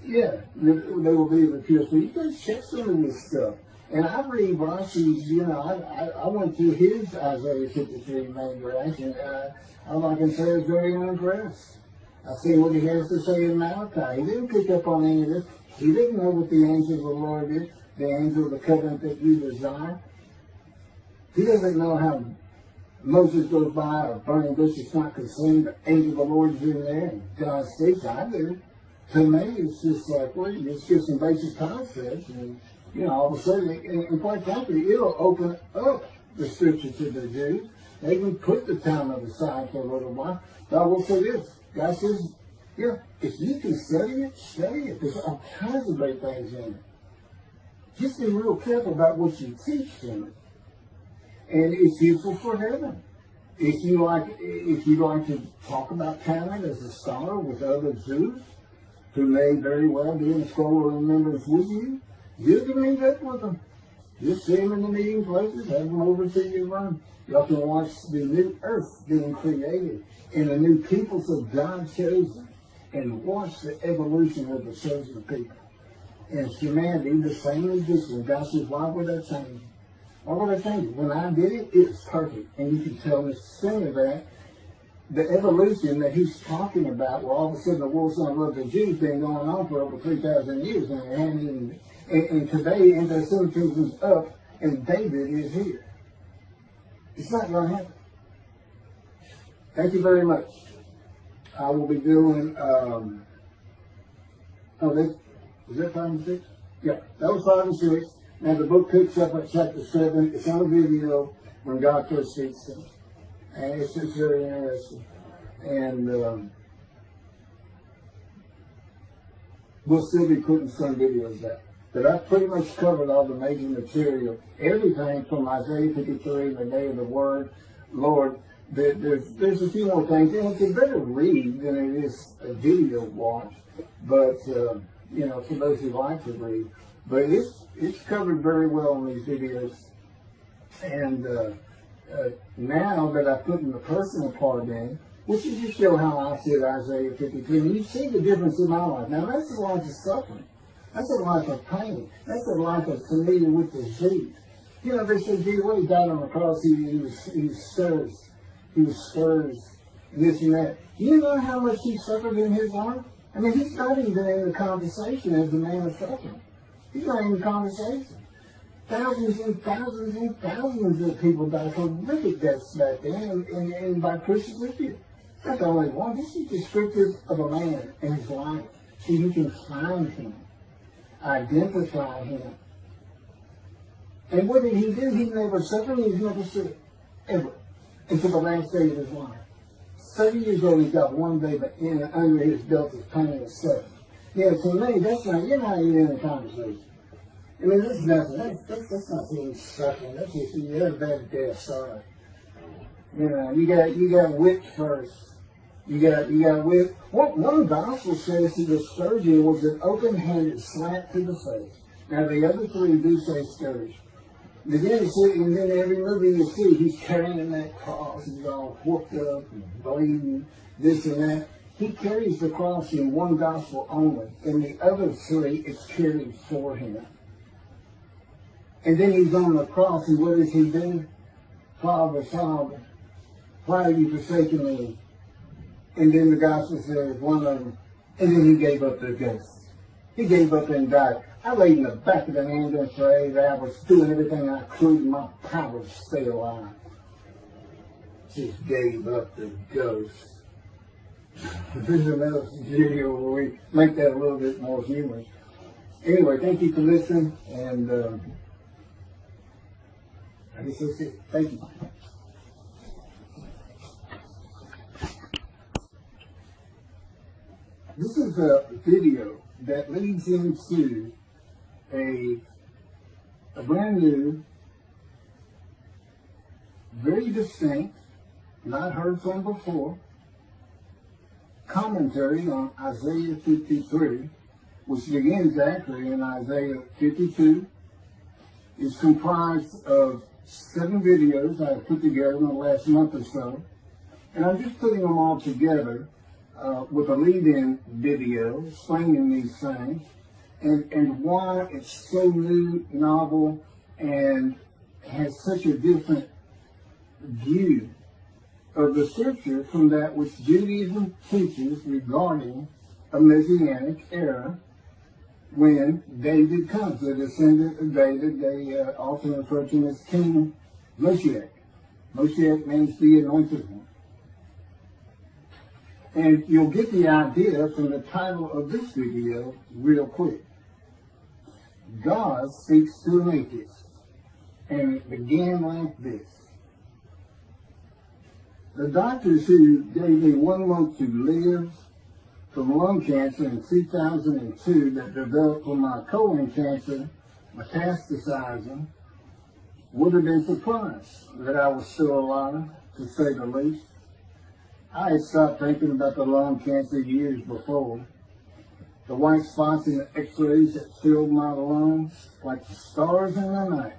they will be the pure. So you've got to check some of this stuff. And I read Rashi's, I went through his Isaiah 53 main branch, and all I can say is very unimpressed. I see what he has to say in Malachi. He didn't pick up on any of this. He didn't know what the angel of the Lord is, the angel of the covenant that you desire. He doesn't know how Moses goes by a burning bush is not consumed. The angel of the Lord is in there, and God speaks. I do. To me, it's just like, it's just some basic concepts, and all of a sudden, and quite frankly, it'll open up the scripture to the Jews. They can put the Talmud aside for a little while. God will say this. God says, if you can study it, study it. There's all kinds of great things in it. Just be real careful about what you teach in it. And it's useful for heaven. If you like to talk about Talmud as a scholar with other Jews, who may very well be in scroll of remembrance with you, you can meet up with them. Just see them in the meeting places, have them over to your room. Y'all can watch the new earth being created and the new peoples of God chosen, and watch the evolution of the chosen people. And humanity, the same as this one. God says, why would I change? Why would I change? When I did it, it was perfect. And you can tell me some of that. The evolution that he's talking about, where all of a sudden the world son of the Jews been going on for over 3,000 years, and today anti-Semitism is up, and David is here. It's not going to happen. Thank you very much. I will be doing, is that 5 and 6? Yeah, that was 5 and 6. Now the book picks up at chapter 7. It's on video when God first speaks to me. And it's just very interesting. And we'll still be putting some videos out. But I've pretty much covered all the major material. Everything from Isaiah 53, the day of the word, Lord. There's a few more things. And it's a better read than it is a video watch. But, for those who like to read. But it's covered very well in these videos. And now that I put in the personal part in, which is to show how I see Isaiah 53, and you see the difference in my life. Now that's a life of suffering. That's a life of pain. That's a life of familiar with disease. They said, gee, when he died on the cross, he stirs, this and that. You know how much he suffered in his life? I mean, he's not even in the conversation as a man of suffering. He's not in the conversation. Thousands and thousands and thousands of people died horrific deaths back then, and by crucifixion. That's the only one. This is descriptive of a man and his life, so you can find him, identify him. And what did he do? He never suffered. He was never sick, ever, until the last day of his life. 30 years old, he's got one day, but under his belt is pain and stuff. Yeah, to me, that's not, you're not even in a conversation. I mean, this is nothing. That's not being suffering. That's just, you're a bad death, sorry. You got whipped first. You got whipped. One gospel says that the scourging was an open-handed slap to the face. Now, the other three do say scourge. And then every movie you see, he's carrying that cross. He's all whooped up and bleeding, this and that. He carries the cross in one gospel only. In the other three, it's carried for him. And then he's on the cross, and what does he do? Father, Father, why have you forsaken me? And then the gospel says, one of them, and then he gave up the ghost. He gave up and died. I laid in the back of the ambulance for 8 hours, doing everything I could in my power to stay alive. Just gave up the ghost. There's another video where we make that a little bit more humorous. Anyway, thank you for listening, and I guess that's it. Thank you. This is a video that leads into a brand new very distinct, not heard from before, commentary on Isaiah 53, which begins actually in Isaiah 52. It's comprised of 7 videos I put together in the last month or so. And I'm just putting them all together with a lead-in video explaining these things and why it's so new, novel, and has such a different view of the scripture from that which Judaism teaches regarding a Messianic era when David comes, the descendant of David. They often refer to him as King Moshiach. Moshiach means the anointed one. And you'll get the idea from the title of this video real quick. God speaks to an atheist. And it began like this. The doctors who gave me 1 month to live from lung cancer in 2002 that developed from my colon cancer metastasizing would have been surprised that I was still alive, to say the least. I had stopped thinking about the lung cancer years before. The white spots in the x-rays that filled my lungs like the stars in the night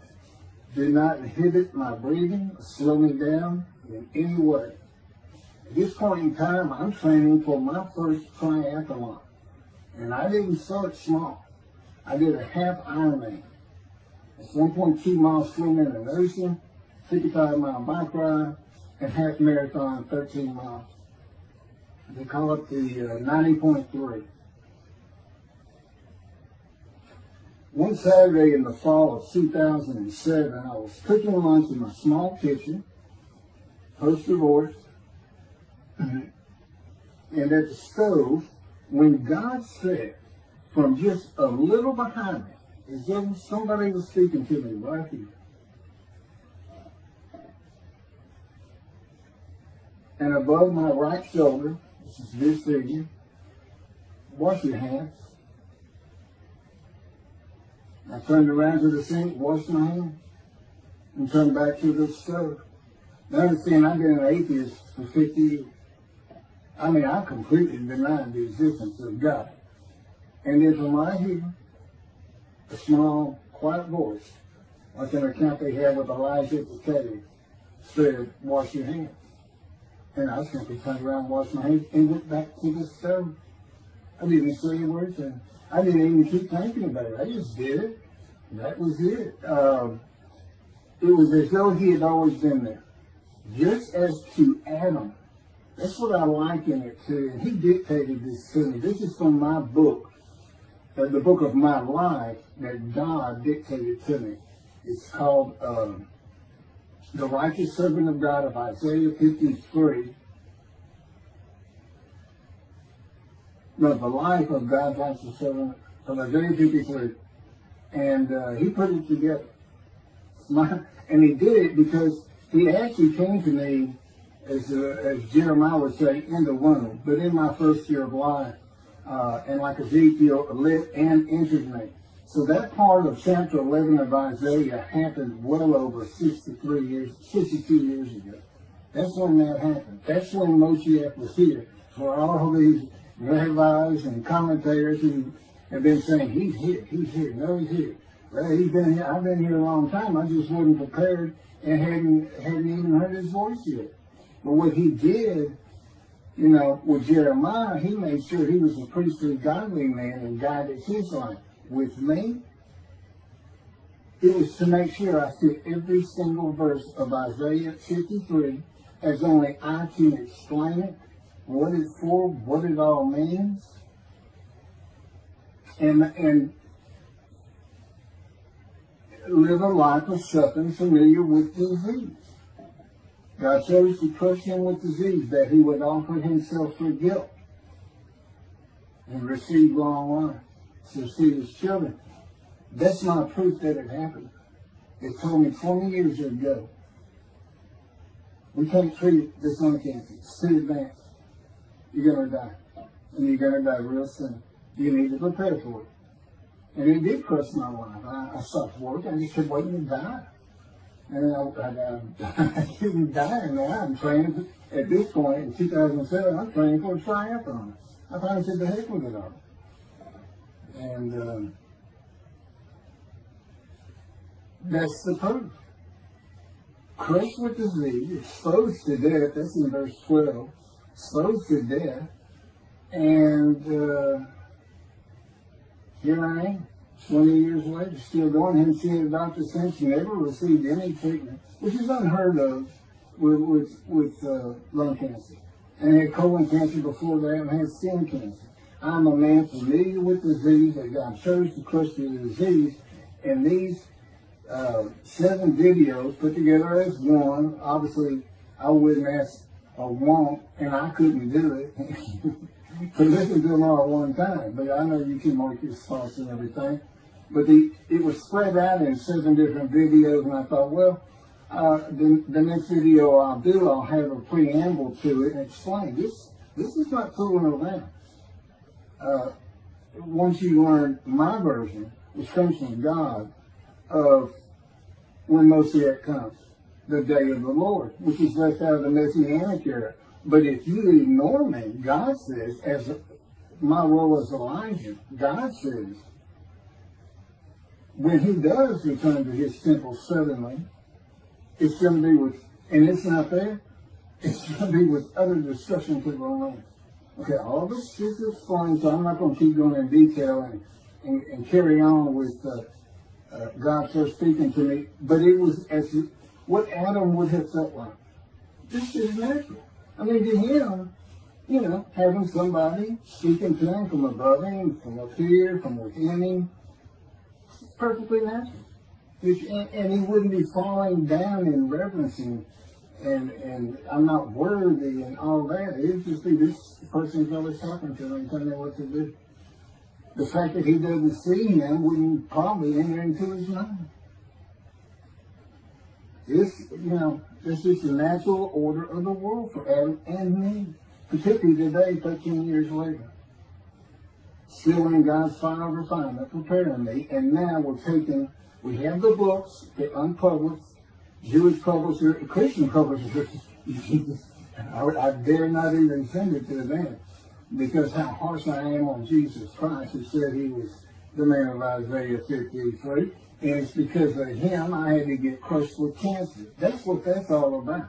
did not inhibit my breathing or slow me down in any way. At this point in time, I'm training for my first triathlon. And I didn't start small. I did a half Ironman. It's 1.2 miles swimming in the ocean, 55-mile bike ride, and half marathon, 13 miles. They call it the 90.3. One Saturday in the fall of 2007, I was cooking lunch in my small kitchen, post-divorce, and at the stove, when God said, from just a little behind me, as though somebody was speaking to me right here, and above my right shoulder, which is this figure, wash your hands. I turned around to the sink, washed my hands, and turned back to the stove. Now understand, I've been an atheist for 50 years. I mean, I completely denied the existence of God. And then from right here, a small, quiet voice, like an account they had with Elijah at the cave, said, wash your hands. And I simply turned around, washed my hands, and went back to the stove. I didn't say a word, and I didn't even keep thinking about it. I just did it. That was it. It was as though he had always been there. Just as to Adam. That's what I liken it to. And he dictated this to me. This is from my book, the book of my life that God dictated to me. It's called The Righteous Servant of God of Isaiah 53. No, the life of God's righteous servant from Isaiah 53. And he put it together. And he did it because he actually came to me, as Jeremiah would say, in the womb, but in my first year of life. And like Ezekiel, lit and entered me. So that part of chapter 11 of Isaiah happened well over 62 years ago. That's when that happened. That's when Moshiach was here. For all these rabbis and commentators who have been saying, he's here, no, he's here. Well, he's been here, I've been here a long time, I just wasn't prepared and hadn't even heard his voice yet. But what he did, you know, with Jeremiah, he made sure he was a priestly, godly man and guided his life. With me, it was to make sure I fit every single verse of Isaiah 53 as only I can explain it, what it's for, what it all means, and live a life of something familiar with disease. God chose to crush him with disease that he would offer himself for guilt and receive long life to see his children. That's not proof that it happened. It told me 20 years ago, we can't treat this lung cancer. It's too advanced. You're going to die. And you're going to die real soon. You need to prepare for it. And it did crush my life. I stopped work. I just kept waiting to die. And I'm getting dying now. I'm training at this point in 2007. I'm training for a triathlon. I finally said the heck with it all. And that's the proof. Crushed with disease, exposed to death. That's in verse 12. Exposed to death. And here I am, 20 years later, still going. Haven't seen a doctor since. Never received any treatment, which is unheard of with lung cancer. And had colon cancer before that, and had skin cancer. I'm a man familiar with disease, and God chose to crush the disease. And these 7 videos put together as one. Obviously, I wouldn't ask or want, and I couldn't do it. To listen to them all at one time, but I know you can mark your thoughts and everything. But it was spread out in 7 different videos, and I thought, well, the next video I'll do, I'll have a preamble to it and explain this. This is not fooling around. Once you learn my version, which comes from God, of when Moshiach comes, the day of the Lord, which is left out of the Messianic era. But if you ignore me, God says, as my role as Elijah, God says, when he does return to his temple suddenly, it's going to be with, and it's not there, it's going to be with utter destruction to the land. Okay, all this is explained, so I'm not going to keep going in detail and carry on with God first speaking to me, but it was as what Adam would have felt like. This is natural. I mean, to him, you know, having somebody speaking to him from above him, from up here, from within him, it's perfectly natural. And he wouldn't be falling down in reverencing and I'm not worthy and all that. It would just be this person's always talking to him and telling him what to do. The fact that he doesn't see him wouldn't probably enter into his mind. This, you know, this is the natural order of the world for Adam and me, particularly today, 13 years later. Still in God's final refinement, preparing me, and now we have the books, the unpublished, Jewish publisher, Christian publisher. I dare not even send it to them, because how harsh I am on Jesus Christ, who said he was the man of Isaiah 53. And it's because of him I had to get crushed with cancer. That's what that's all about.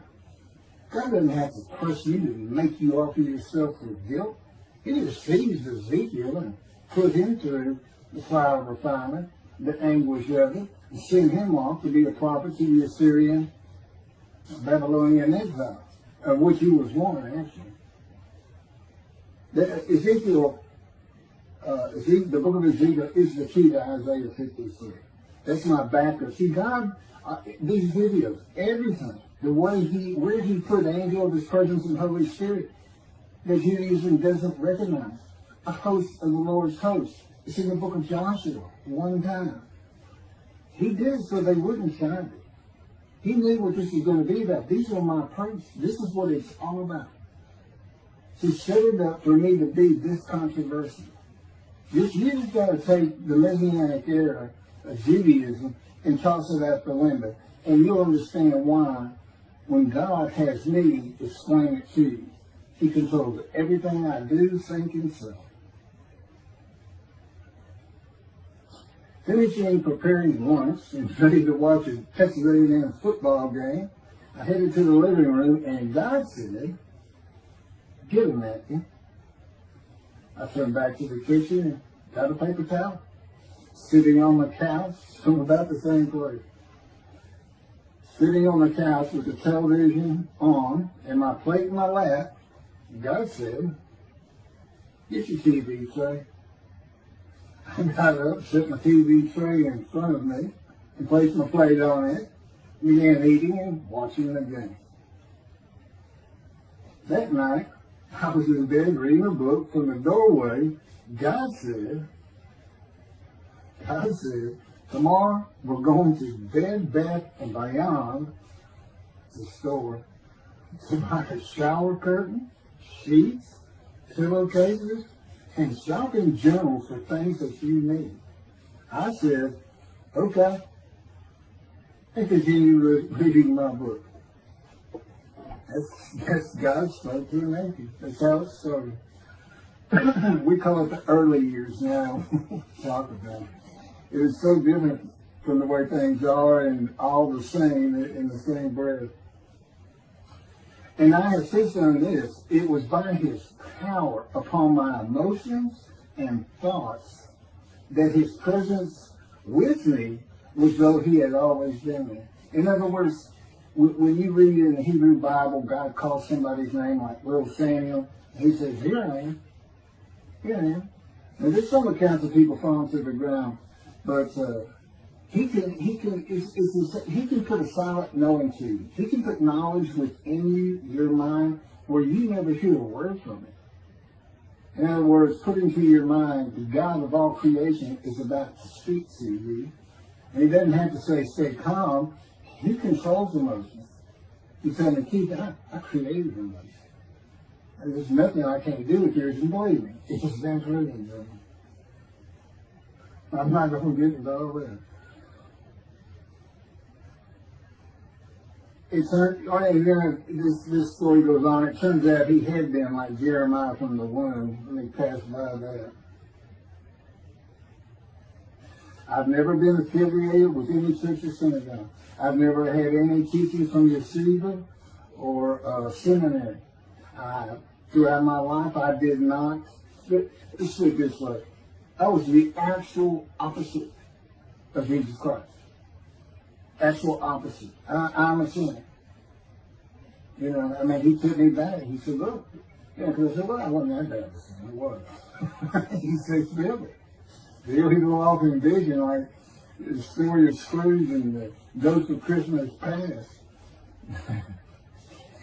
God doesn't have to crush you to make you offer yourself for guilt. He just seized Ezekiel and put him through the fire of refinement, the anguish of it, and sent him off to be a prophet to the Assyrian, Babylonian exile, of which he was one, actually. Ezekiel, the book of Ezekiel is the key to Isaiah 53. That's my backup. See, God, these videos, everything, the way where he put angel of his presence and Holy Spirit, that Judaism doesn't recognize. A host of the Lord's host. It's in the book of Joshua, one time. He did it so they wouldn't find it. He knew what this was going to be about. These are my priests. This is what it's all about. He set it up for me to be this controversial. You just got to take the Messianic era of Judaism and toss it out the window. And you'll understand why, when God has me explain it to you, he controls everything I do, think, and say. Finishing preparing lunch and ready to watch a Texas A&M football game, I headed to the living room, and God said, "Get a napkin." I turned back to the kitchen and got a paper towel. Sitting on the couch from about the same place. Sitting on the couch with the television on and my plate in my lap, God said, "Get your TV tray." I got up, set my TV tray in front of me, and placed my plate on it, began eating and watching the game. That night, I was in bed reading a book. From the doorway, God said, "Tomorrow we're going to Bed Bath & Beyond, the store, to buy a shower curtain, sheets, pillowcases, and shopping journals for things that you need." I said, "Okay." and continue reading my book. That's God spoke to an atheist. That's how it started. We call it the early years now. Talk about it. It was so different from the way things are and all the same in the same breath. And I have since done this. It was by his power upon my emotions and thoughts that his presence with me was though he had always been there. In other words, when you read in the Hebrew Bible, God calls somebody's name like little Samuel, he says, here I am. Here I am. Now there's some accounts of people falling to the ground, but he can put a silent knowing to you. He can put knowledge within you, your mind, where you never hear a word from it. In other words, put into your mind, the God of all creation is about to speak to you. And he doesn't have to say, stay calm. He controls emotions. He's saying, Keith, I created emotions. And there's nothing I can't do with yours and believe me. It's just that really. I'm not going to get into all that. This story goes on. It turns out he had been like Jeremiah from the womb, and he passed by that. I've never been affiliated with any church or synagogue. I've never had any teaching from yeshiva or seminary. Throughout my life, I did not. Let's say it this way. I was the actual opposite of Jesus Christ. Actual opposite. I'm a sinner. You know, I mean, he took me back. He said, look. Yeah, because I said, well, I wasn't that bad of a sinner. I was. He said, feel it. He'll go off in vision like the story of Scrooge and the Ghost of Christmas Past.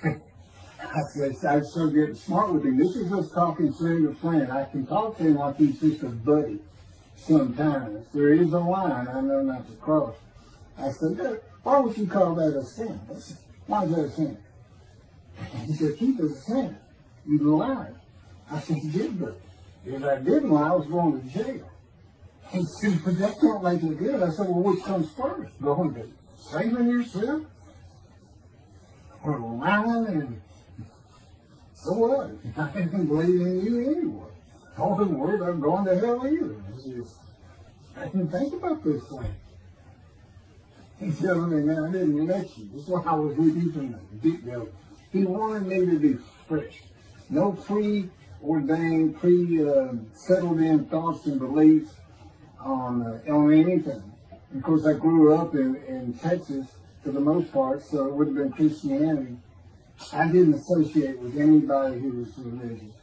I said, I'm so getting smart with him. This is just talking friend to friend. I can talk to him like he's just a buddy sometimes. There is a line I know not to cross. I said, why would you call that a sin? Why is that a sin? He said, Keith, it's a sin. You lied. I said, you did, but if I didn't lie, I was going to jail. He said, but that don't make it good. I said, well, which comes first? Going to saving yourself? Or lying and so what? I didn't believe in you anyway. I wasn't worried about going to hell either. I didn't think about this thing. He's telling me, man, I didn't let you. This is why I was with you from the get-go. He wanted me to be fresh. No preordained, settled in thoughts and beliefs on anything. Of course, I grew up in Texas for the most part, so it would have been Christianity. I didn't associate with anybody who was religious.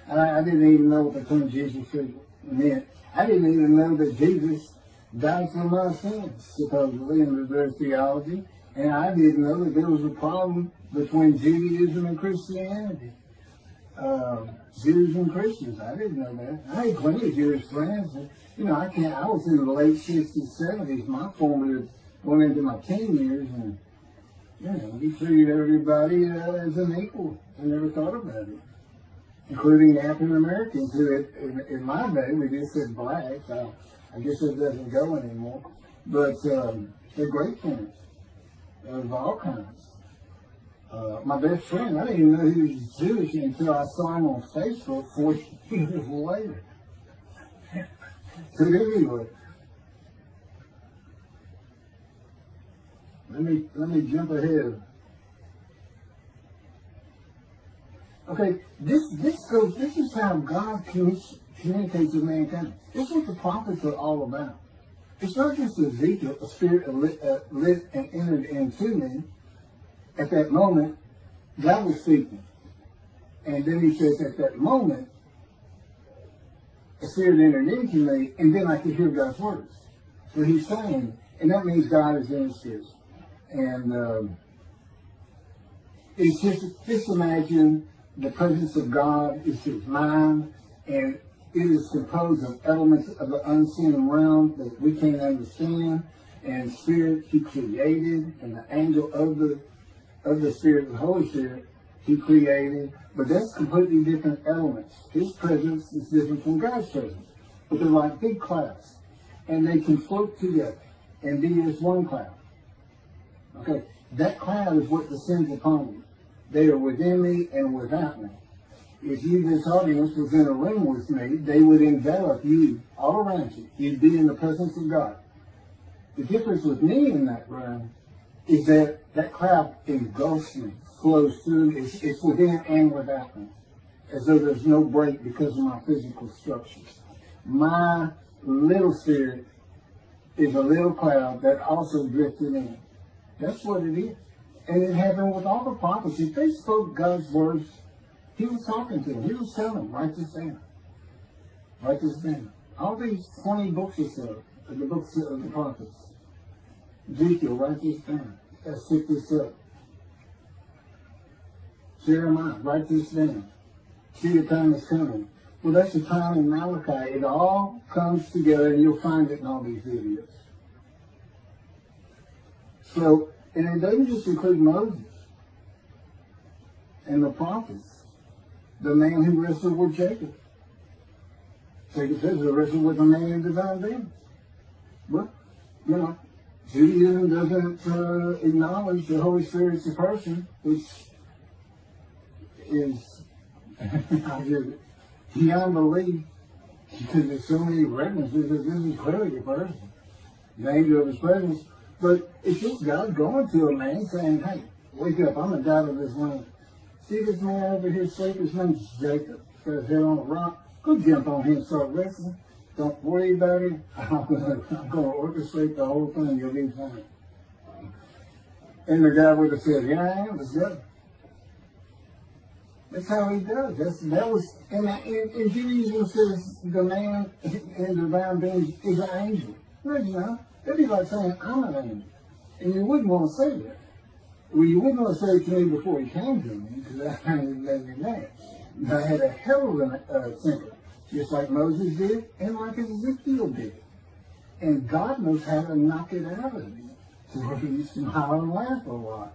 I didn't even know what the term Jesus meant. I didn't even know that Jesus died for my sins, supposedly, in their theology. And I didn't know that there was a problem between Judaism and Christianity. Jews and Christians. I didn't know that. I had plenty of Jewish friends. You know, I was in the late 60s, 70s. My formative going into my teen years, and you know, he treated everybody as an equal. I never thought about it, including African Americans, who in my day we just said blacks. I guess it doesn't go anymore. But they're great friends of all kinds. My best friend, I didn't even know he was Jewish until I saw him on Facebook 40 years later. So anyway, let me jump ahead. Okay, this is how God communicates with mankind. This is what the prophets are all about. It's not just Ezekiel, a spirit lit and entered into me. At that moment, God was speaking. And then he says, at that moment, a spirit entered into me, and then I could hear God's words. So he's saying, and that means God is in his spirit. And it's just imagine the presence of God is his mind, and it is composed of elements of the unseen realm that we can't understand, and spirit he created, and the angel of the Spirit, the Holy Spirit, he created. But that's completely different elements. His presence is different from God's presence. But they're like big clouds. And they can float together and be as one cloud. Okay, that cloud is what descends upon you. They are within me and without me. If you, this audience, was in a room with me, they would envelop you all around you. You'd be in the presence of God. The difference with me in that room is that that cloud engulfs me, flows through, it's within and without me, as though there's no break because of my physical structures. My little spirit is a little cloud that also drifted in. That's what it is. And it happened with all the prophets. If they spoke God's words, he was talking to them. He was telling them, write this down. Write this down. All these 20 books or so, the books of the prophets. Ezekiel, write this down. Let's pick this up. Jeremiah, write this down. See, the time is coming. Well, that's the time in Malachi. It all comes together, and you'll find it in all these videos. So, and it doesn't just include Moses and the prophets, the man who wrestled with Jacob. Jacob says he wrestled with a man in divine being. Well, you know, Judaism doesn't acknowledge the Holy Spirit's a person, which is beyond belief, because there's so many references that this is clearly a person, the angel of his presence. But it's just God going to a man saying, hey, wake up, I'm the God of this land. See this man over here asleep? His name's Jacob. Got his head on a rock. Go jump on him and start wrestling. Don't worry about it. I'm going to orchestrate the whole thing. You'll be fine. And the guy would have said, yeah, I am. Let's go. That's how he does. And Judaism says the man in the divine being is an angel. No, you know. That'd be like saying, I'm an angel. And you wouldn't want to say that. Well, you wouldn't want to say it to me before he came to me, because I didn't let me mad. I had a hell of a temper, just like Moses did, and like Ezekiel did. And God knows how to knock it out of me, to where you smile and laugh a lot.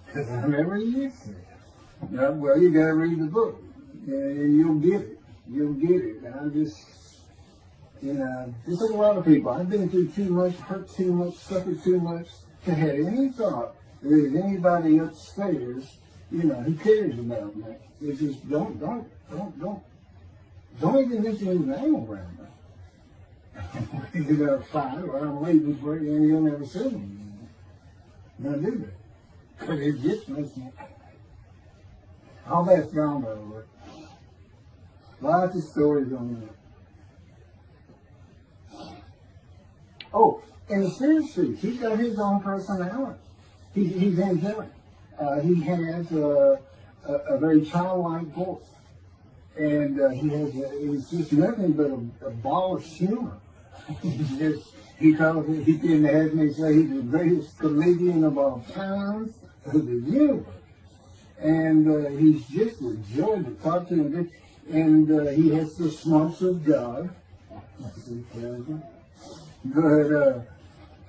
Because I never used to. Now, well, you got to read the book, and you'll get it. You'll get it. And I'm just... You know, just like a lot of people, I've been through too much, hurt too much, suffered too much to have any thought that there's anybody upstairs, you know, who cares about me. It's just don't even mention his name around me. You got a fight, or I'm waiting for you, and you'll never see me. Don't do that. Because it just makes me... All that's gone over. Lots of stories on that. Oh, and the spirit suit, he's got his own personality. He's angelic. He has a very childlike voice. And it's just nothing but a ball of humor. He can have me say he's the greatest comedian of all times of the universe. And he's just a joy to talk to him. And he has the smarts of God. But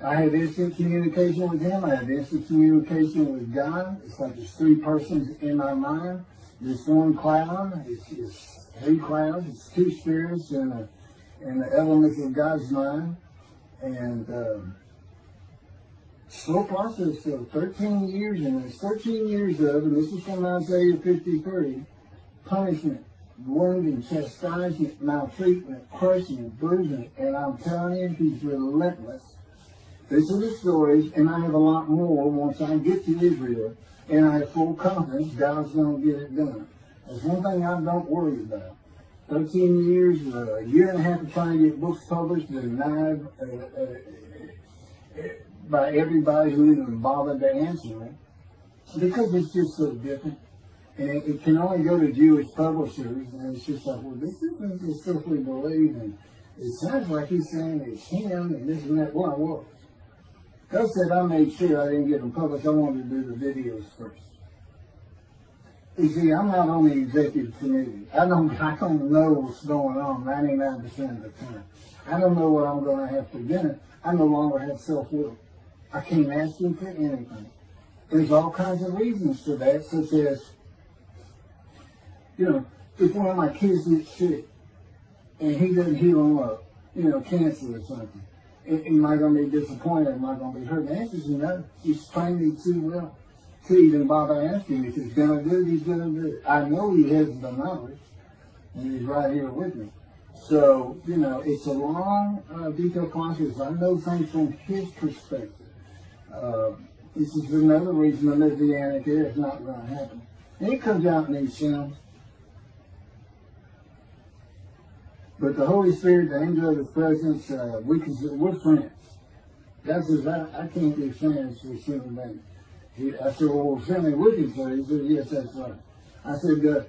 I had instant communication with him. I had instant communication with God. It's like there's three persons in my mind. This one cloud, it's three clouds. It's two spirits and the elements of God's mind. And slow process of 13 years, and there's 13 years of, and this is from Isaiah 53, punishment, wounding, chastisement, maltreatment, crushing, bruising, and I'm telling you, he's relentless. This is the stories, and I have a lot more once I get to Israel, and I have full confidence God's going to get it done. That's one thing I don't worry about. 13 years, a year and a half of trying to get books published, denied by everybody who even bothered to answer me, because it's just so different. And it can only go to Jewish publishers, and it's just like, well, this isn't the stuff we believe, and it sounds like he's saying it's him, and this and that. Well, I was. God said I made sure I didn't get them published. I wanted to do the videos first. You see, I'm not on the executive committee. I don't know what's going on 99% of the time. I don't know what I'm going to have for dinner. I no longer have self-will. I can't ask him for anything. There's all kinds of reasons for that, such as, you know, if one of my kids gets sick and he doesn't heal them up, you know, cancer or something, Am I going to be disappointed? Am I going to be hurt? The answer is no. He's trained me too well to even bother asking. If he's going to do it, he's going to do it. I know he has the knowledge, and he's right here with me. So, it's a long, detailed process. I know things from his perspective. This is another reason the Messianic era is not going to happen. And it comes out in these sounds. But the Holy Spirit, the angel of his presence, we're friends. God says, I can't be friends with human beings. I said, well, we're friendly with each other. He said, yes, that's right. I said, God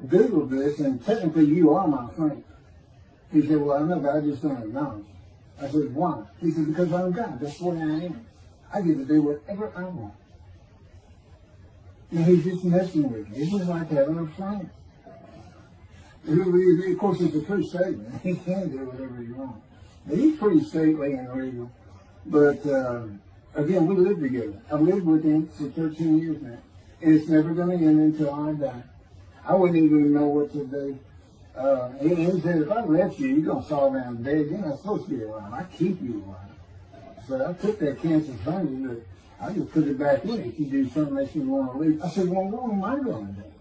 Googled this, and technically you are my friend. He said, well, I know, but I just don't acknowledge. I said, why? He said, because I'm God. That's what I am. I get to do whatever I want. And he's just messing with me. It's just like having a friend. Of course, it's a true statement. He can do whatever he wants. He's pretty stately and regal. But, again, we live together. I've lived with him for 13 years now. And it's never going to end until I die. I wouldn't even know what to do. He said, if I left you, you're going to fall down dead. You're not supposed to be around. I keep you around. So I took that cancer from you, but I just put it back in if you do something that you want to leave. I said, well, what am I going to do?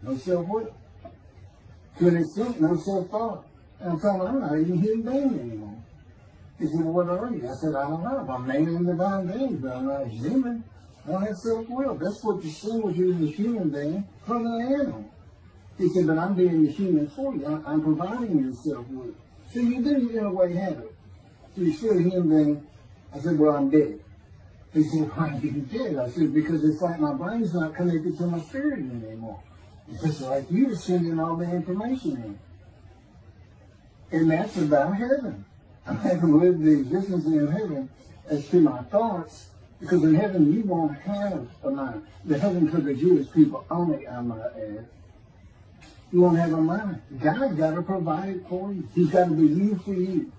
No self-will. To an extent, no self-thought. And I'm telling him, I'm not even a human being anymore. He said, well, what are you? I said, I don't know. I'm man in the divine being, but I'm not human. I don't have self-will. That's what distinguishes you as a human being from an animal. He said, but I'm being a human for you. I'm providing you self-will. So you do, in a way, have it. So you're still a human being. I said, well, I'm dead. He said, why are you dead? I said, because it's like my brain's not connected to my spirit anymore. It's just like you're sending all the information in. And that's about heaven. I haven't lived the existence in heaven as to my thoughts, because in heaven you won't have a mind. The heaven for the Jewish people only, I might add. You won't have a mind. God's got to provide it for you. He's got to be you for you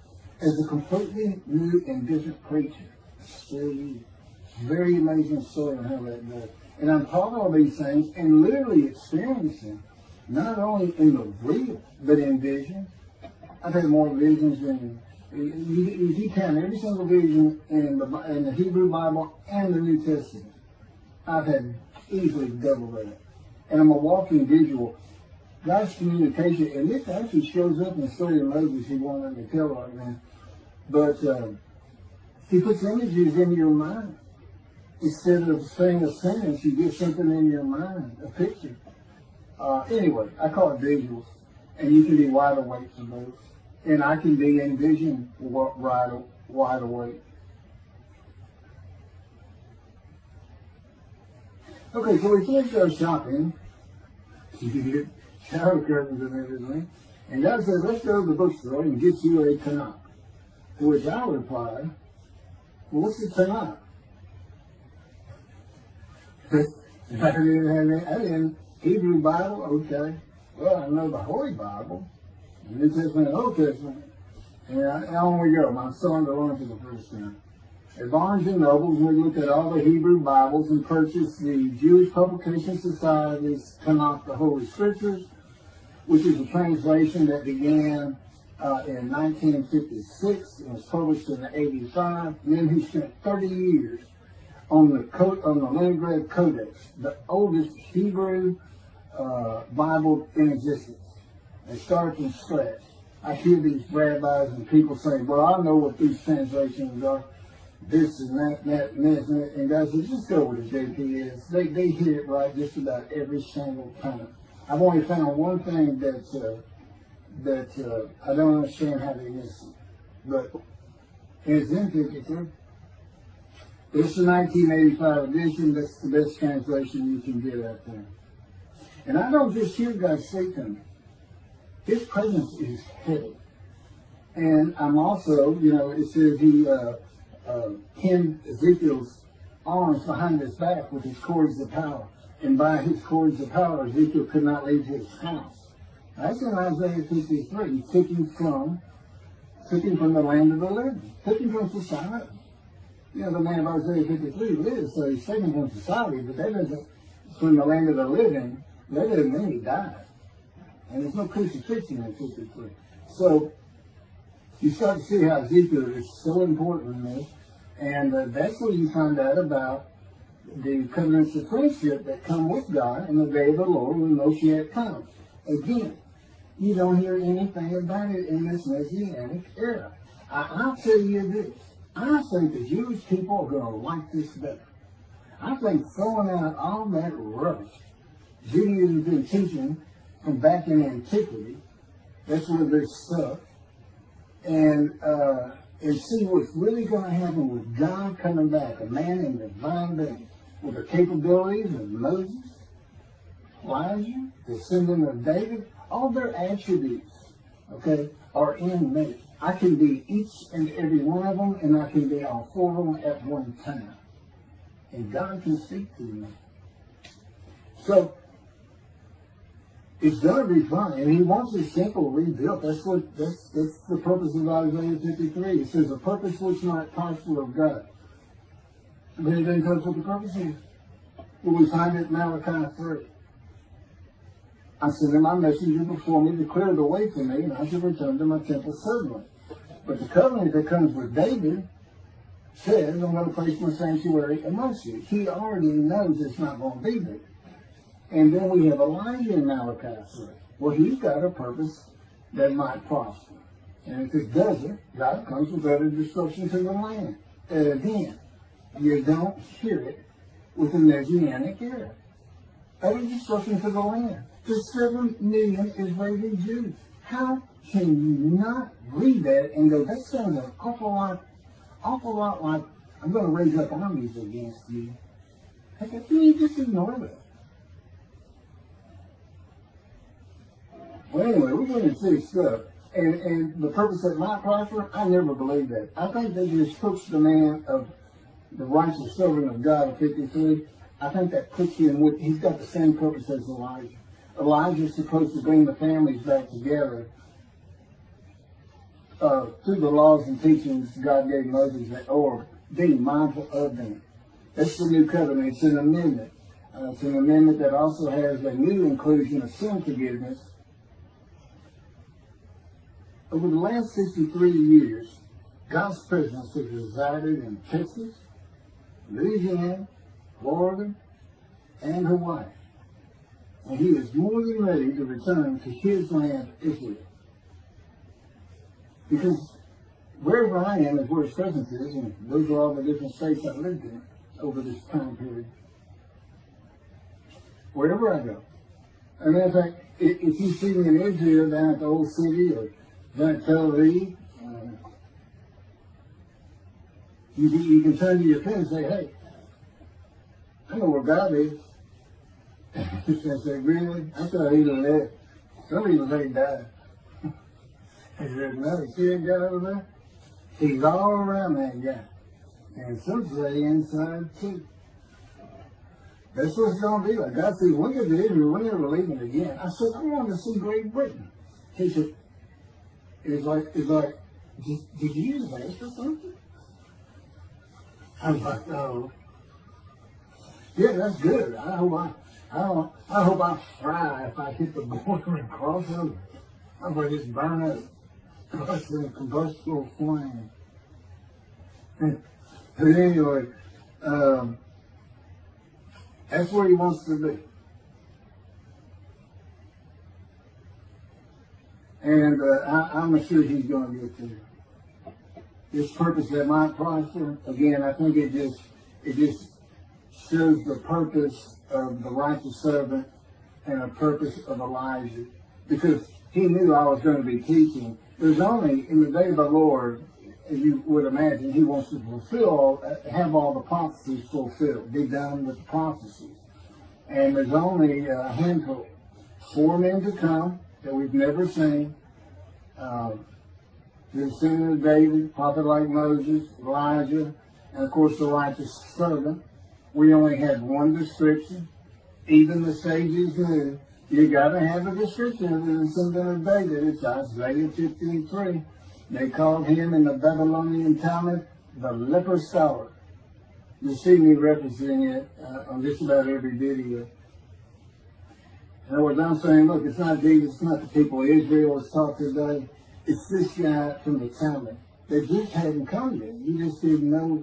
as a completely new and different creature. Still you. Very amazing story on how that goes. And I'm taught all these things and literally experiencing, not only in the real, but in vision. I've had more visions than you count every single vision in the Hebrew Bible and the New Testament. I've had easily double that. And I'm a walking visual. God's communication, and this actually shows up in the story of Moses. He won't let me tell right now. But he puts images in your mind. Instead of saying a sentence, you get something in your mind, a picture. Anyway, I call it visuals. And you can be wide awake for those. And I can be in vision wide awake. Okay, so we finished our shopping. You get shower curtains and everything. And God says, let's go to the bookstore and get you a Tanakh. To which I replied, well, what's the Tanakh? I didn't Hebrew Bible, okay. Well, I know the Holy Bible, the New Testament and Old Testament. And on we go. My son to learn for the first time. At Barnes & Noble, we looked at all the Hebrew Bibles and purchased the Jewish Publication Society's Tanakh, the Holy Scriptures, which is a translation that began in 1956 and was published in 85. Men who spent 30 years on the Leningrad Codex, the oldest Hebrew Bible in existence. They started from scratch. I hear these rabbis and people saying, well, I know what these translations are, this and that, and this, and God says, just go with the JP is. They hit it right just about every single time. I've only found one thing that I don't understand how they miss it. But it's in 53. It's the 1985 edition. That's the best translation you can get out there. And I don't just hear God say to me. His presence is heavy. And I'm also, it says he pinned Ezekiel's arms behind his back with his cords of power. And by his cords of power, Ezekiel could not leave his house. That's in Isaiah 53. He took him from the land of the living. Took him from society. The man of Isaiah 53 lives, so he's taken from society, but that doesn't, from the land of the living, that doesn't mean he died. And there's no crucifixion in 53. So You start to see how Ezekiel is so important in this, and that's where you find out about the covenants of friendship that come with God in the day of the Lord when Moshiach comes. Again, you don't hear anything about it in this Messianic era. I'll tell you this. I think the Jewish people are going to like this better. I think throwing out all that rubbish Judaism's been teaching from back in antiquity, that's where they're stuck, and see what's really going to happen with God coming back, a man in divine being, with the capabilities of Moses, Elijah, the descendant of David. All their attributes, okay, are in me. I can be each and every one of them, and I can be all four of them at one time. And God can speak to me. So, it's going to be fun, and he wants a simple rebuilt. That's the purpose of Isaiah 53. It says, a purpose which not possible of God. But it then tells what the purpose is. Well, we find it in Malachi 3. I sent my messenger before me to clear the way for me, and I should return to my temple suddenly. But the covenant that comes with David says, I'm going to place my sanctuary amongst you. He already knows it's not going to be there. And then we have Elijah in Malachi 3. Well, he's got a purpose that might prosper. And if it doesn't, God comes with utter destruction to the land. And again, you don't hear it with the Messianic era. Utter destruction to the land. To 7 million Israeli Jews. How can you not read that and go, that sounds an awful lot like, I'm going to raise up armies against you. How can you just ignore that? Well, anyway, we're going to see stuff. And the purpose that might prosper, I never believed that. I think they just puts the man of the righteous servant of God of 53. I think that puts him with, he's got the same purpose as Elijah. Elijah's supposed to bring the families back together through the laws and teachings God gave Moses, or being mindful of them. That's the new covenant. It's an amendment. It's an amendment that also has a new inclusion of sin forgiveness. Over the last 63 years, God's presence has resided in Texas, Louisiana, Florida, and Hawaii. And he is more than ready to return to his land, Israel. Because wherever I am is where his presence is, and those are all the different states I've lived in over this time period. Wherever I go. As a matter of fact, if you see me in Israel down at the old city or down at Tel Aviv, you can turn to your friend and say, hey, I know where God is. I said, really? I thought he left. Some people say he died. I said, no, you see that guy over there? He's all around that guy. And some say inside too. That's what it's going to be like. God said, look at Israel, we're never leaving again. I said, I want to see Great Britain. He said, it's like, did you just ask for something? I was like, oh. Yeah, that's good. I hope I fry if I hit the border and cross over. I'm going to just burn up. Crush in a combustible flame. But anyway, that's where he wants to be. And I'm sure he's going to get there. This purpose that might prosper, again, I think it just shows the purpose of the righteous servant and the purpose of Elijah. Because he knew I was going to be teaching. There's only, in the day of the Lord, as you would imagine, he wants to have all the prophecies fulfilled, be done with the prophecies. And there's only a handful, 4 men to come that we've never seen. The descendant of David, prophet like Moses, Elijah, and of course the righteous servant. We only had one description. Even the sages knew you got to have a description of the descendant of David. It's Isaiah 53. They called him in the Babylonian Talmud the leper scholar. You see me referencing it on just about every video. In other words, I'm saying, look, it's not Jesus, it's not the people of Israel that's taught today. It's this guy from the Talmud that just hadn't come yet. You just didn't know,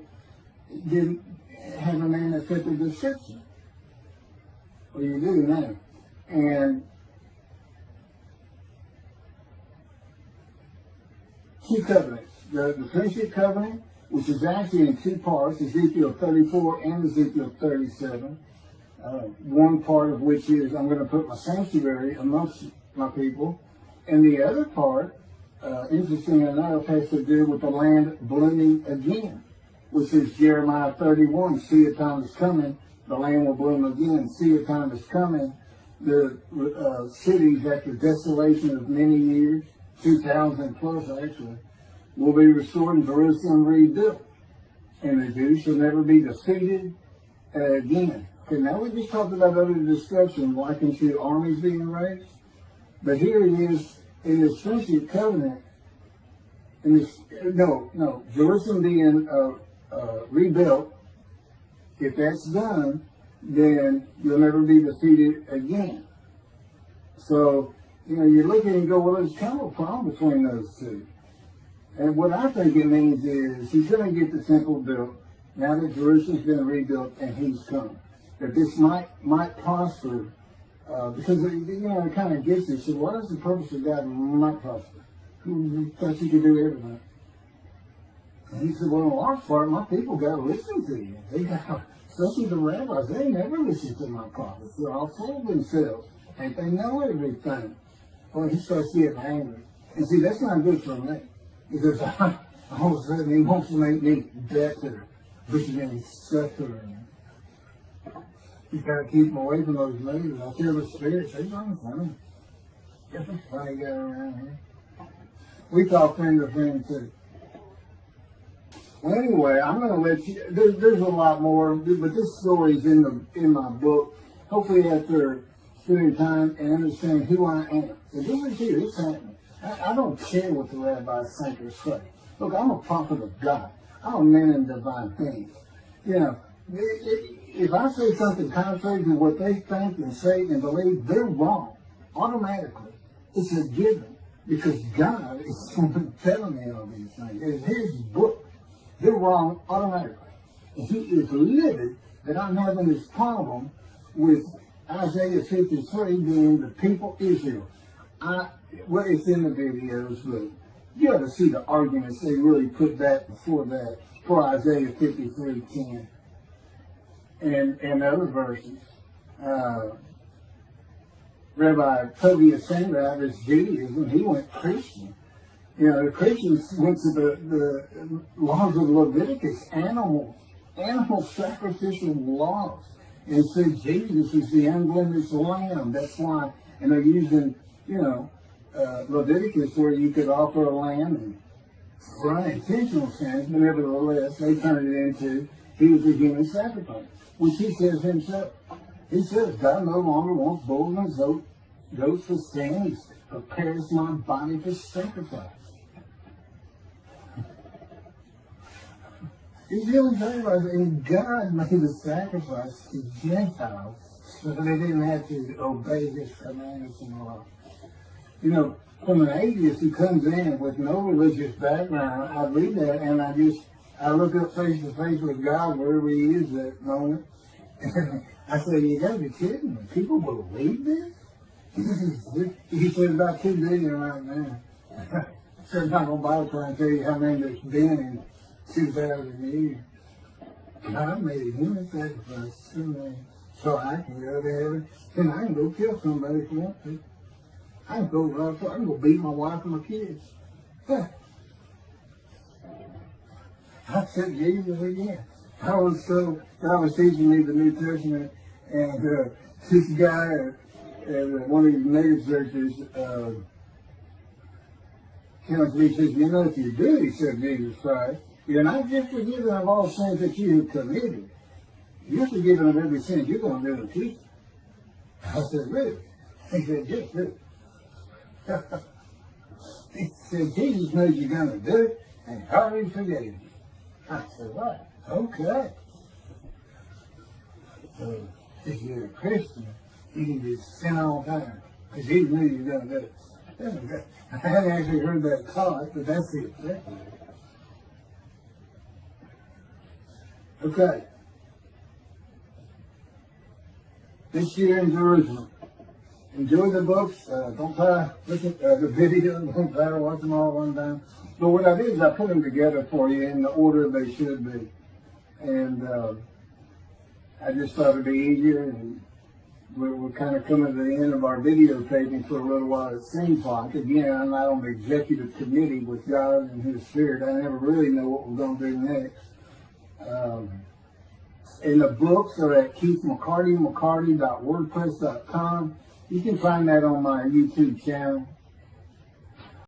didn't have a name that fit the description. Well, you do now. And two covenants. The friendship covenant, which is actually in two parts, Ezekiel 34 and Ezekiel 37. One part of which is, I'm going to put my sanctuary amongst my people. And the other part, interesting enough, has to do with the land blooming again, which is Jeremiah 31. See, a time is coming, the land will bloom again. See, a time is coming, the cities after desolation of many years, 2,000 plus actually, will be restored and Jerusalem rebuilt. And the Jews shall never be defeated again. Okay, now we just talked about other destruction, likened to armies being raised. But here it is in this friendship covenant, in this, Jerusalem being rebuilt. If that's done, then you'll never be defeated again. So, you look at it and go, well, there's kind of a problem between those two. And what I think it means is he's going to get the temple built now that Jerusalem's been rebuilt and he's come. That this might prosper, because it kind of gets it. So what is the purpose of God might prosper? Who thought you could do everything? And he said, well, in large part, my people got to listen to you. They got, especially the rabbis, they never listen to my prophets. They're all full of themselves. And they know everything. Well, he starts getting angry. And see, that's not good for me. Because all of a sudden he wants to make me better, which means suffering. You got to keep them away from those ladies. I feel the spirits. They run funny. Get the funny guy around here. We talk friend to friend too. Well, anyway, I'm going to let you. There's a lot more, but this story's in my book. Hopefully, after spending time and understanding who I am, and this is here. It's happening. I don't care what the rabbis think or say. Look, I'm a prophet of God. I'm a man in divine things. If I say something contrary to what they think and say and believe, they're wrong. Automatically. It's a given. Because God is telling me all these things. It's his book. They're wrong automatically. And he is livid that I'm having this problem with Isaiah 53 being the people Israel. Well, it's in the videos, but you got to see the arguments they really put back before that, for Isaiah 53:10 and other verses. Rabbi Tobiah Sandra out of his Judaism, he went Christian. The Christians went to the laws of Leviticus, animal sacrificial laws, and said Jesus is the unblemished lamb. That's why, and they're using, Leviticus where you could offer a lamb and for unintentional sins, but nevertheless, they turned it into, he was a human sacrifice, which he says himself. He says, God no longer wants bulls and goats for sin. He prepares my body for sacrifice. He's really talking about it, and God made a sacrifice to Gentiles so that they didn't have to obey his commandments and law. From an atheist who comes in with no religious background, I read that and I look up face to face with God wherever he is at that moment. I say, you gotta be kidding me. People believe this? He said about 2 billion right now. So I'm not going to bother trying to tell you how many there's been in 2,000 years. God made a human sacrifice for me so I can go to heaven and I can go kill somebody if I want to. I can go beat my wife and my kids. I said Jesus again. God was teaching me the New Testament, and this guy at one of these mega churches comes to me and says, if you do, he said, Jesus Christ, you're not just forgiven of all sins that you have committed. You're forgiven of every sin you're going to do in the future. I said, really? He said, yes, really. He said, Jesus knows you're going to do it, and he already forgave you. I said, what? Okay. So, if you're a Christian, you can just sin all the time, because he knew you were going to do it. I hadn't actually heard that taught, but that's it. Okay. This year in Jerusalem. Enjoy the books. Don't try to look at the video. Don't try to watch them all at one time. But what I did is I put them together for you in the order they should be. And I just thought it'd be easier. And we're kind of coming to the end of our videotaping for a little while, it seems like. Again, I'm not on the executive committee with God and His Spirit. I never really know what we're going to do next. And the books are at keithmccarty.wordpress.com. You can find that on my YouTube channel.